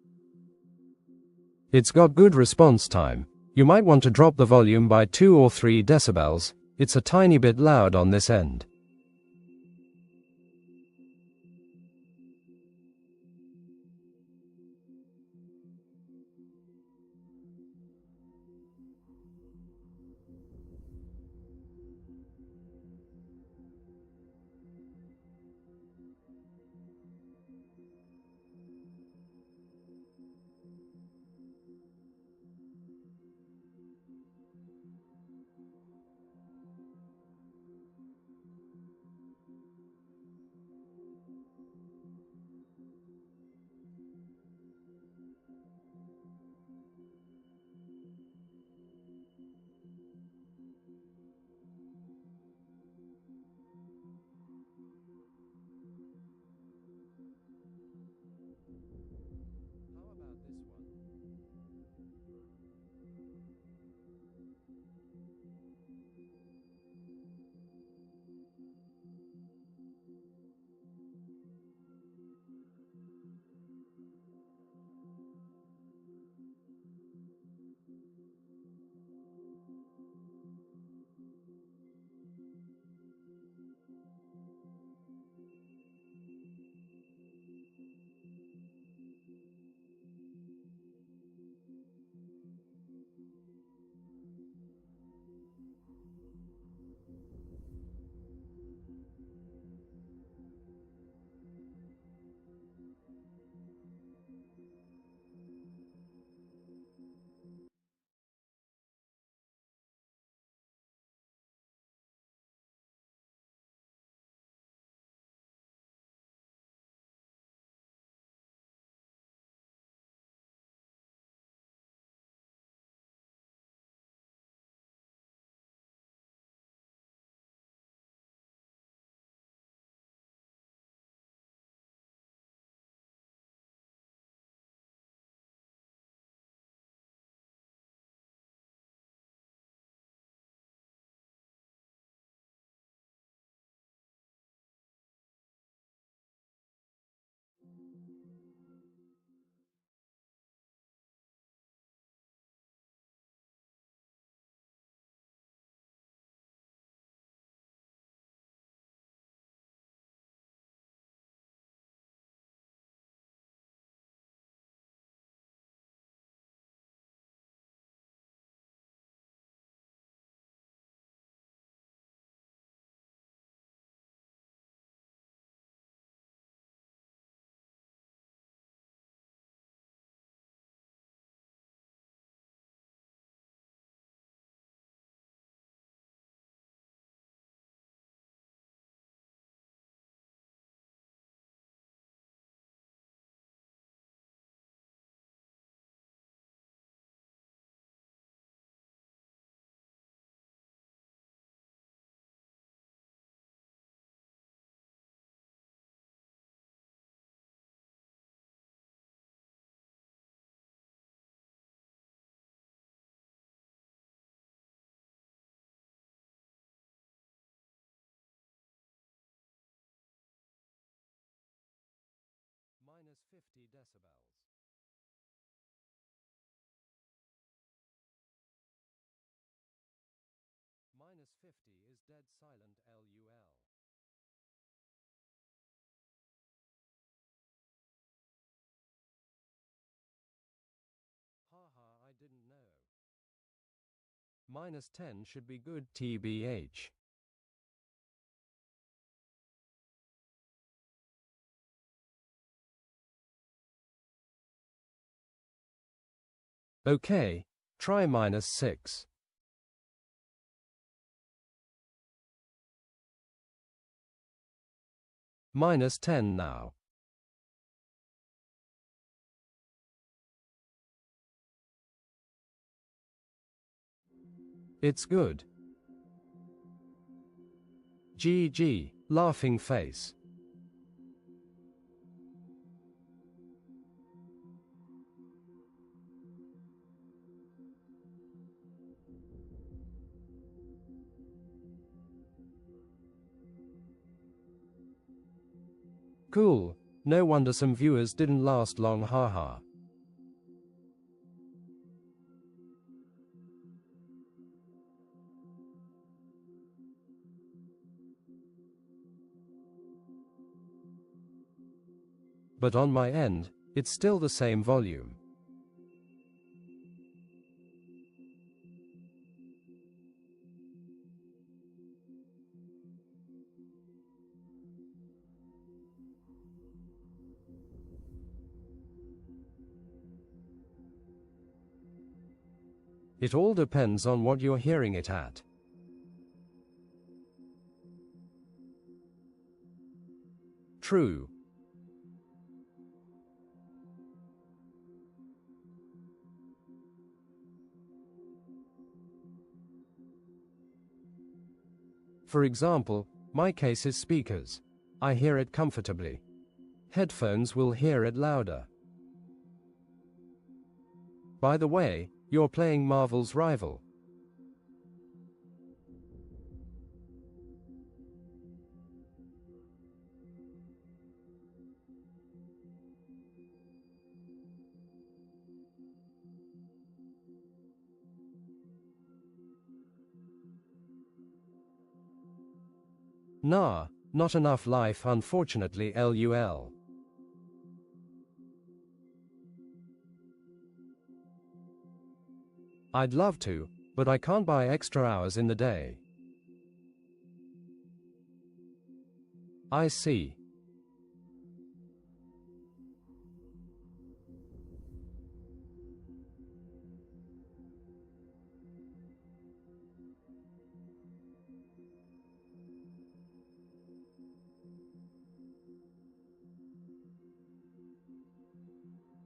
It's got good response time. You might want to drop the volume by 2 or 3 decibels. It's a tiny bit loud on this end. Minus 50 decibels. Minus 50 is dead silent LUL. Haha, I didn't know. Minus 10 should be good TBH. Okay, try minus 6. Minus 10 now. It's good. GG, laughing face. Cool, no wonder some viewers didn't last long, haha. but on my end, it's still the same volume. It all depends on what you're hearing it at. True. For example, my case is speakers. I hear it comfortably. Headphones will hear it louder. By the way, you're playing Marvel's Rival. Nah, not enough life unfortunately lol. I'd love to, but I can't buy extra hours in the day. I see.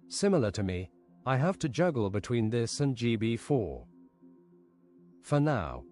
Similar to me, I have to juggle between this and GB4. For now.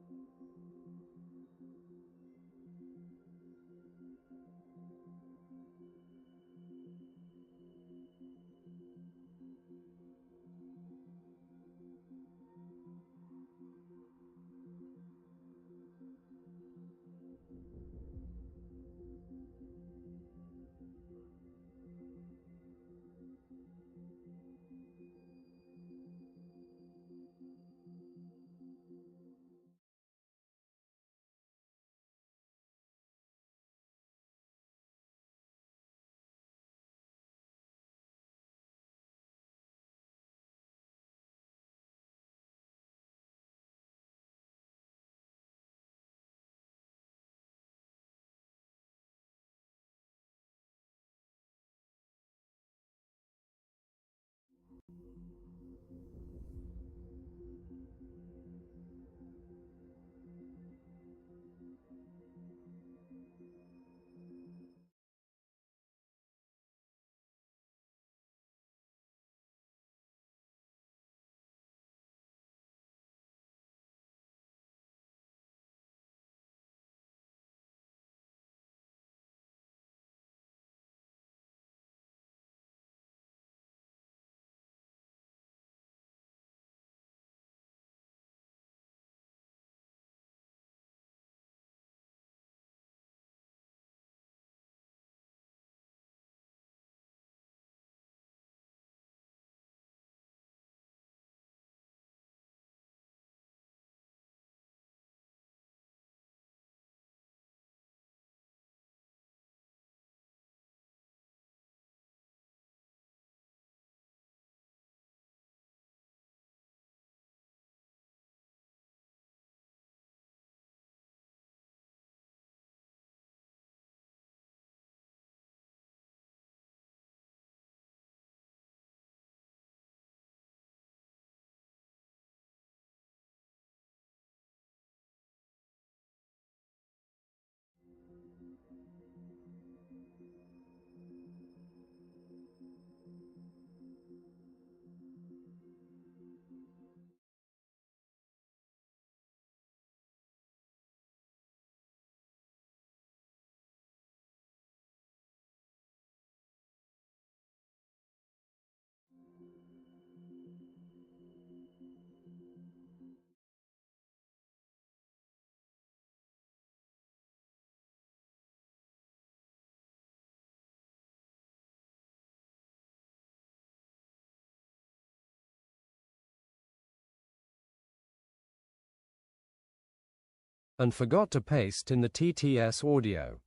And forgot to paste in the TTS audio.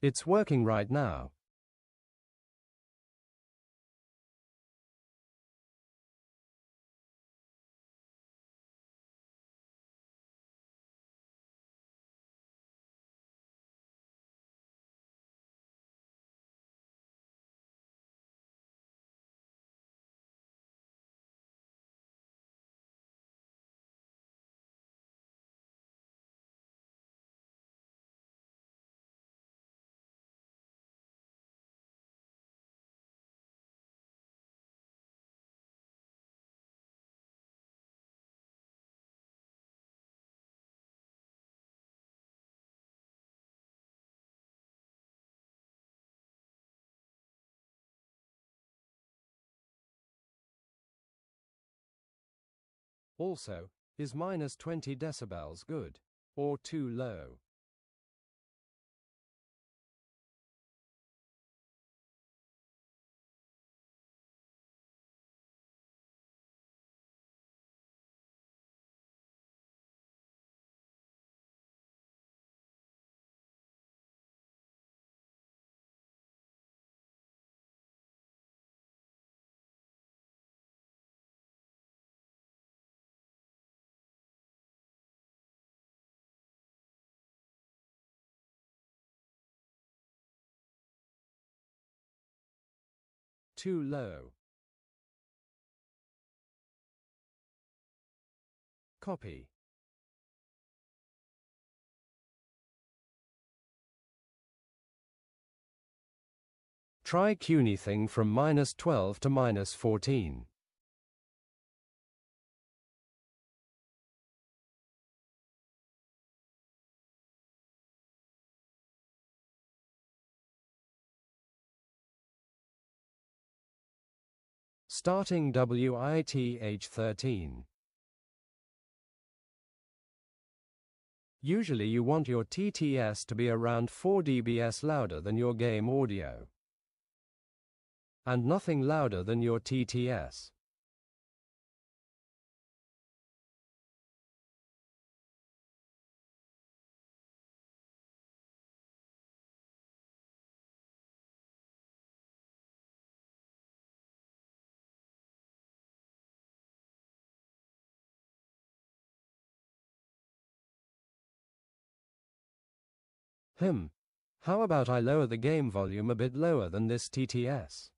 It's working right now. Also, is minus 20 decibels good? Or too low? Too low. Copy. Try anything from minus 12 to minus 14. Starting WITH 13. Usually you want your TTS to be around 4 dBs louder than your game audio. And nothing louder than your TTS. How about I lower the game volume a bit lower than this TTS?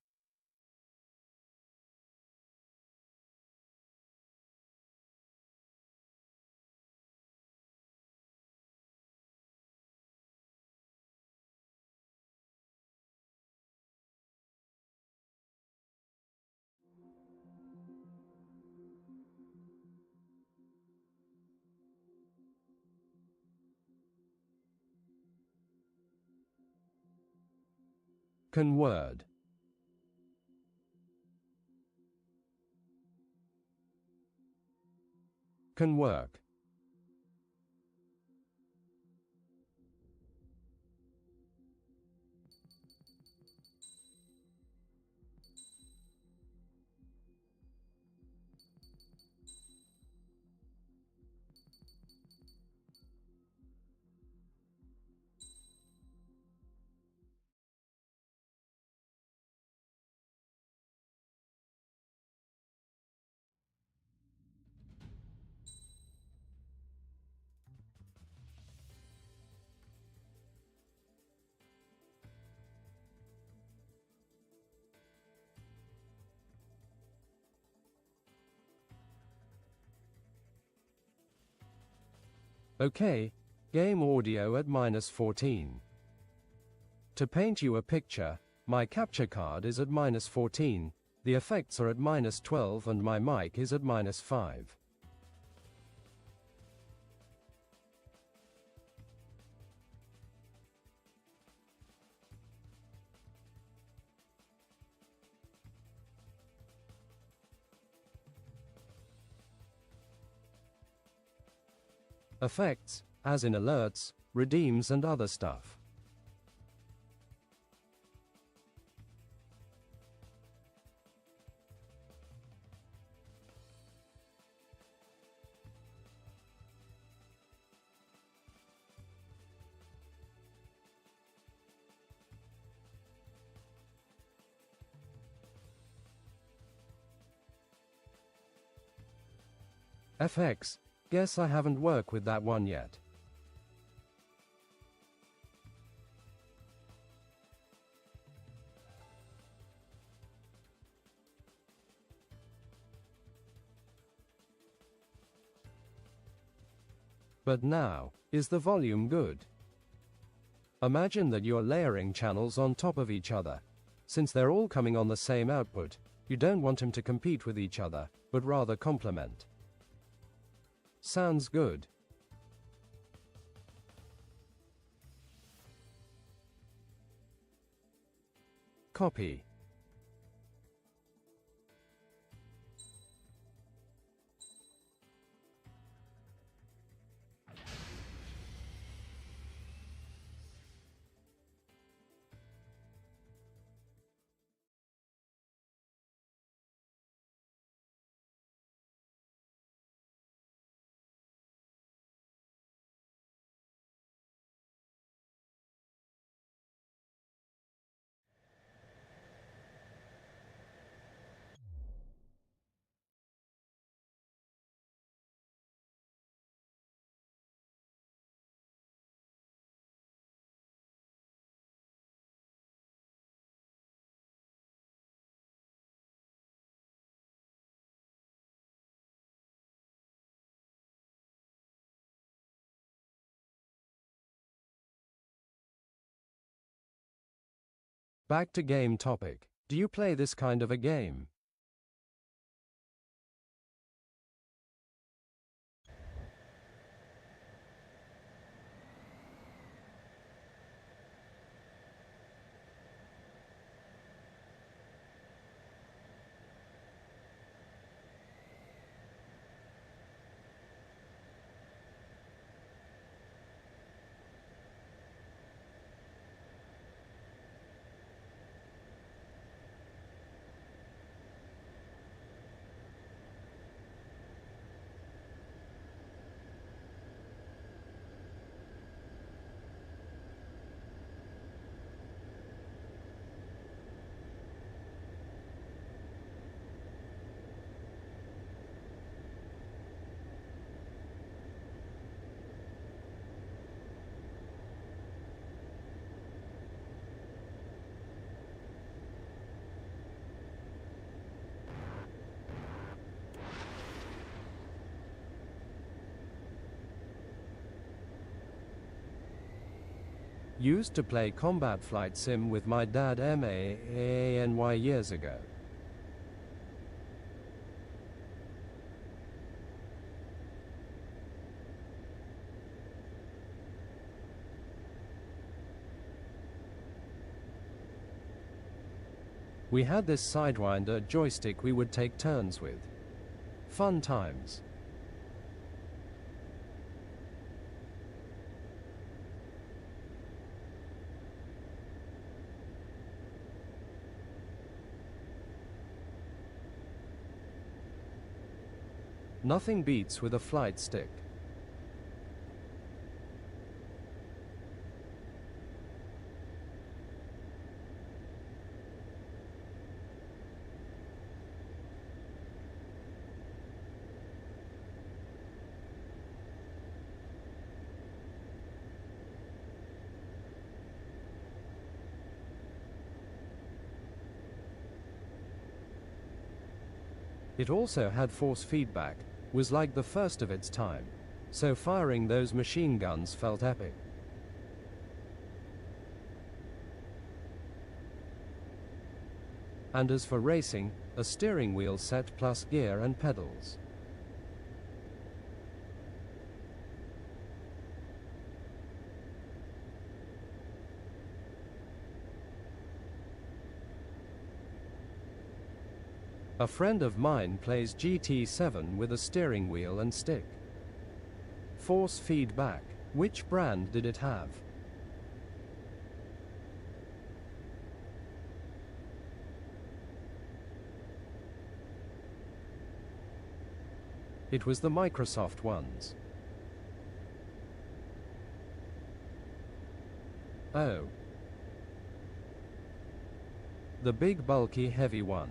Can work. Can work. Okay, game audio at minus 14. To paint you a picture, my capture card is at minus 14, the effects are at minus 12 and my mic is at minus 5. Effects, as in alerts, redeems and other stuff. FX, guess I haven't worked with that one yet. But now, is the volume good? Imagine that you're layering channels on top of each other. Since they're all coming on the same output, you don't want them to compete with each other, but rather complement. Sounds good. Copy. Back to game topic. Do you play this kind of a game? Used to play combat flight sim with my dad MANY years ago. We had this Sidewinder joystick we would take turns with. Fun times. Nothing beats with a flight stick. It also had force feedback, was like the first of its time, so firing those machine guns felt epic. And as for racing, a steering wheel set plus gear and pedals. A friend of mine plays GT7 with a steering wheel and stick. Force feedback. Which brand did it have? It was the Microsoft ones. Oh. The big bulky heavy one.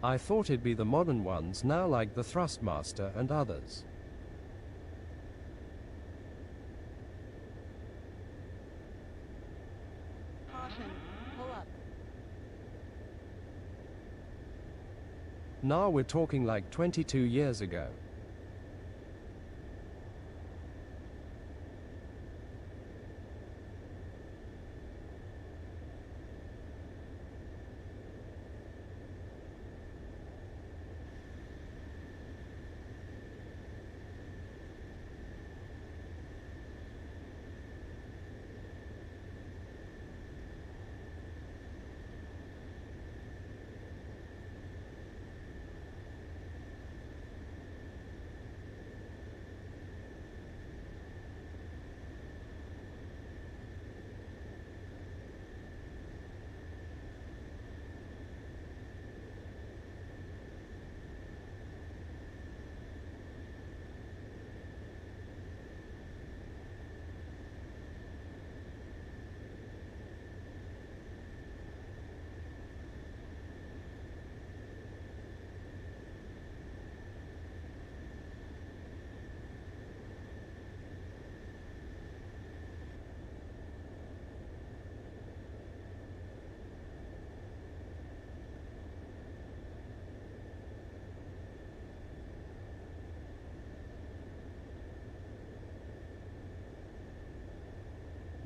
I thought it'd be the modern ones now, like the Thrustmaster and others. Caution. Pull up. Now we're talking like 22 years ago.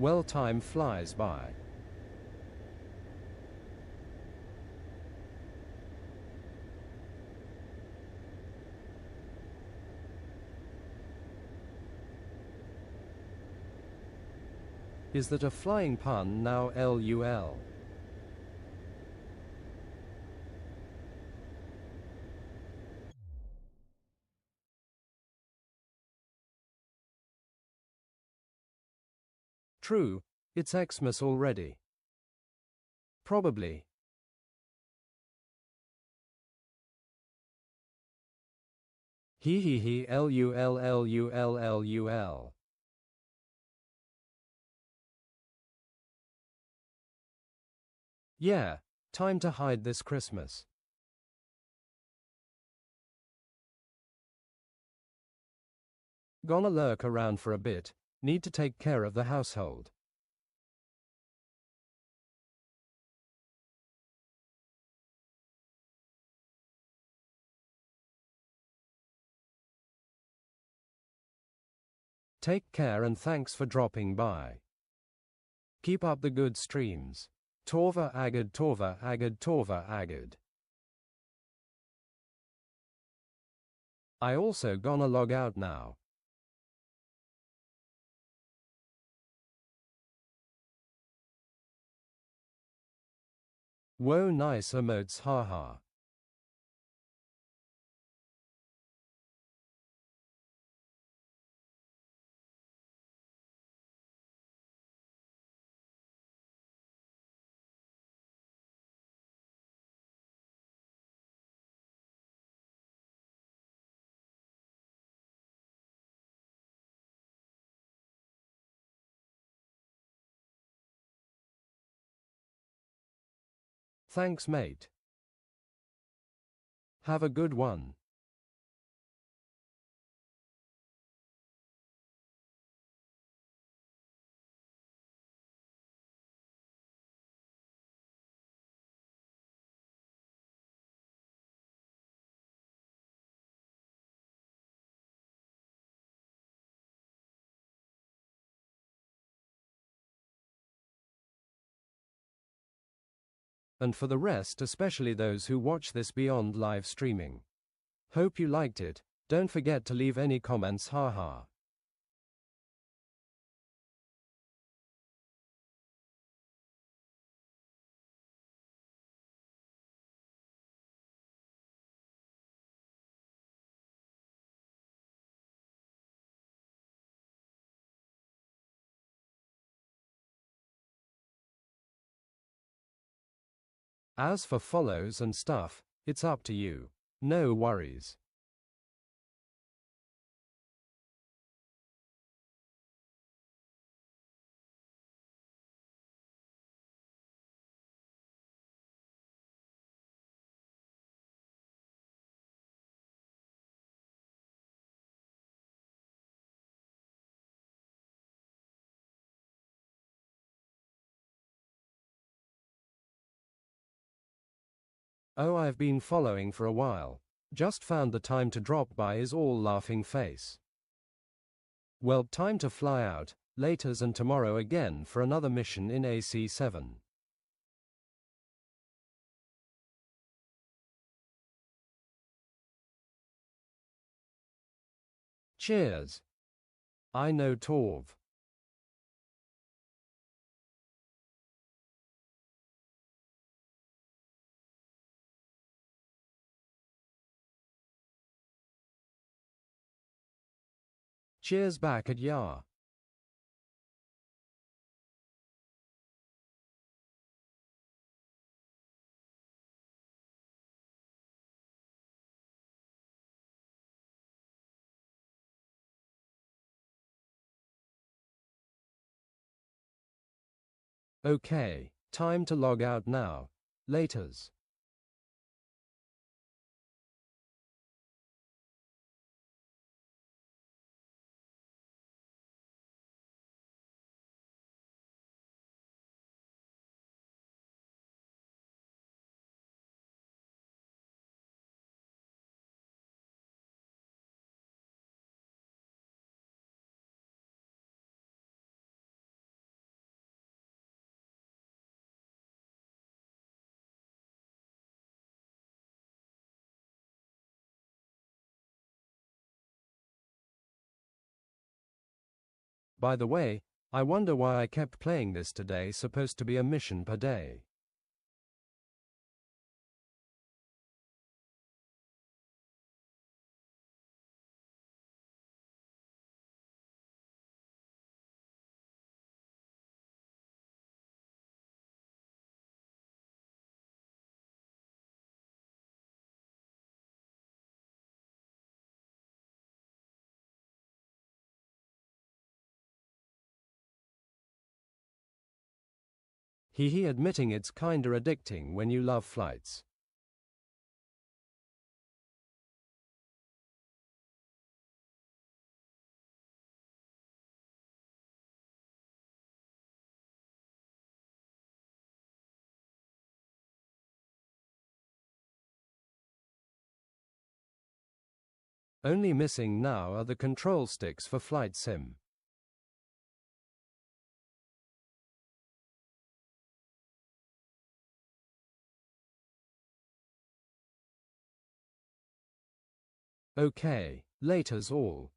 Well, time flies by. Is that a flying pun now, LUL? True, it's Xmas already. Probably. He LULLULLUL. Yeah, time to hide this Christmas. Gonna lurk around for a bit, need to take care of the household. Take care and thanks for dropping by. Keep up the good streams. Torva agad torva agad torva agad. I also gonna log out now. Whoa, nice emotes, haha. Thanks, mate. Have a good one. And for the rest, especially those who watch this beyond live streaming. Hope you liked it. Don't forget to leave any comments, haha. As for follows and stuff, it's up to you. No worries. Oh, I've been following for a while. Just found the time to drop by is all laughing face. Well, time to fly out, laters and tomorrow again for another mission in AC7. Cheers. I know Torv. Cheers back at Yar. Okay, time to log out now. Laters. By the way, I wonder why I kept playing this today. Supposed to be a mission per day. He admitting it's kinda addicting when you love flights. Only missing now are the control sticks for flight sim. Okay, laters all.